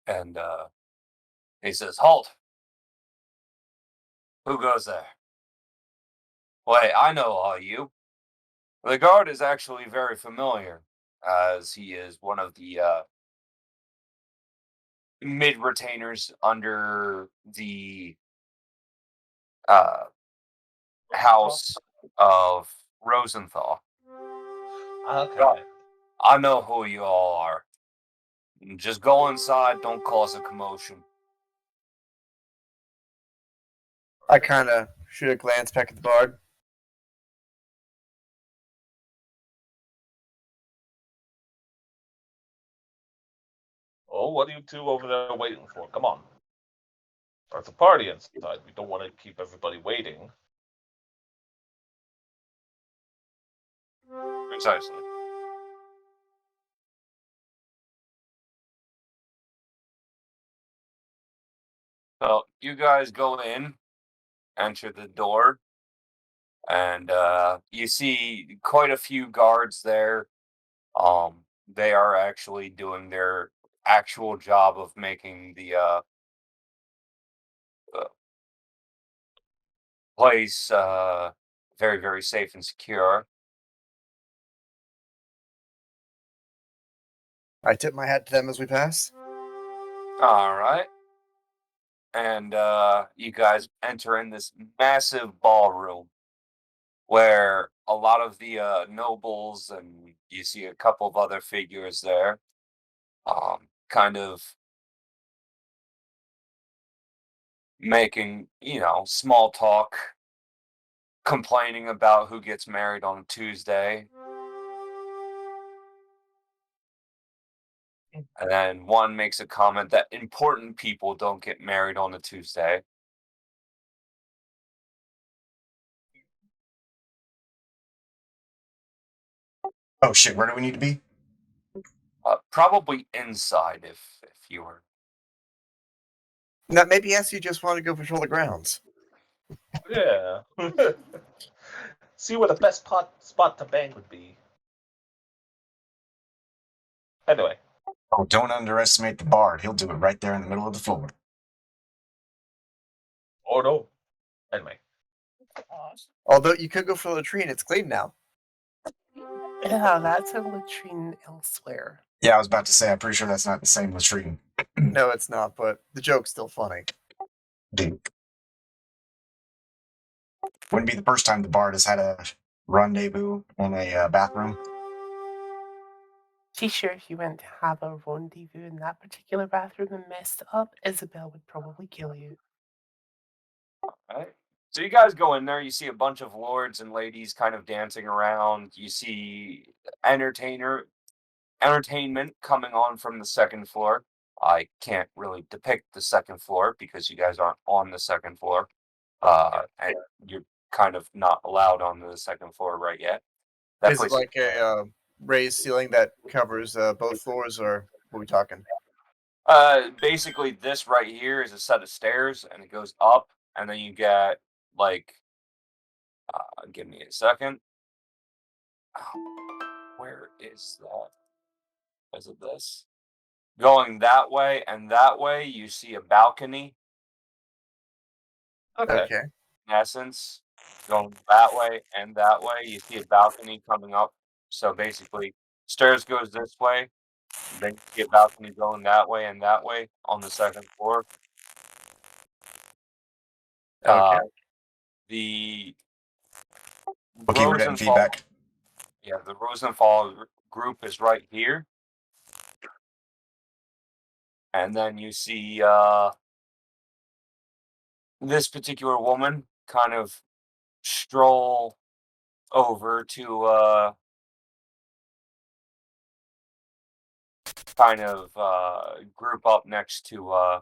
And he says, "Halt! Who goes there?" "Wait, I know all you." The guard is actually very familiar, as he is one of the mid-retainers under the house of Rosenthal. Okay. I know who you all are. Just go inside, don't cause a commotion. I kind of shoot a glance back at the bard. Oh, what are you two over there waiting for? Come on. There's a party inside. We don't want to keep everybody waiting. Precisely. So you guys go in, enter the door, and you see quite a few guards there. They are actually doing their actual job of making the place very, very safe and secure. I tip my hat to them as we pass. All right. And you guys enter in this massive ballroom where a lot of the nobles and you see a couple of other figures there, kind of making, small talk, complaining about who gets married on a Tuesday. And then one makes a comment that important people don't get married on a Tuesday. Oh shit, where do we need to be? Probably inside if you were. Now, maybe yes, you just want to go patrol the grounds. Yeah. See where the best spot to bang would be. Anyway. Oh, don't underestimate the bard. He'll do it right there in the middle of the floor. Oh no. Anyway. Although you could go for the latrine, it's clean now. Yeah, that's a latrine elsewhere. Yeah, I was about to say, I'm pretty sure that's not the same latrine. No, it's not, but the joke's still funny. Dude. Wouldn't be the first time the bard has had a rendezvous in a bathroom. She sure if you went to have a rendezvous in that particular bathroom and messed up, Isabel would probably kill you. Right. So you guys go in there, you see a bunch of lords and ladies kind of dancing around. You see entertainment coming on from the second floor. I can't really depict the second floor because you guys aren't on the second floor. And you're kind of not allowed on the second floor right yet. That Is it place like a raised ceiling that covers both floors, or what are we talking? basically this right here is a set of stairs and it goes up and then you get like give me a second. Where is that? Is it this? Going that way and that way, you see a balcony. Okay. In essence, going that way and that way, you see a balcony coming up. So basically, stairs goes this way, then you see a balcony going that way and that way on the second floor. Okay. The Okay, we're getting Rosenthal, feedback. yeah, the Rosenthal group is right here. And then you see this particular woman kind of stroll over to kind of group up next to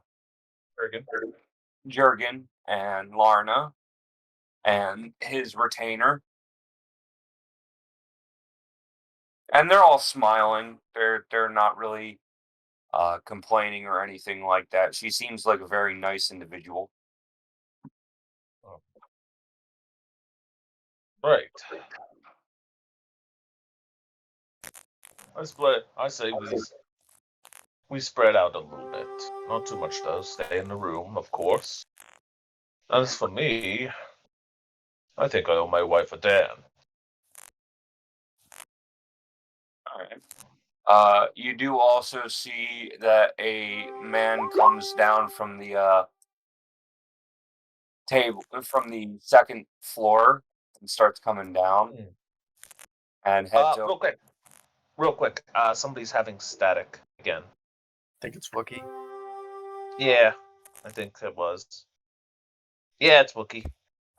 Jurgen and Larna and his retainer. And they're all smiling. They're not really complaining or anything like that. She seems like a very nice individual. Right. I say we spread out a little bit. Not too much though. Stay in the room, of course. As for me, I think I owe my wife a Dan. All right. You do also see that a man comes down from the table from the second floor and starts coming down and heads over. Real quick. real quick, somebody's having static again. think it's Wookie. Yeah, I think it was. Yeah, it's Wookie.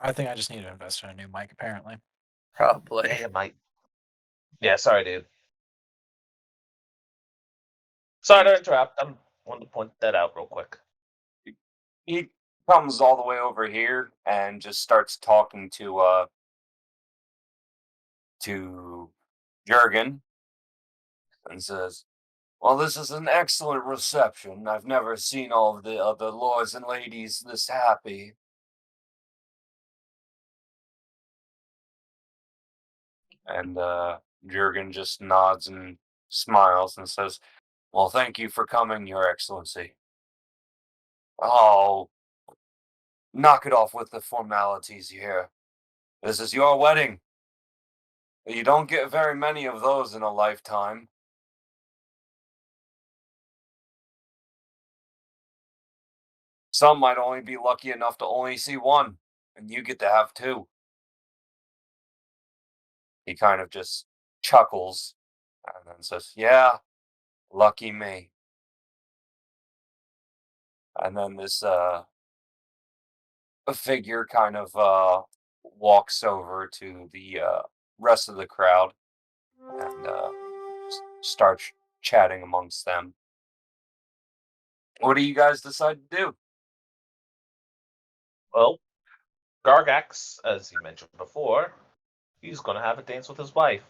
I think I just need to invest in a new mic, apparently. Probably. Yeah, it might. Yeah, sorry, dude. Sorry to interrupt. I wanted to point that out real quick. He comes all the way over here and just starts talking to Jurgen and says, "Well, this is an excellent reception. I've never seen all of the other lords and ladies this happy." And Jurgen just nods and smiles and says, "Well, thank you for coming, Your Excellency." "Oh, knock it off with the formalities here. This is your wedding. You don't get very many of those in a lifetime." Some might only be lucky enough to only see one, and you get to have two. He kind of just chuckles and then says, "Yeah, lucky me." And then this a figure kind of walks over to the rest of the crowd and starts chatting amongst them. What do you guys decide to do? Well, Gargax, as you mentioned before, he's going to have a dance with his wife.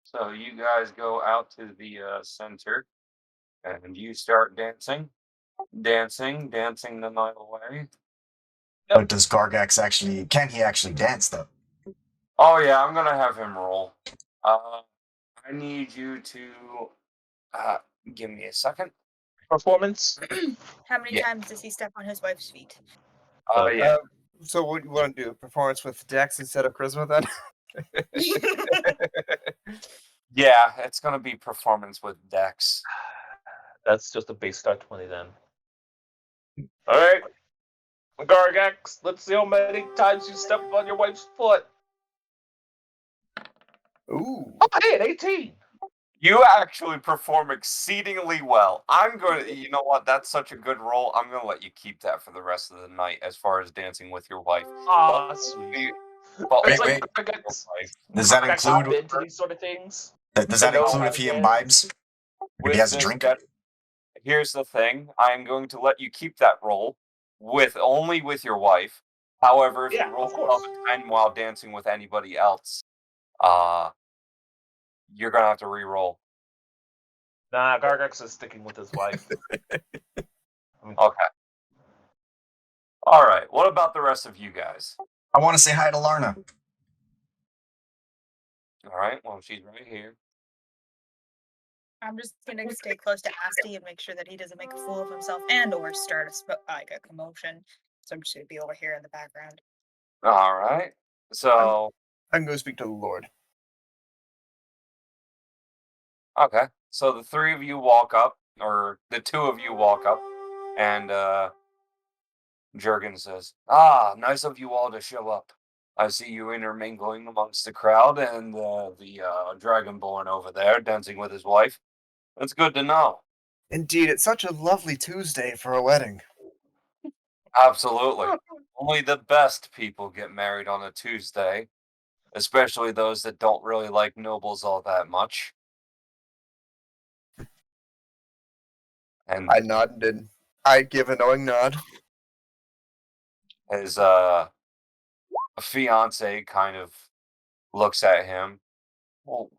So you guys go out to the center and you start dancing the night away. But does Gargax actually? Can he actually dance though? Oh yeah, I'm gonna have him roll. I need you to uh, give me a second. Performance? How many Yeah. times does he step on his wife's feet? Yeah. So what you want to do? Performance with Dex instead of Charisma then? Yeah, it's gonna be performance with Dex. That's just a base start 20 then. Alright. Gargax, let's see how many times you step on your wife's foot. Ooh. Oh, I did, 18. You actually perform exceedingly well. I'm going to, you know what? That's such a good roll. I'm going to let you keep that for the rest of the night as far as dancing with your wife. Aw, sweet. But It's Wait, like wait. Gargax. Does that Gargax has include? been to these sort of things. Does that You know include how if he it is. imbibes? If he has a this drink? here's the thing. I am going to let you keep that roll only with your wife. However, if Yeah, you roll of course. above a 10 while dancing with anybody else, you're going to have to re-roll. Nah, Gargax is sticking with his wife. Okay. All right. What about the rest of you guys? I want to say hi to Larna. All right. Well, she's right here. I'm just gonna stay close to Asti and make sure that he doesn't make a fool of himself and or start a commotion. So I'm just gonna be over here in the background. All right. So, I'm going to speak to the Lord. okay. So the three of you walk up, or the two of you walk up, and Jurgen says, "Ah, nice of you all to show up. I see you intermingling amongst the crowd and the Dragonborn over there dancing with his wife. That's good to know." Indeed, it's such a lovely Tuesday for a wedding. Absolutely. Only the best people get married on a Tuesday, especially those that don't really like nobles all that much. And I nodded and I give a knowing nod. his fiance kind of looks at him. "Well,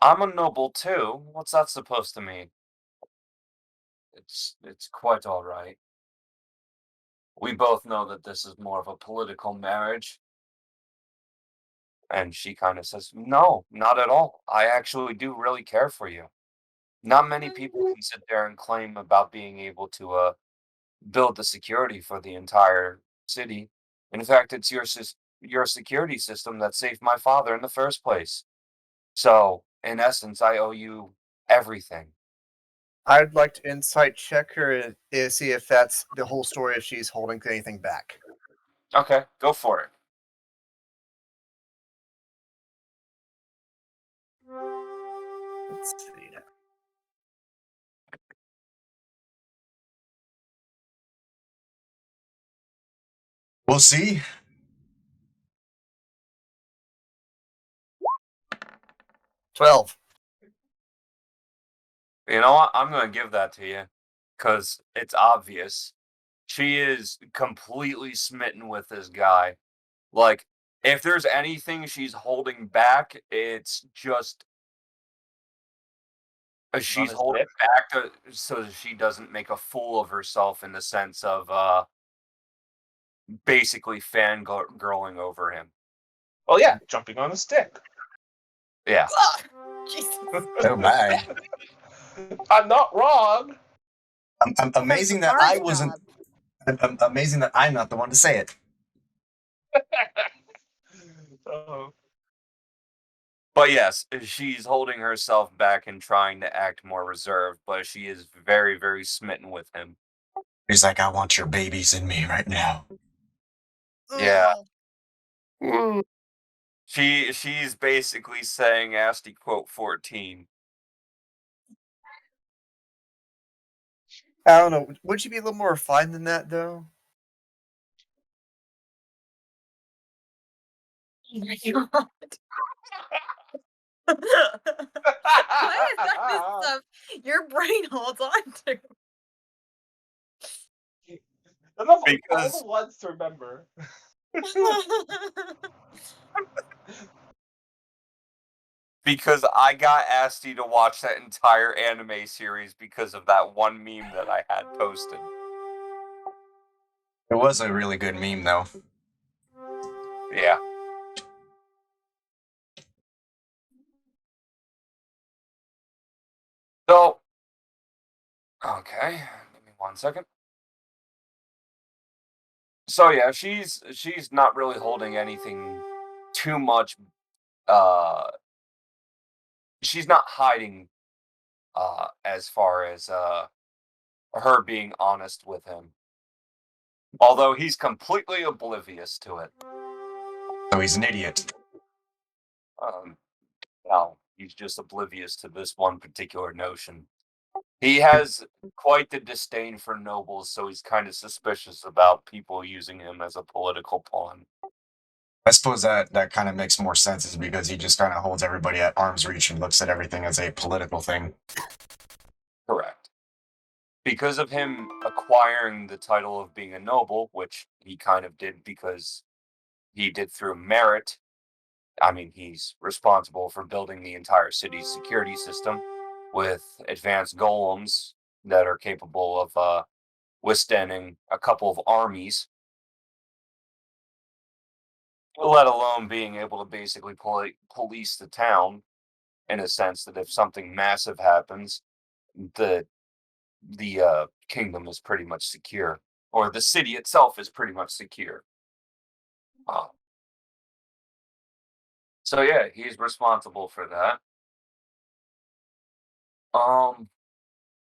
I'm a noble too. What's that supposed to mean?" It's quite all right. We both know that this is more of a political marriage." And she kind of says, "No, not at all. I actually do really care for you. Not many people can sit there and claim about being able to build the security for the entire city. In fact, it's your security system that saved my father in the first place. So, in essence, I owe you everything." I'd like to insight check her and see if that's the whole story, if she's holding anything back. Okay, go for it. Let's see now. We'll see. $12. You know what? I'm gonna give that to you. Because it's obvious. She is completely smitten with this guy. Like, if there's anything she's holding back, it's just she's his holding dick? back so that she doesn't make a fool of herself in the sense of basically fangirling over him. Oh yeah, jumping on his dick. Yeah. Jesus. Oh my! I'm not wrong. Amazing that I wasn't. Amazing that I'm not the one to say it. Oh. But yes, she's holding herself back and trying to act more reserved, but she is very, very smitten with him. He's like, I want your babies in me right now. Yeah. Mm. She's basically saying Asti quote 14. I don't know. Would you be a little more refined than that, though? Oh my god. Why is that the stuff your brain holds on to? All Because the ones to remember. Because I got Asti to watch that entire anime series because of that one meme that I had posted. It was a really good meme, though. Yeah. So, okay, give me 1 second. So yeah, she's not really holding anything too much. Uh, she's not hiding as far as her being honest with him, although he's completely oblivious to it. So he's an idiot. No, he's just oblivious to this one particular notion. He has quite the disdain for nobles, so he's kind of suspicious about people using him as a political pawn. I suppose that kind of makes more sense, is because he just kind of holds everybody at arm's reach and looks at everything as a political thing. Correct. Because of him acquiring the title of being a noble, which he kind of did because he did through merit. I mean, he's responsible for building the entire city's security system with advanced golems that are capable of withstanding a couple of armies, let alone being able to basically police the town in a sense that if something massive happens, the kingdom is pretty much secure, or the city itself is pretty much secure. So yeah, he's responsible for that.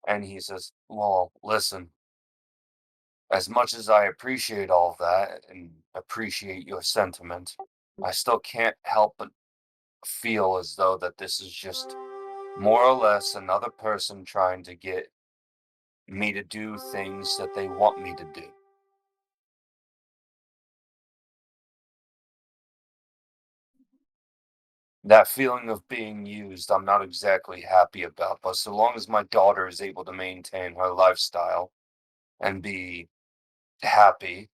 And he says, "Well, listen, as much as I appreciate all that and appreciate your sentiment, I still can't help but feel as though that this is just more or less another person trying to get me to do things that they want me to do." That feeling of being used, I'm not exactly happy about, but so long as my daughter is able to maintain her lifestyle and be happy,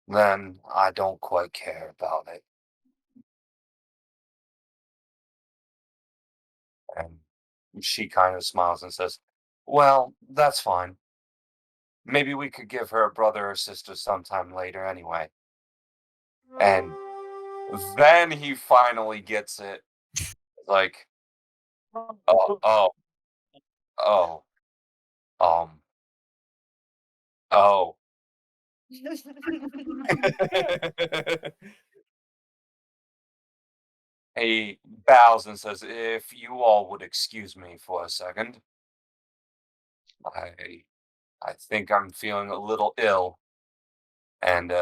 then I don't quite care about it. And she kind of smiles and says, "Well, that's fine. Maybe we could give her a brother or sister sometime later anyway." And then he finally gets it. Like, oh, oh, oh, um, oh. He bows and says, "If you all would excuse me for a second, I I think I'm feeling a little ill." And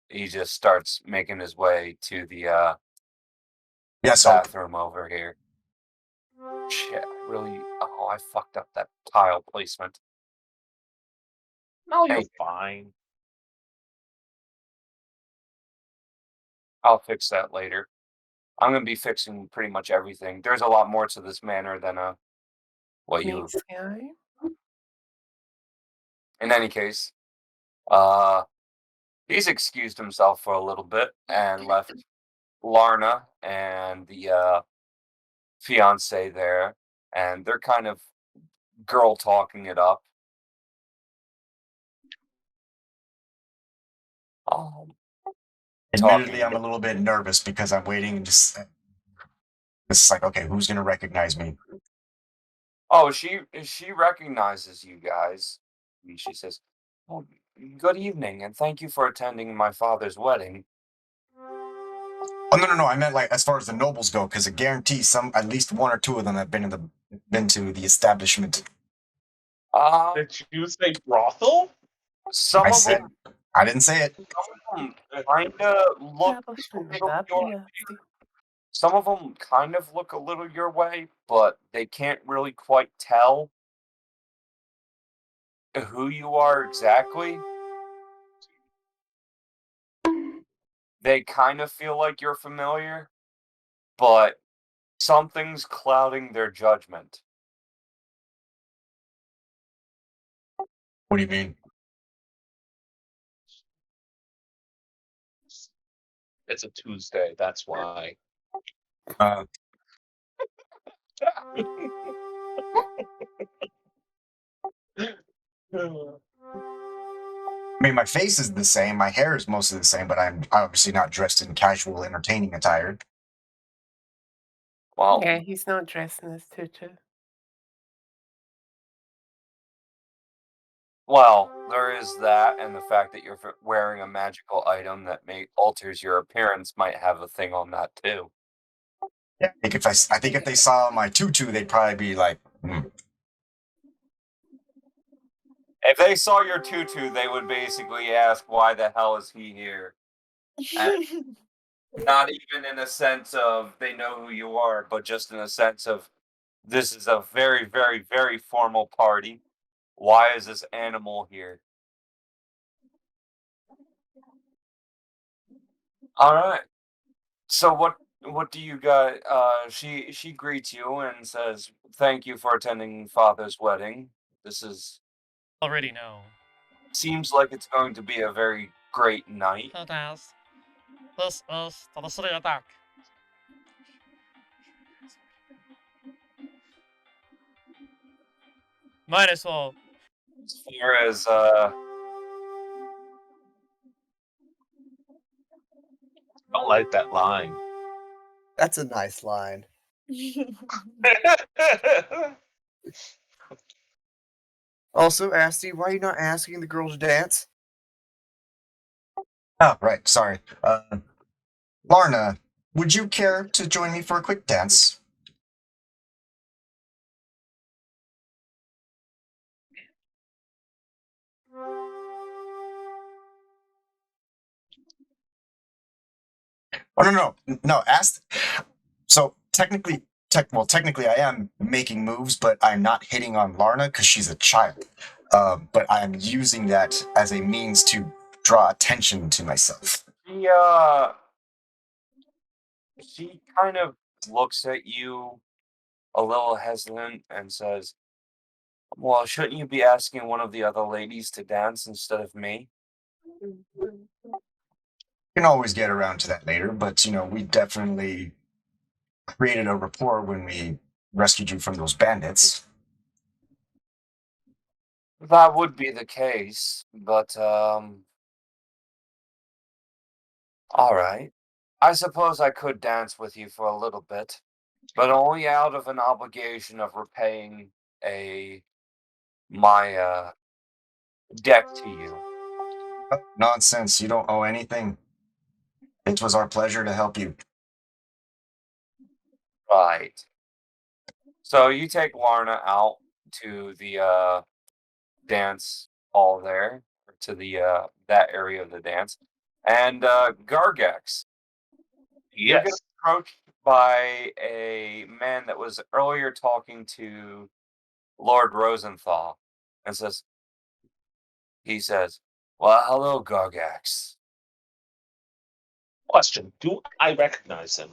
he just starts making his way to the Yeah, so bathroom over here. Shit, really. Oh, I fucked up that tile placement. No, you're Hey. fine. I'll fix that later. I'm gonna be fixing pretty much everything. There's a lot more to this manor than what you. Meets the eye. In any case, he's excused himself for a little bit and left Larna and the fiance there, and they're kind of girl talking it up. Admittedly, Talking. I'm a little bit nervous because I'm waiting. Just it's like, okay, who's gonna recognize me? Oh, she recognizes you guys. And she says, "Oh, good evening, and thank you for attending my father's wedding." Oh no! I meant like as far as the nobles go, because it guarantees at least one or two of them have been to the establishment. Did you say brothel? Some I of said them, I didn't say it. kind of look. Establishment, that'd be nasty. Some of them kind of look a little your way, but they can't really quite tell who you are exactly. They kind of feel like you're familiar, but something's clouding their judgment. What do you mean? It's a Tuesday, that's why. I mean, my face is the same, my hair is mostly the same, but I'm obviously not dressed in casual, entertaining attire. Well, Yeah, he's not dressed in his tutu. well, there is that, and the fact that you're wearing a magical item that alters your appearance might have a thing on that too. Yeah, I think if they saw my tutu, they'd probably be like, If they saw your tutu, they would basically ask, "Why the hell is he here?" And not even in a sense of they know who you are, but just in a sense of this is a very, very, very formal party. Why is this animal here? All right. So what do you guys? She greets you and says, "Thank you for attending Father's wedding. This is Already know. seems like it's going to be a very great night." It has. This is the city attack. Might as well. As far as I like that line. That's a nice line. Also, Asti, why are you not asking the girl to dance? oh, right, sorry. Larna, would you care to join me for a quick dance? Oh no! Ask. So technically, I am making moves, but I'm not hitting on Larna because she's a child. But I'm using that as a means to draw attention to myself. she kind of looks at you a little hesitant and says, "Well, shouldn't you be asking one of the other ladies to dance instead of me?" Can always get around to that later, but we definitely created a rapport when we rescued you from those bandits. That would be the case, but all right. I suppose I could dance with you for a little bit, but only out of an obligation of repaying my debt to you. Nonsense! You don't owe anything. It was our pleasure to help you. Right. So you take Larna out to the dance hall there, or to the that area of the dance, and Gargex, you're Yes. gonna approach by a man that was earlier talking to Lord Rosenthal, and he says, "Well, hello, Gargax." Question: do I recognize him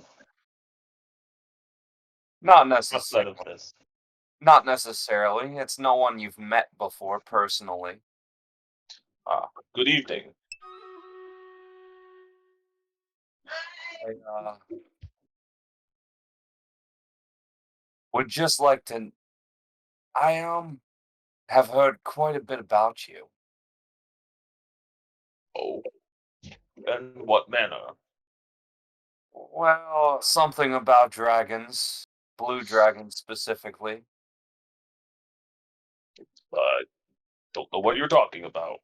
Not outside necessarily. of this? Not necessarily. It's no one you've met before personally. Good evening. I would just like to. I have heard quite a bit about you. Oh, and what manner? Well, something about dragons, blue dragons specifically. I don't know what you're talking about.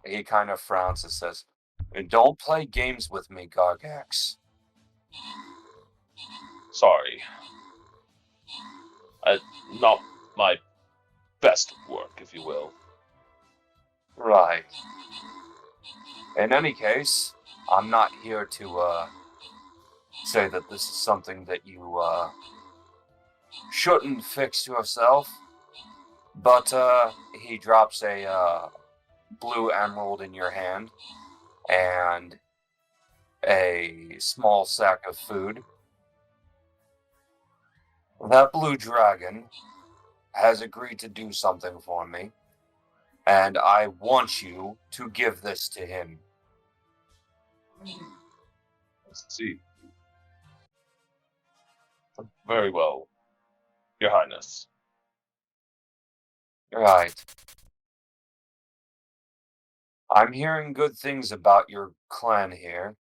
He kind of frowns and says, "Don't play games with me, Gargax." Sorry. Not my best work, if you will. Right. In any case, I'm not here to say that this is something that you shouldn't fix yourself. But he drops a blue emerald in your hand and a small sack of food. That blue dragon has agreed to do something for me, and I want you to give this to him. Let's see. Very well, Your Highness. Right. I'm hearing good things about your clan here,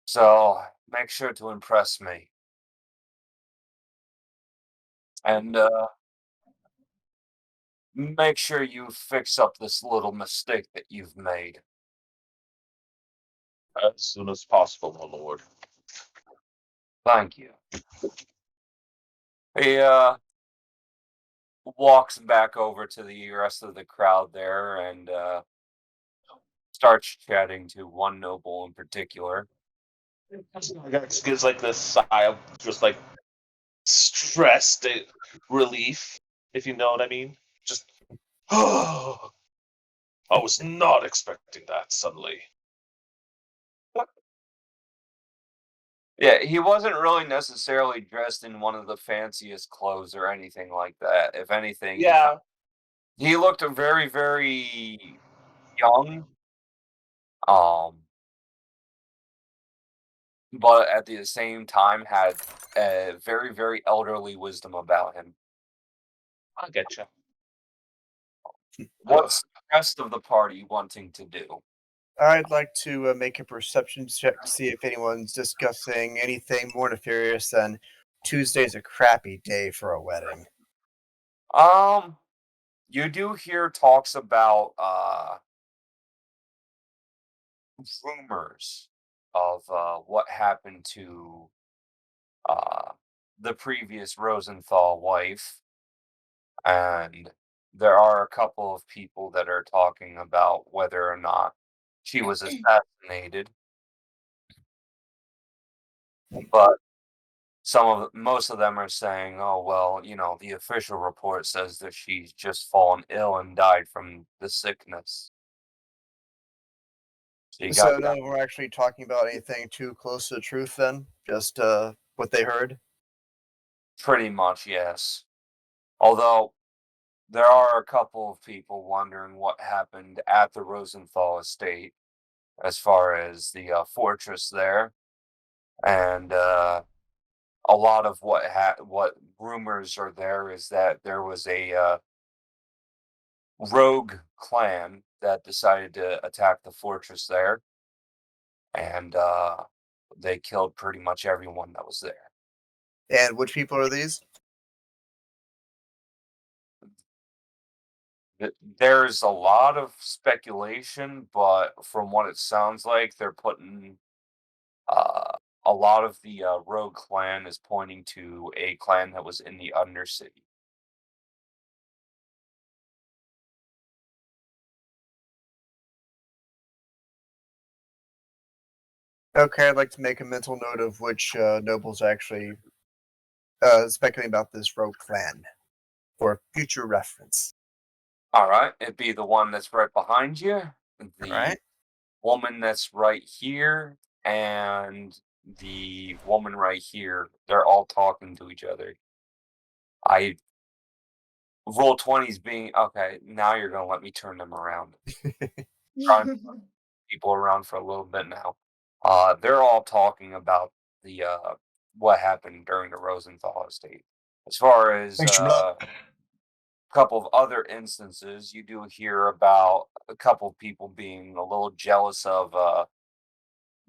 so make sure to impress me. And make sure you fix up this little mistake that you've made. As soon as possible, my lord. Thank you. He walks back over to the rest of the crowd there and starts chatting to one noble in particular. Gargax gives like this sigh of just like stressed relief, if you know what I mean. Just, I was not expecting that suddenly. Yeah, he wasn't really necessarily dressed in one of the fanciest clothes or anything like that. If anything, Yeah. he looked very, very young. Um, but at the same time had a very, very elderly wisdom about him. I get you. What's the rest of the party wanting to do? I'd like to make a perception check to see if anyone's discussing anything more nefarious than Tuesday's a crappy day for a wedding. You do hear talks about rumors of what happened to uh the previous Rosenthal wife, and there are a couple of people that are talking about whether or not she was assassinated. But most of them are saying, "Oh well, the official report says that she's just fallen ill and died from the sickness." So you got So none of them are actually talking about anything too close to the truth then? Just what they heard? pretty much yes. Although there are a couple of people wondering what happened at the Rosenthal estate, as far as the fortress there, and a lot of what rumors are there is that there was a rogue clan that decided to attack the fortress there, and they killed pretty much everyone that was there. And which people are these? There's a lot of speculation, but from what it sounds like, they're putting a lot of the rogue clan is pointing to a clan that was in the Undercity. Okay, I'd like to make a mental note of which nobles are actually speculating about this rogue clan for future reference. Alright, it'd be the one that's right behind you, the Alright. woman that's right here, and the woman right here. They're all talking to each other. Roll 20s being okay, now you're gonna let me turn them around. Trying to turn people around for a little bit now. They're all talking about the what happened during the Rosenthal estate. As far as Thanks, Blood. a couple of other instances, you do hear about a couple of people being a little jealous of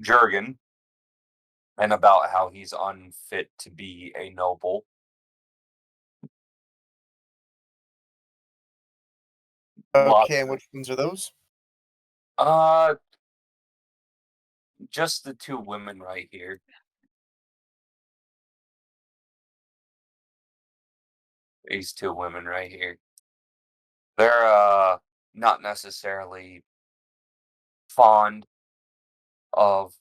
Jurgen and about how he's unfit to be a noble. Okay, and which ones are those? Uh, just the two women right here. These two women right here. They're not necessarily fond of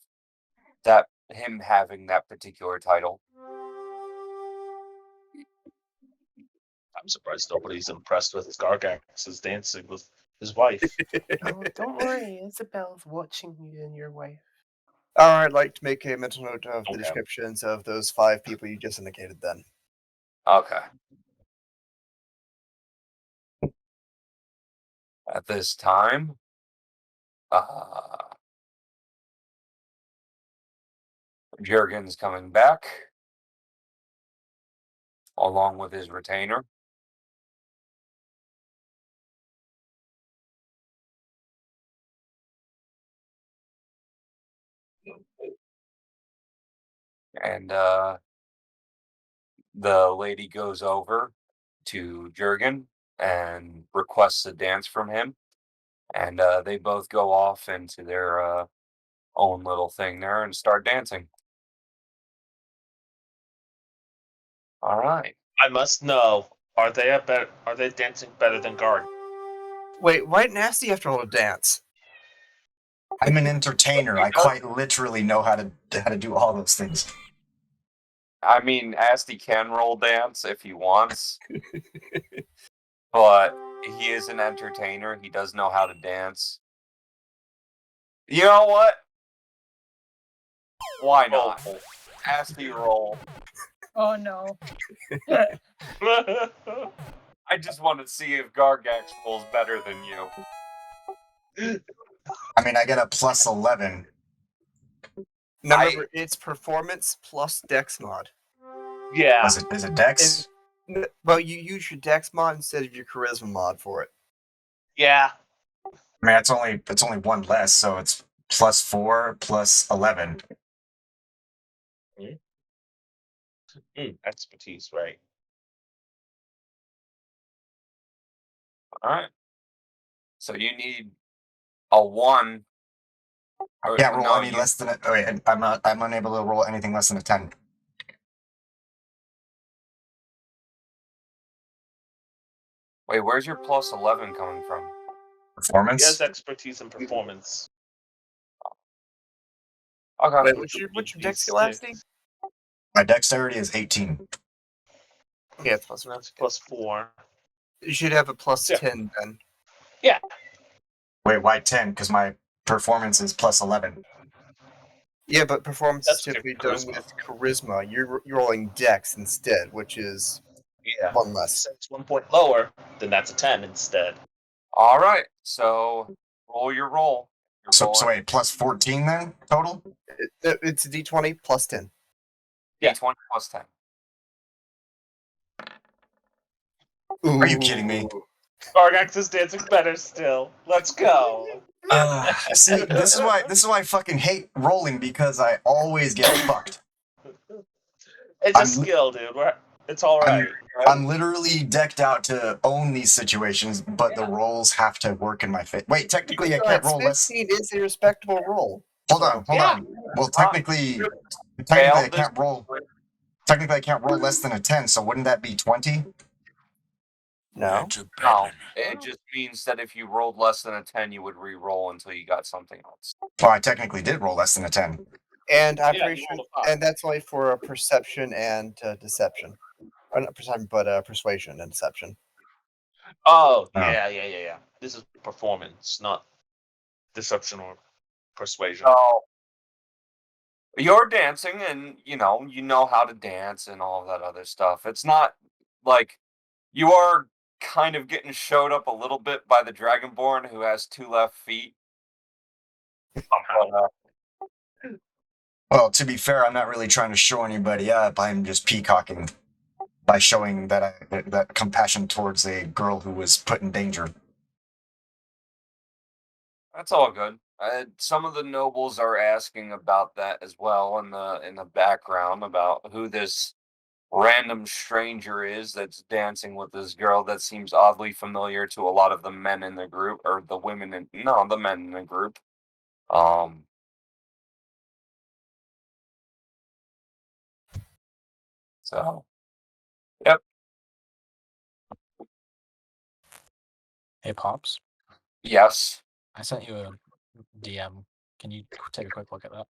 him having that particular title. I'm surprised nobody's impressed with Gargax's dancing with his wife. Oh, don't worry, Isabel's watching you and your wife. I'd like to make a mental note of the Okay. descriptions of those 5 people you just indicated then. Okay. At this time, Jurgen's coming back along with his retainer. And the lady goes over to Jurgen and requests a dance from him. And they both go off into their own little thing there and start dancing. All right. I must know, are they dancing better than Garg? Wait, why didn't Nasty have to roll a dance? I'm an entertainer. I quite literally know how to do all those things. I mean, Asti can roll dance if he wants, but he is an entertainer. He does know how to dance. You know what? Why not? Asti roll. Oh no. I just want to see if Gargax rolls better than you. I mean, I get a plus 11. Now remember, it's performance plus dex mod. Yeah. Is it dex? Well, you use your dex mod instead of your charisma mod for it. Yeah. I mean, it's only one less, so it's plus 4 plus 11. Expertise, right? All right. So you need a 1. I can't roll any less than a. Oh, wait, I'm unable to roll anything less than a 10. Wait, where's your plus 11 coming from? Performance? He has expertise in performance. Okay. Wait, what's your dex skill, Asti? My dexterity is 18. Yeah, it's plus 1. That's plus 4. You should have a plus Yeah. 10 then. Yeah. Wait, why 10? Because my performance is plus 11. Yeah, but performance That's is typically charisma. done with charisma. You're rolling dex instead, which is Yeah. 1 less. So it's 1 point lower, then that's a 10 instead. All right. So roll your roll. So wait, plus 14 then total? It's a d20 plus 10. Yeah. D20 plus 10. Are you kidding me? Gargax is dancing better still. Let's go. See, this is why I fucking hate rolling, because I always get fucked. It's a skill, dude. It's all right. I'm literally decked out to own these situations, but the rolls have to work in my favor. Wait, technically I can't roll less. 15 is a respectable roll. Hold on. Well, technically I can't roll. Technically, I can't roll less than a 10. So wouldn't that be 20? No. No. It just means that if you rolled less than a 10, you would re-roll until you got something else. Well, I technically did roll less than a 10. And I'm Yeah, pretty you sure, rolled a 5. and that's only for perception and deception. Or not perception, but persuasion and deception. Oh, Oh. yeah. This is performance, not deception or persuasion. So you're dancing, and you know how to dance and all that other stuff. It's not like you are kind of getting showed up a little bit by the Dragonborn who has 2 left feet. But, Well, to be fair, I'm not really trying to show anybody up. I'm just peacocking by showing that compassion towards a girl who was put in danger. that's all good. Some of the nobles are asking about that as well in the background about who this random stranger is that's dancing with this girl that seems oddly familiar to a lot of the men in the group, or the women in no, the men in the group. Um so yep. Hey, Pops. Yes. I sent you a DM. Can you take a quick look at that?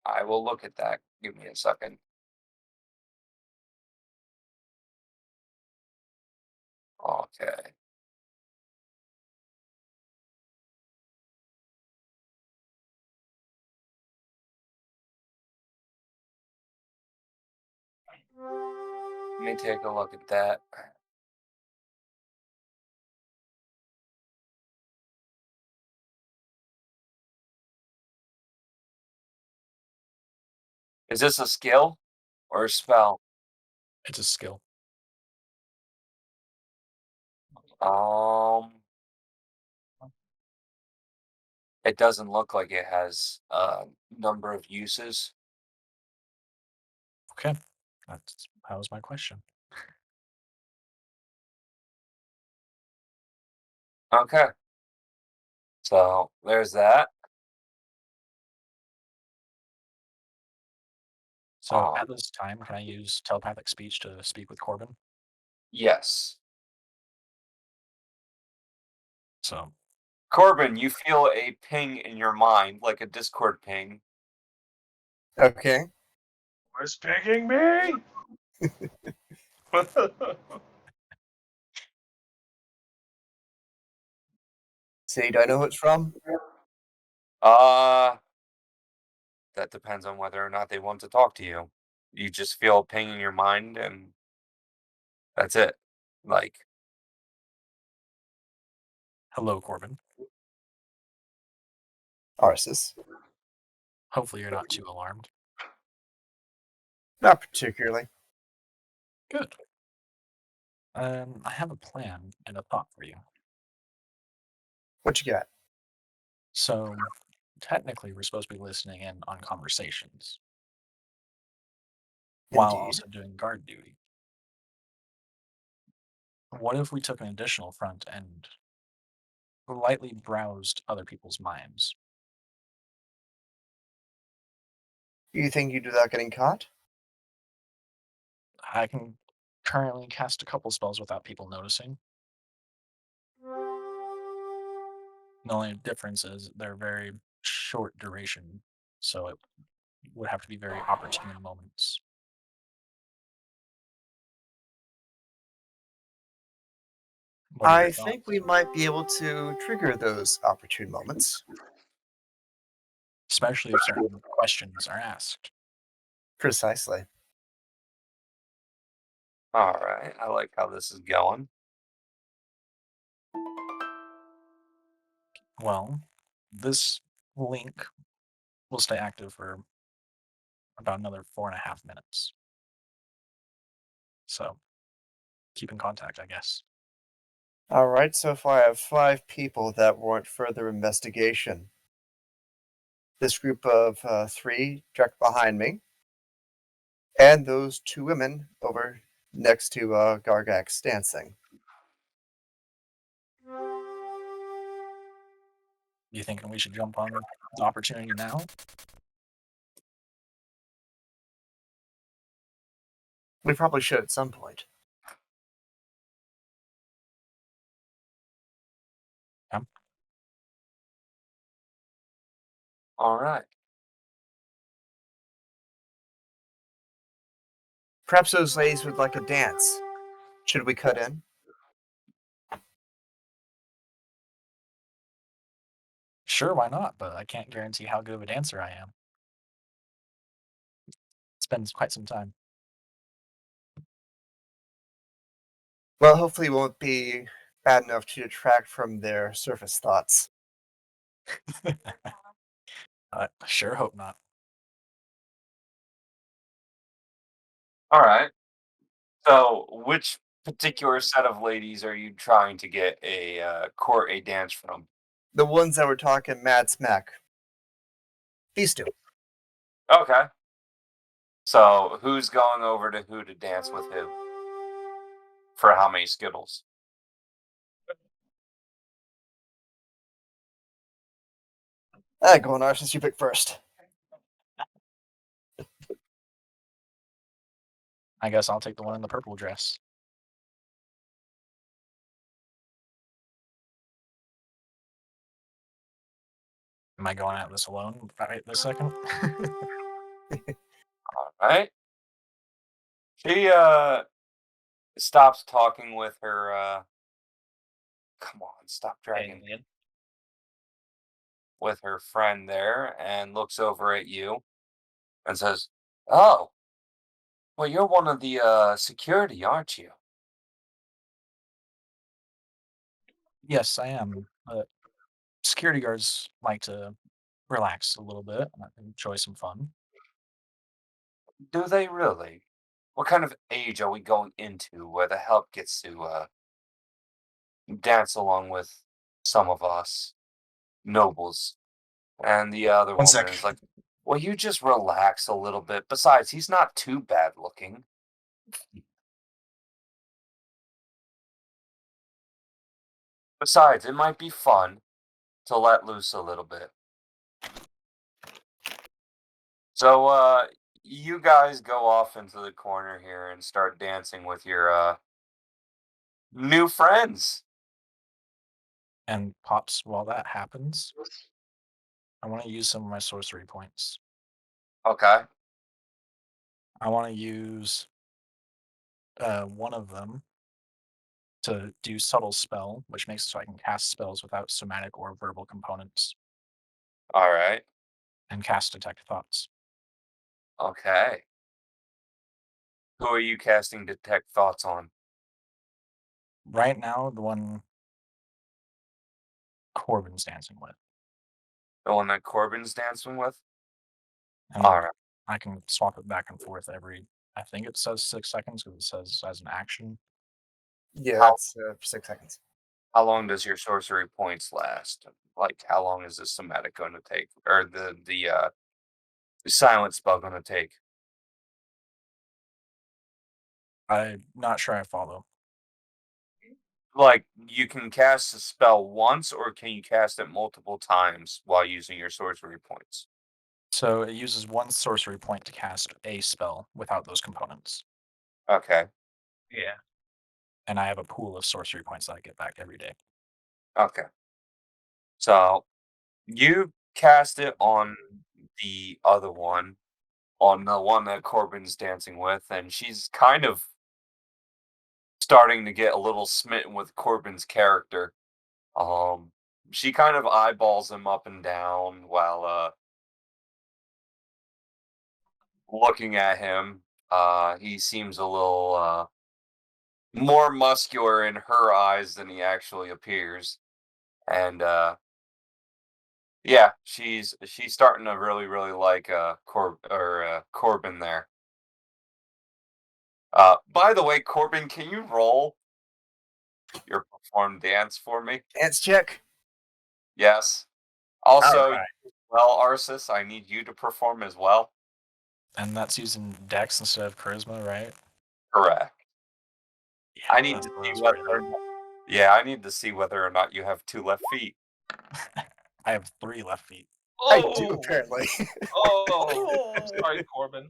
I will look at that. Give me a second. Okay. Let me take a look at that. Is this a skill or a spell? It's a skill. Um, it doesn't look like it has a number of uses. Okay. That was my question. Okay. So there's that. So at this time, can I use telepathic speech to speak with Corbin? Yes. So Corbin, you feel a ping in your mind, like a Discord ping. Okay. Where's picking me? See, do I know who it's from? Uh, that depends on whether or not they want to talk to you. You just feel a ping in your mind, and that's it. Like, hello, Corbin. Arsis. Hopefully you're not too alarmed. Not particularly. Good. I have a plan and a thought for you. What you got? So technically, we're supposed to be listening in on conversations while Indeed. also doing guard duty. What if we took an additional front and lightly browsed other people's minds? You think you do without getting caught? I can currently cast a couple spells without people noticing. The only difference is they're very short duration, so it would have to be very opportune moments. What are your I think thoughts? we might be able to trigger those opportune moments. Especially if certain questions are asked. Precisely. all right, I like how this is going. Well, this link will stay active for about another 4.5 minutes. So keep in contact, I guess. Alright, so far I have 5 people that warrant further investigation. This group of 3 direct behind me, and those 2 women over next to Gargax dancing. You thinking we should jump on the opportunity now? We probably should at some point. Yeah. All right. Perhaps those ladies would like a dance. Should we cut in? Sure, why not? But I can't guarantee how good of a dancer I am. It's been quite some time. Well, hopefully it won't be bad enough to detract from their surface thoughts. I sure hope not. All right. So, which particular set of ladies are you trying to get a court a dance from? The ones that were talking mad smack. These two. Okay. So, who's going over to who to dance with who? For how many Skittles? Go on, since you pick first. I guess I'll take the one in the purple dress. Am I going at this alone right this second? All right. She stops talking with her come on, stop dragging Alien. with her friend there and looks over at you and says, "Oh, well, you're one of the security, aren't you?" Yes, I am. But security guards like to relax a little bit and enjoy some fun. Do they really? What kind of age are we going into where the help gets to dance along with some of us nobles? And the other One woman sec. is like, "Well, you just relax a little bit. Besides, he's not too bad looking." Besides, it might be fun to let loose a little bit. So, you guys go off into the corner here and start dancing with your new friends. And pops, while that happens, I want to use some of my sorcery points. Okay. I want to use one of them to do subtle spell, which makes it so I can cast spells without somatic or verbal components, All right. and cast detect thoughts. Okay. Who are you casting detect thoughts on? Right now, the one Corbin's dancing with, The one that Corbin's dancing with? and All right. I can swap it back and forth every. I think it says 6 seconds because it says as an action. Yeah, How that's 6 seconds. how long does your sorcery points last? Like, how long is the somatic going to take, or the silent spell going to take? I'm not sure I follow. Like, you can cast a spell once, or can you cast it multiple times while using your sorcery points? So it uses one sorcery point to cast a spell without those components, Okay. Yeah. and I have a pool of sorcery points that I get back every day. Okay. So you cast it on the other one, on the one that Corbin's dancing with, and she's kind of starting to get a little smitten with Corbin's character. Um, she kind of eyeballs him up and down while looking at him. He seems a little more muscular in her eyes than he actually appears, and yeah, she's starting to really like Corbin there. By the way, Corbin, can you roll your perform dance for me? Dance check. Yes. Also, Alright. well, Arsis, I need you to perform as well. And that's using Dex instead of Charisma, right? Correct. Yeah, I need that's to what I see was whether worried or about. not, yeah, I need to see whether or not you have two left feet. I have 3 left feet. I do, Oh, apparently. oh, sorry, Corbin.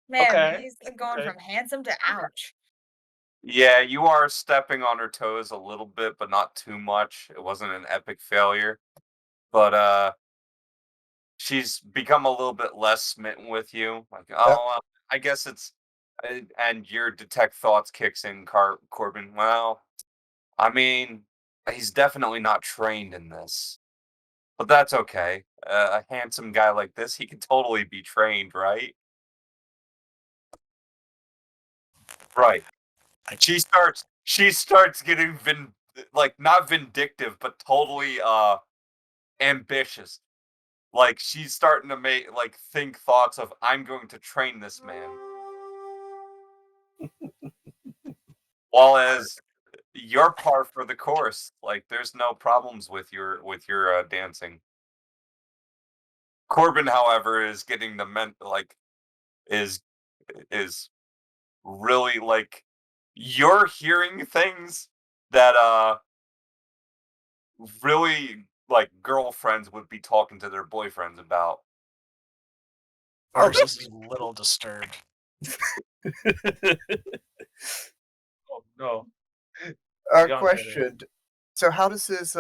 Man, Okay, he's going okay. from handsome to ouch. Yeah, you are stepping on her toes a little bit, but not too much. It wasn't an epic failure. But she's become a little bit less smitten with you. Like, Yep. oh, I guess it's and your detect thoughts kicks in, Corbin. Well, I mean, he's definitely not trained in this, but that's okay. A handsome guy like this, he can totally be trained, right? Right. I, She starts getting like not vindictive, but totally ambitious. Like she's starting to think thoughts of I'm going to train this man. While as you're par for the course, like there's no problems with your dancing. Corbin, however, is getting the is is really you're hearing things that really girlfriends would be talking to their boyfriends about. Arceus is a little disturbed. Oh no. Beyond Question. So how does his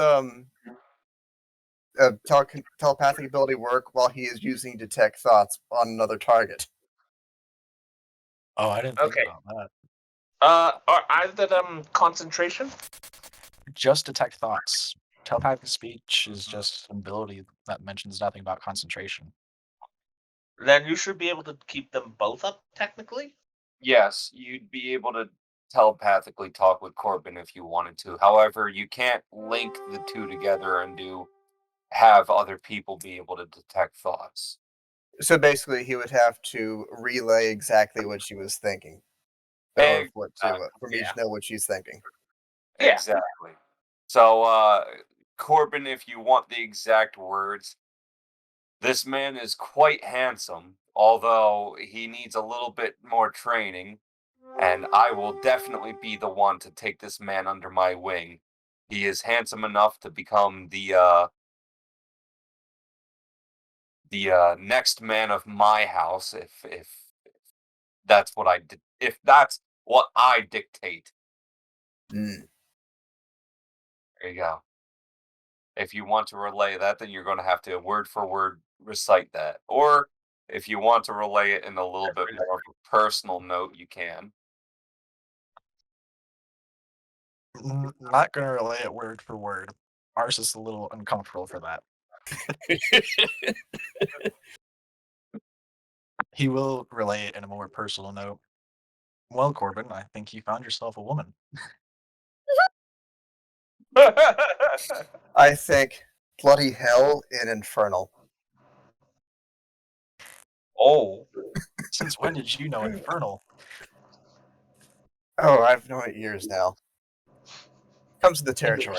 telepathic ability work while he is using detect thoughts on another target? Oh, I didn't think Okay. about that. Are either them concentration? Just detect thoughts. Telepathic speech is just an ability that mentions nothing about concentration. Then you should be able to keep them both up, technically. Yes, you'd be able to telepathically talk with Corbin if you wanted to. However, you can't link the two together and have other people be able to detect thoughts. So basically, he would have to relay exactly what she was thinking in order for me yeah. to know what she's thinking. Yeah. Exactly. So, Corbin, if you want the exact words, this man is quite handsome, although he needs a little bit more training, and I will definitely be the one to take this man under my wing. He is handsome enough to become the next man of my house if that's what if that's what I dictate. Mm. There you go. If you want to relay that, then you're going to have to word for word recite that. Or if you want to relay it in a little bit more of a personal note, you can. Not going to relay it word for word. Arceus is a little uncomfortable for that. He will relay it in a more personal note. Well, Corbin, I think you found yourself a woman. I think bloody hell in Infernal. Oh. Since when did you know Infernal? Oh, I've known it years now. Comes with the territory.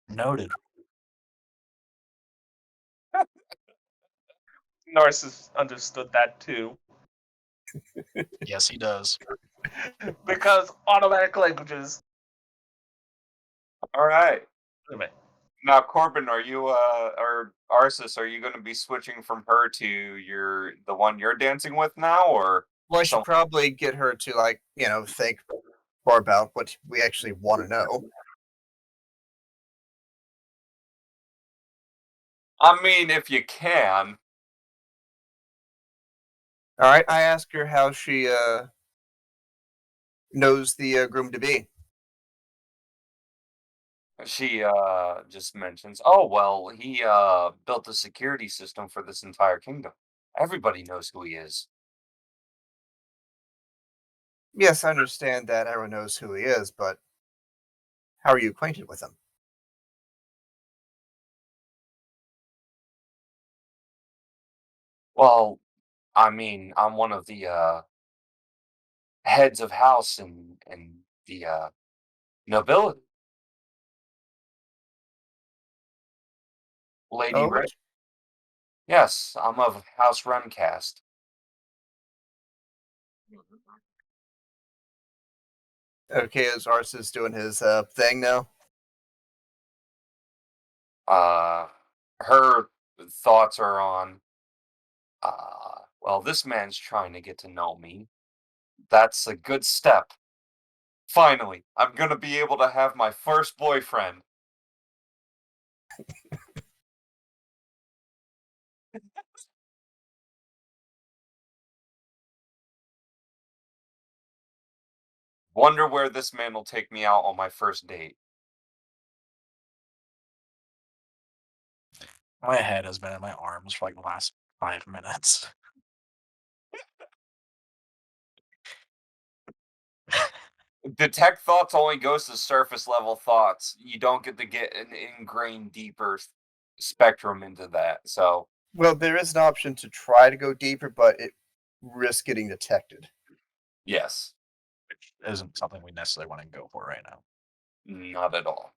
Noted. Narcissus understood that too. Yes, he does. Because automatic languages. All right. Anyway. Now, Corbin, are you or Arsis, are you going to be switching from her to the one you're dancing with now, or Well, I should probably get her to think more about what we actually want to know. I mean, if you can. All right, I asked her how she knows the groom to be. She just mentions, "Oh, well, he built the security system for this entire kingdom. Everybody knows who he is." Yes, I understand that everyone knows who he is, but how are you acquainted with him? Well, I mean, I'm one of the heads of house and the nobility. Lady Oh, Red. Yes, I'm of House Remcast. okay, is Arceus doing his thing now? Her thoughts are on, well, this man's trying to get to know me. That's a good step. Finally, I'm gonna be able to have my first boyfriend. Wonder where this man will take me out on my first date. My head has been in my arms for like the last 5 minutes. Detect thoughts only goes to surface level thoughts. You don't get to get an ingrained deeper spectrum into that. So Well, there is an option to try to go deeper, but it risks getting detected. yes, Which isn't something we necessarily want to go for right now. not at all.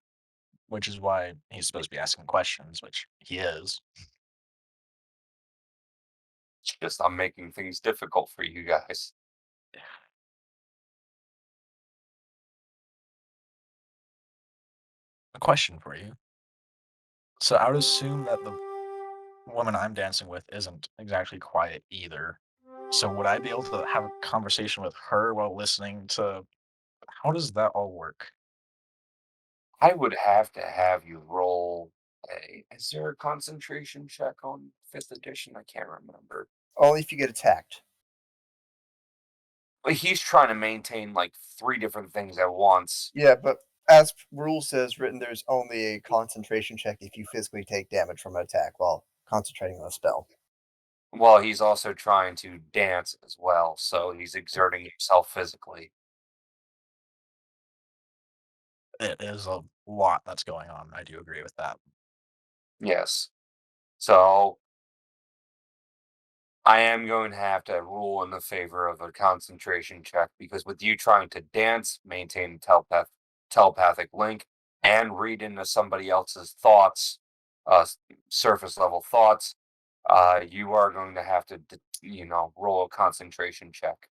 Which is why he's supposed to be asking questions, which he is. It's just I'm making things difficult for you guys. A question for you. So I would assume that the woman I'm dancing with isn't exactly quiet either. So would I be able to have a conversation with her while listening to how does that all work? I would have to have you roll a. Is there a concentration check on 5th edition? I can't remember. Only if you get attacked. But he's trying to maintain like 3 different things at once. Yeah, but as rule says written, there's only a concentration check if you physically take damage from an attack while concentrating on a spell. Well, he's also trying to dance as well, so he's exerting himself physically. It is a lot that's going on. I do agree with that. Yes. So I am going to have to rule in the favor of a concentration check because with you trying to dance, maintain telepathic link, and read into somebody else's thoughts, surface level thoughts, you are going to have to, roll a concentration check.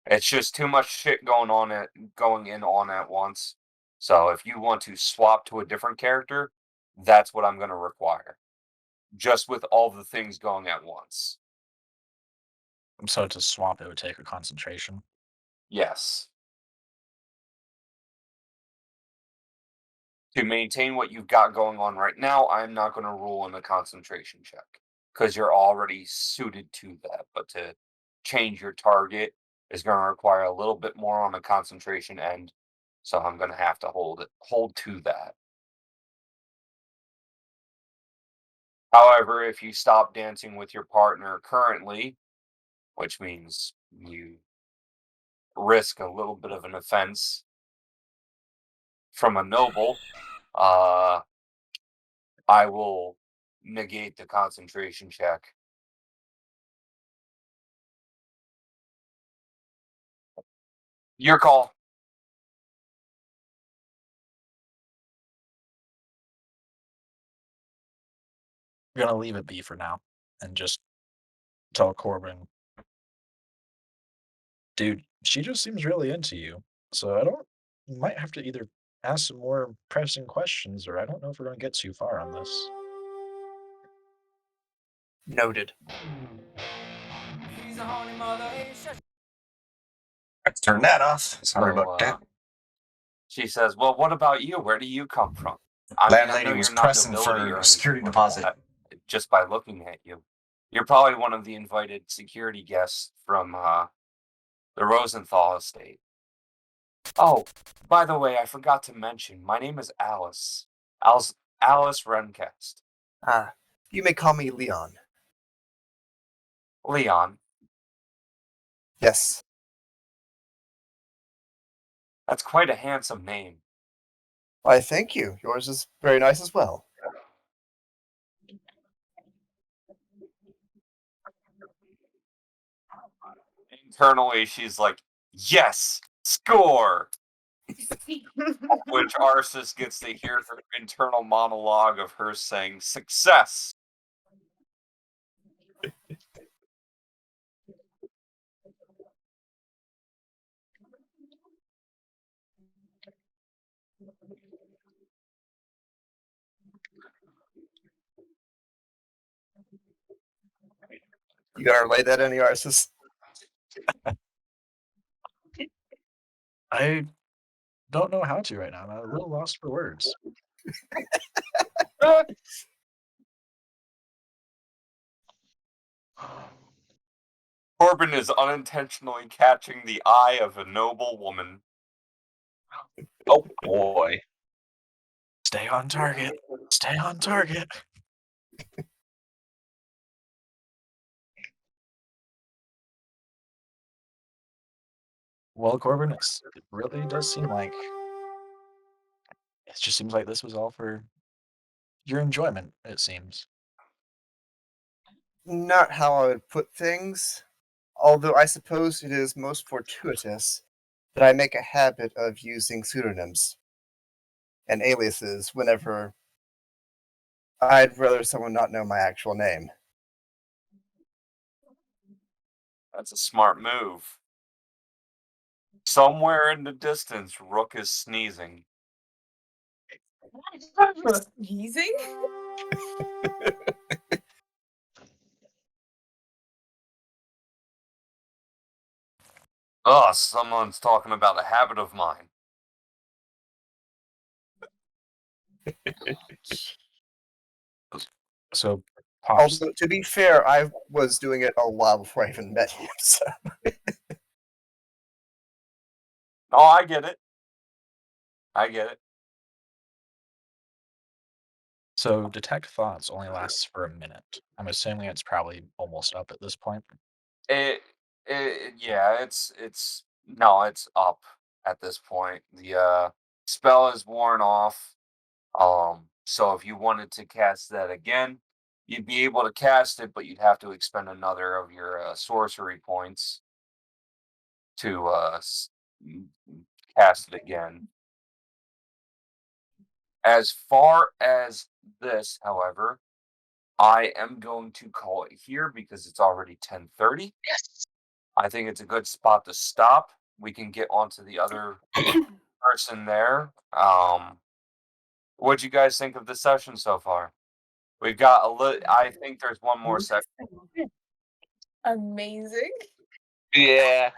It's just too much shit going on at once. So if you want to swap to a different character, that's what I'm going to require. Just with all the things going at once. So to swap, it would take a concentration. Yes. To maintain what you've got going on right now, I'm not going to rule in a concentration check because you're already suited to that. But to change your target is going to require a little bit more on the concentration end. So I'm going to have to hold to that. However, if you stop dancing with your partner currently, which means you risk a little bit of an offense from a noble, I will negate the concentration check. Your call. I'm gonna leave it be for now and just tell Corbin, dude, she just seems really into you. So I don't might have to either ask some more pressing questions or I don't know if we're gonna get too far on this. Noted. Let's turn that off. Sorry about that. She says, "Well, what about you? Where do you come from?" I Landlady know was you're not pressing nobility for or a anything security like deposit. that, just by looking at you. You're probably one of the invited security guests from the Rosenthal estate. Oh, by the way, I forgot to mention, my name is Alice. Alice Rencast. You may call me Leon. Leon. Yes. That's quite a handsome name. Why, thank you. Yours is very nice as well. Internally, she's like, "Yes, score!" Which Arsis gets to hear her internal monologue of her saying, "Success!" You gotta relay that any Arsis. I don't know how to right now. I'm a little lost for words. Corbin is unintentionally catching the eye of a noble woman. Oh boy. Stay on target. Stay on target. Well, Corbin, it really does seem like it just seems like this was all for your enjoyment, it seems. Not how I would put things, although I suppose it is most fortuitous that I make a habit of using pseudonyms and aliases whenever I'd rather someone not know my actual name. That's a smart move. Somewhere in the distance, Rook is sneezing. Sneezing? Ugh, someone's talking about a habit of mine. So, Pops, Although, to be fair, I was doing it a while before I even met him, so. Oh, I get it. I get it. so detect thoughts only lasts for a minute. I'm assuming it's probably almost up at this point. Yeah, it's no, it's up at this point. The spell is worn off. So if you wanted to cast that again, you'd be able to cast it, but you'd have to expend another of your sorcery points to cast it again. As far as this, however, I am going to call it here because it's already 10:30. Yes. I think it's a good spot to stop. We can get onto the other person there. What'd you guys think of the session so far? We've got I think there's one more section. Amazing. Yeah.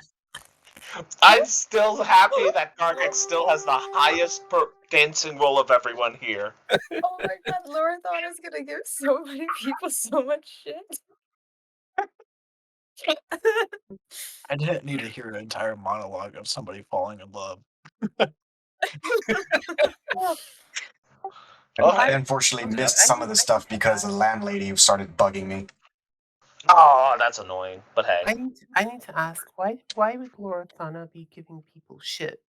I'm still happy that Gargix still has the highest dancing roll of everyone here. Oh my god, Lorathon is gonna give so many people so much shit. I didn't need to hear an entire monologue of somebody falling in love. I unfortunately missed some of the stuff because the landlady started bugging me. Oh, that's annoying. But hey. I need to ask, why would Lorathana be giving people shit?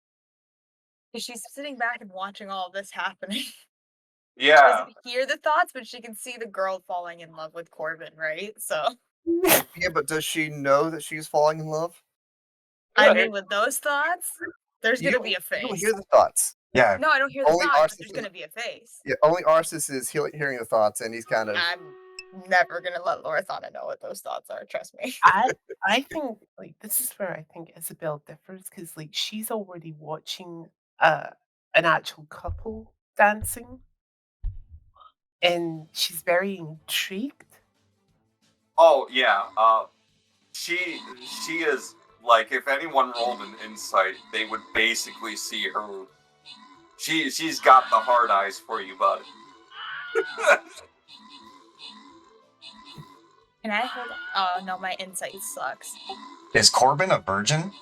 She's sitting back and watching all of this happening. She Yeah. doesn't hear the thoughts, but she can see the girl falling in love with Corbin, right? So Yeah, but does she know that she's falling in love? I mean, with those thoughts, there's You gonna be a You don't face. hear the thoughts. Yeah. No, I don't hear the Only thoughts, but Arceus there's is- gonna be a face. Yeah, only Arceus is hearing the thoughts, and he's kind of. I'm never gonna let Lorathana know what those thoughts are. Trust me. I think like this is where I think Isabel differs because like she's already watching an actual couple dancing, and she's very intrigued. Oh yeah. She is like, if anyone rolled an insight, they would basically see her. She's got the hard eyes for you, bud. Can I hold? Oh no, my insight sucks. Is Corbin a virgin?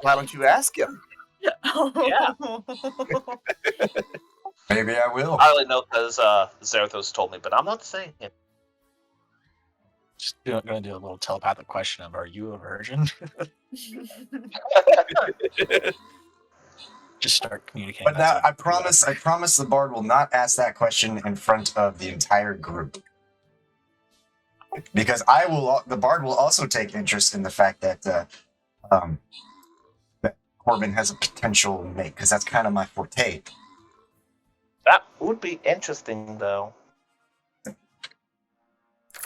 Why don't you ask him? Yeah. Maybe I will. I only know because Zarathos told me, but I'm not saying it. Just gonna do a little telepathic question of, are you a virgin? Just start communicating. But now I promise the bard will not ask that question in front of the entire group. Because the bard will also take interest in the fact that that Corbin has a potential mate, because that's kind of my forte. That would be interesting, though.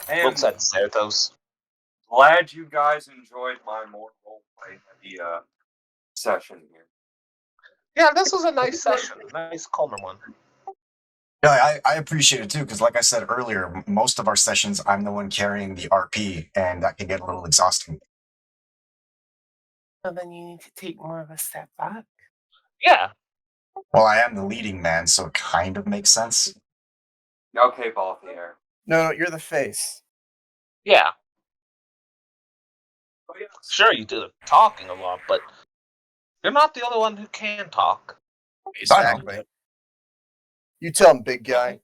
And Looks at Zarathos. glad you guys enjoyed my more roleplay heavy session here. Yeah, this was a nice session. Nice, calmer one. Yeah, I appreciate it too, because like I said earlier, most of our sessions I'm the one carrying the RP, and that can get a little exhausting. So then you need to take more of a step back. Yeah. Well, I am the leading man, so it kind of makes sense. Okay, Balthier. No, you're the face. Yeah. Sure, you do the talking a lot, but you're not the only one who can talk. Exactly. You tell him, big guy.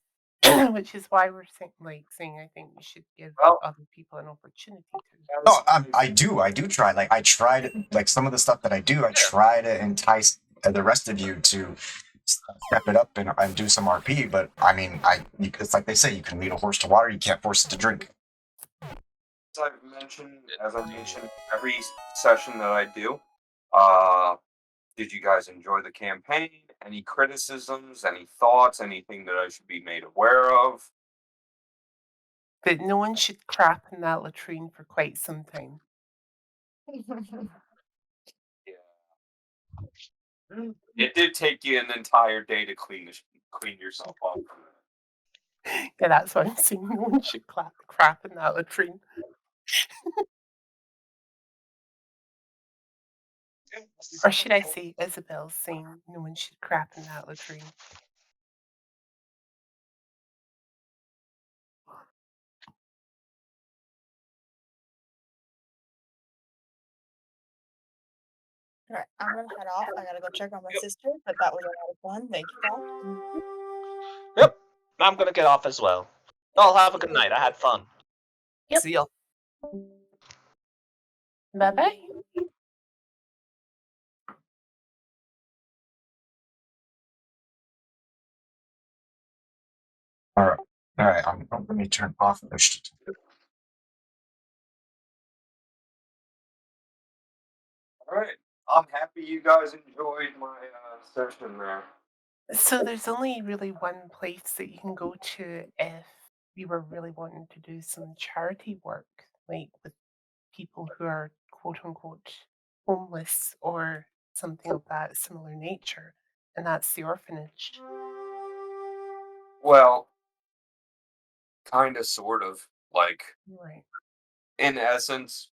Which is why we're saying I think we should give Well- other people an opportunity to. No, I do try. Like I try to, like some of the stuff that I do, I try to entice the rest of you to step it up and do some RP. But I mean, it's like they say, you can lead a horse to water, you can't force it to drink. As I mentioned, every session that I do, did you guys enjoy the campaign? Any criticisms? Any thoughts? Anything that I should be made aware of? That no one should crap in that latrine for quite some time. It did take you an entire day to clean yourself up. Yeah, that's what I'm saying. No one should crap in that latrine. Or should I say Isabel's saying no one should crap in that latrine? Alright, I'm gonna head off. I gotta go check on my sister, but that was a lot of fun. Thank you, Doc. Yep, I'm gonna get off as well. Y'all have a good night. I had fun. Yep. See ya. Bye-bye. All right. Let me turn off this. All right. I'm happy you guys enjoyed my session there. So there's only really one place that you can go to if you were really wanting to do some charity work, like with people who are quote unquote homeless or something of that similar nature, and that's the orphanage. Well, kind of, sort of. Like, Right. in essence,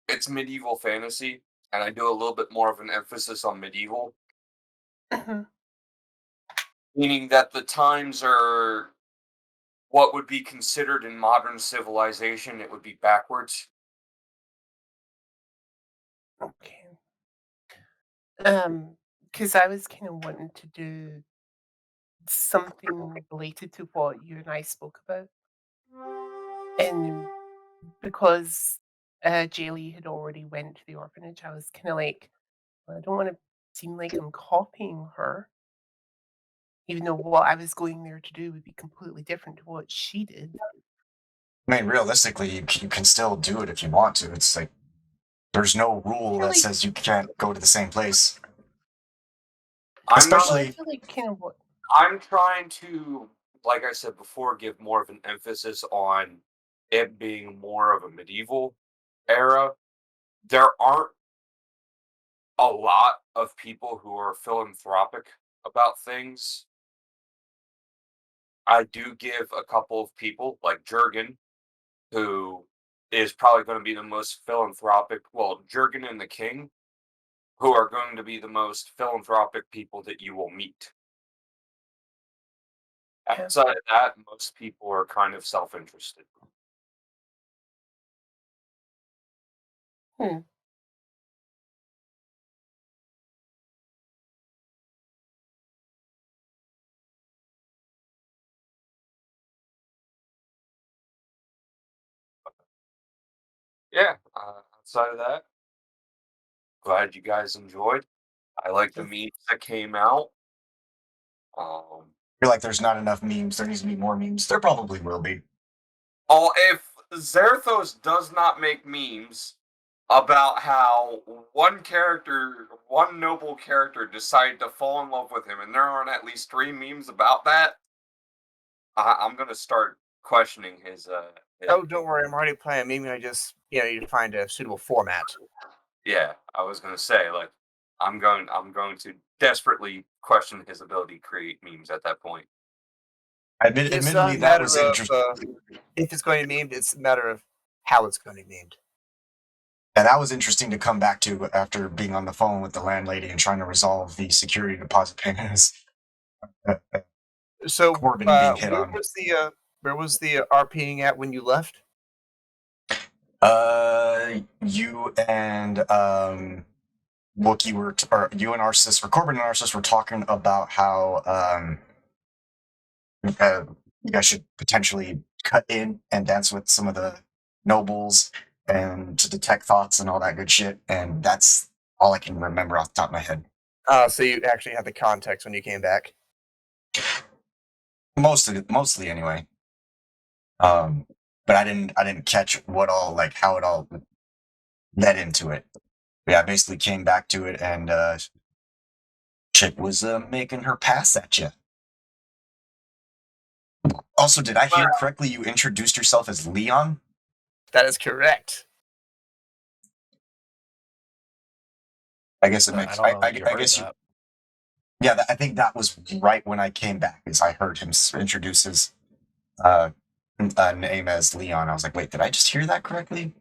it's medieval fantasy, and I do a little bit more of an emphasis on medieval, Mhm. meaning that the times are what would be considered in modern civilization, it would be backwards. Okay. Because I was kind of wanting to do something related to what you and I spoke about. And because Jaylee had already went to the orphanage, I was kind of like, well, I don't want to seem like I'm copying her, even though what I was going there to do would be completely different to what she did. I mean, realistically, you can still do it if you want to. It's like there's no rule that Really? says you can't go to the same place. I'm Especially, I feel like kind of what. I'm trying to, like I said before, give more of an emphasis on it being more of a medieval era. There aren't a lot of people who are philanthropic about things. I do give a couple of people, like Jurgen, who is probably going to be the most philanthropic. Well, Jurgen and the King, who are going to be the most philanthropic people that you will meet. Yeah. Outside of that, most people are kind of self-interested. Hmm. Yeah, outside of that, glad you guys enjoyed. I like the Yes. memes that came out. feel like there's not enough memes. There needs to be more memes. There probably will be. Oh, if Zerthos does not make memes about how one noble character decided to fall in love with him, and there aren't at least 3 memes about that, I'm gonna start questioning his. Oh, don't worry. I'm already playing a meme. I just, need to find a suitable format. Yeah, I was gonna say, like, I'm going to desperately question his ability to create memes at that point. It's not Admittedly, a that matter was of interesting. if it's going to be memed. It's a matter of how it's going to be memed. And that was interesting to come back to after being on the phone with the landlady and trying to resolve the security deposit payments. So, Corbin being hit where on. was the RPing at when you left? You and Wookie or you and Arsis, or Corbin and Arsis were talking about how you guys should potentially cut in and dance with some of the nobles and to detect thoughts and all that good shit. And that's all I can remember off the top of my head. So you actually had the context when you came back. Mostly anyway. But I didn't catch what all, like, how it all led into it. But yeah, I basically came back to it, and chick was making her pass at you. Also, did I hear correctly? You introduced yourself as Leon? That is correct. I guess it I makes. don't know I that you I heard guess that. Yeah, I think that was right when I came back, is I heard him introduce his uh, name as Leon. I was like, wait, did I just hear that correctly?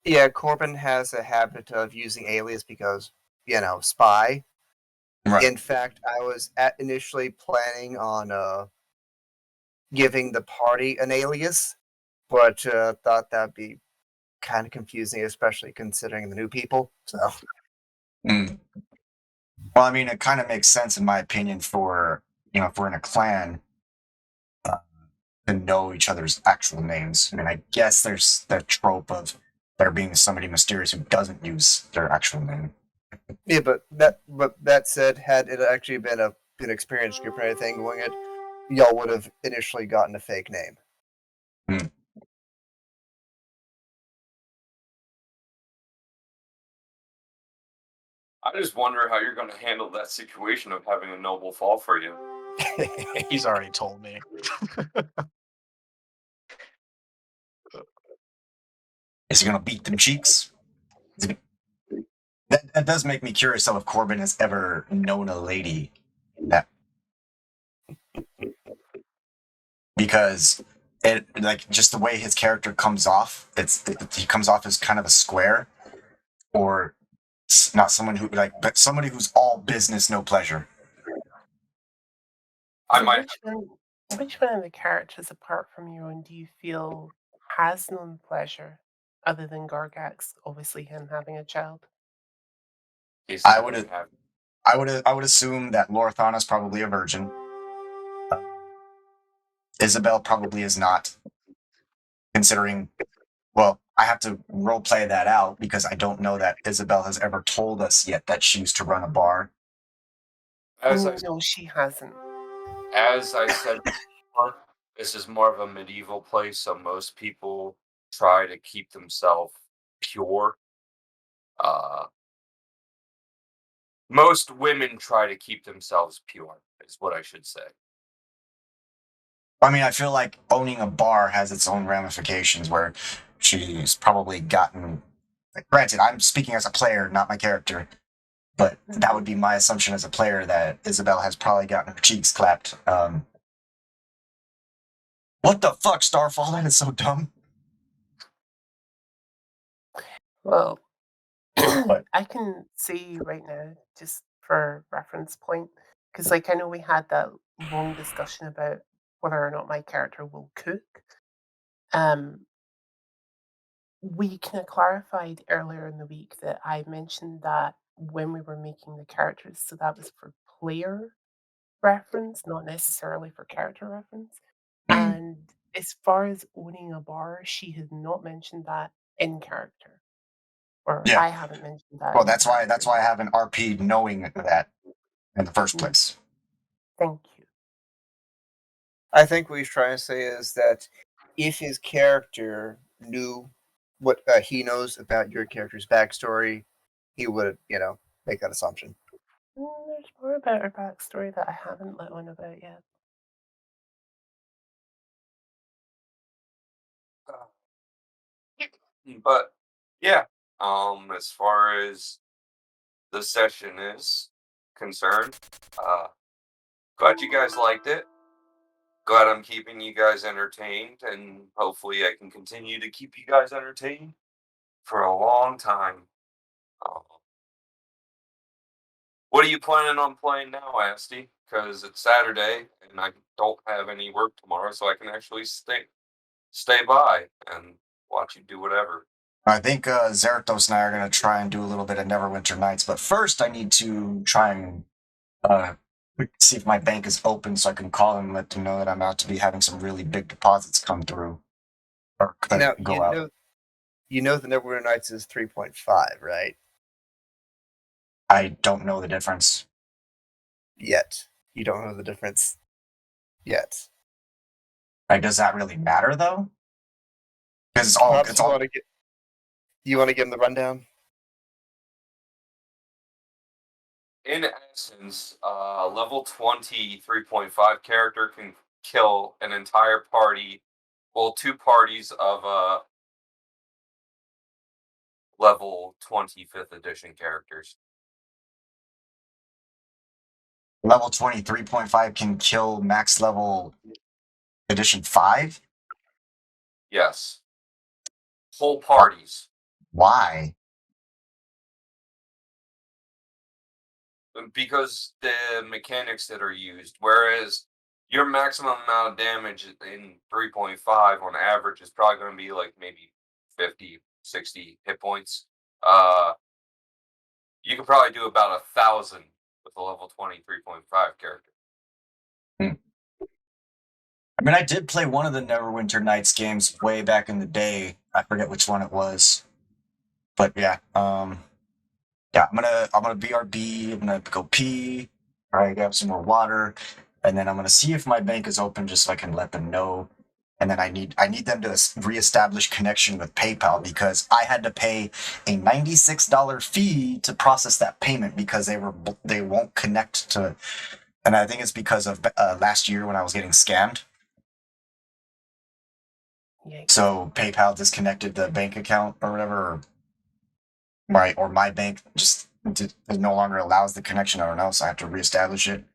Yeah, Corbin has a habit of using alias because, spy. Right. In fact, I was initially planning on giving the party an alias, but thought that'd be kind of confusing, especially considering the new people. So, Mm. Well, I mean, it kind of makes sense in my opinion for if we're in a clan uh, to know each other's actual names. I mean, I guess there's that trope of there being somebody mysterious who doesn't use their actual name. yeah, but that said, had it actually been an experienced group or anything going it, y'all would have initially gotten a fake name. Mm. I just wonder how you're going to handle that situation of having a noble fall for you. He's already told me. Is he gonna beat them cheeks? That does make me curious though if Corbin has ever known a lady that, because it, like, just the way his character comes off, he comes off as kind of a square, or not someone who, like, but somebody who's all business, no pleasure. I So might. which one of the characters apart from your own do you feel has known pleasure other than Gargax, obviously him having a child? I would assume that Lorthana's probably a virgin. Isabel probably is not, considering. Well, I have to role play that out because I don't know that Isabel has ever told us yet that she used to run a bar. No, she hasn't. As I said before, this is more of a medieval place, so most people try to keep themselves pure. Most women try to keep themselves pure, is what I should say. I mean, I feel like owning a bar has its own ramifications where she's probably gotten. Like, granted, I'm speaking as a player, not my character, but that would be my assumption as a player that Isabel has probably gotten her cheeks clapped. What the fuck, Starfall? That is so dumb. Well, But I can see right now, just for reference point, because like I know we had that long discussion about whether or not my character will cook. Um, we kind of clarified earlier in the week that I mentioned that when we were making the characters, so that was for player reference, not necessarily for character reference. And as far as owning a bar, she has not mentioned that in character, or yeah, I haven't mentioned that well, in that's character. why I have an RP knowing that in the first place. Thank you. I think what he's trying to say is that if his character knew what he knows about your character's backstory, he would, make that assumption. There's more about her backstory that I haven't let on about yet. But yeah, as far as the session is concerned, glad you guys liked it. Glad I'm keeping you guys entertained, and hopefully I can continue to keep you guys entertained for a long time. Um, what are you planning on playing now, Asti? Because it's Saturday and I don't have any work tomorrow, so I can actually stay by and watch you do whatever. I think Zerathos and I are going to try and do a little bit of Neverwinter Nights, but first I need to try and see if my bank is open so I can call them and let them know that I'm about to be having some really big deposits come through or Now, go out. You know the Neverwinter Nights is 3.5, right? I don't know the difference. Yet. You don't know the difference yet. Like, does that really matter though? Because it's all. Perhaps It's you all. want to get. You want to give him the rundown? In essence, level 20 3.5 character can kill an entire party, well, 2 parties of level 20 5th edition characters. Level 23.5 can kill max level edition 5? Yes. Whole parties. Why? Because the mechanics that are used, whereas your maximum amount of damage in 3.5 on average is probably going to be like maybe 50, 60 hit points. You could probably do about 1,000 with a level 20 3.5 character. I mean, I did play one of the Neverwinter Nights games way back in the day. I forget which one it was, but yeah, yeah. I'm gonna BRB. I'm gonna go pee. All right, grab some more water, and then I'm gonna see if my bank is open, just so I can let them know. And then I need them to reestablish connection with PayPal because I had to pay a $96 fee to process that payment because they won't connect to, and I think it's because of last year when I was getting scammed. Yikes. So PayPal disconnected the bank account or whatever, or my bank just it no longer allows the connection. I don't know, so I have to reestablish it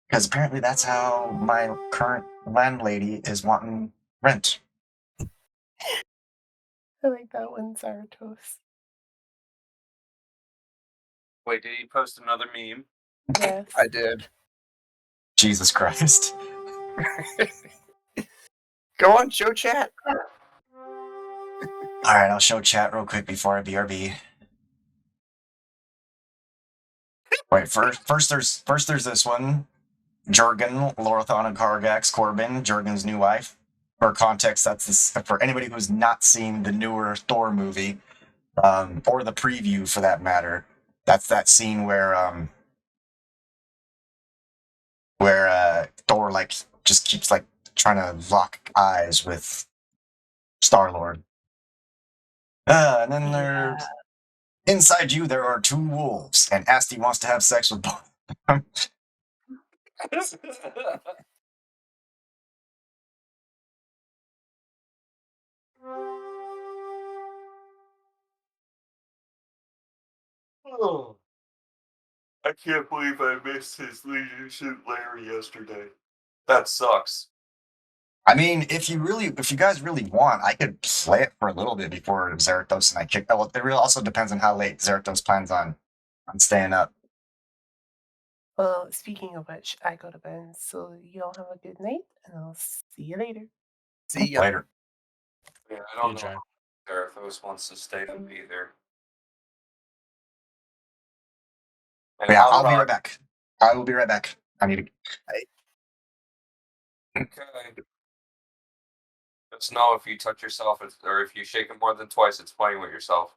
because apparently that's how my current landlady is wanting rent. I like that one, Zaratos. Wait, did he post another meme? Yes. I did. Jesus Christ. Go on, show chat. All right, I'll show chat real quick before I BRB. Wait, first there's this one. Jurgen, Lorthon, and Kargax, Corbin, Jurgen's new wife. For context, that's this, for anybody who's not seen the newer Thor movie, or the preview for that matter. That's that scene where Thor like just keeps like trying to lock eyes with Star-Lord. And then there's inside you there are 2 wolves, and Asti wants to have sex with both of them. Oh, I can't believe I missed his leadership Larry yesterday. That sucks. I mean, if you guys really want, I could play it for a little bit before Zerathos and I kick. Well, it really also depends on how late Zerathos plans on staying up. Well, speaking of which, I go to bed, so y'all have a good night, and I'll see you later. See ya. Later. Yeah, I don't You, know John. if Zarathos wants to stay up either. And Yeah, I'm I'll be not- right back. I will be right back. I need to. Okay. Just know if you touch yourself or if you shake it more than twice, it's playing with yourself.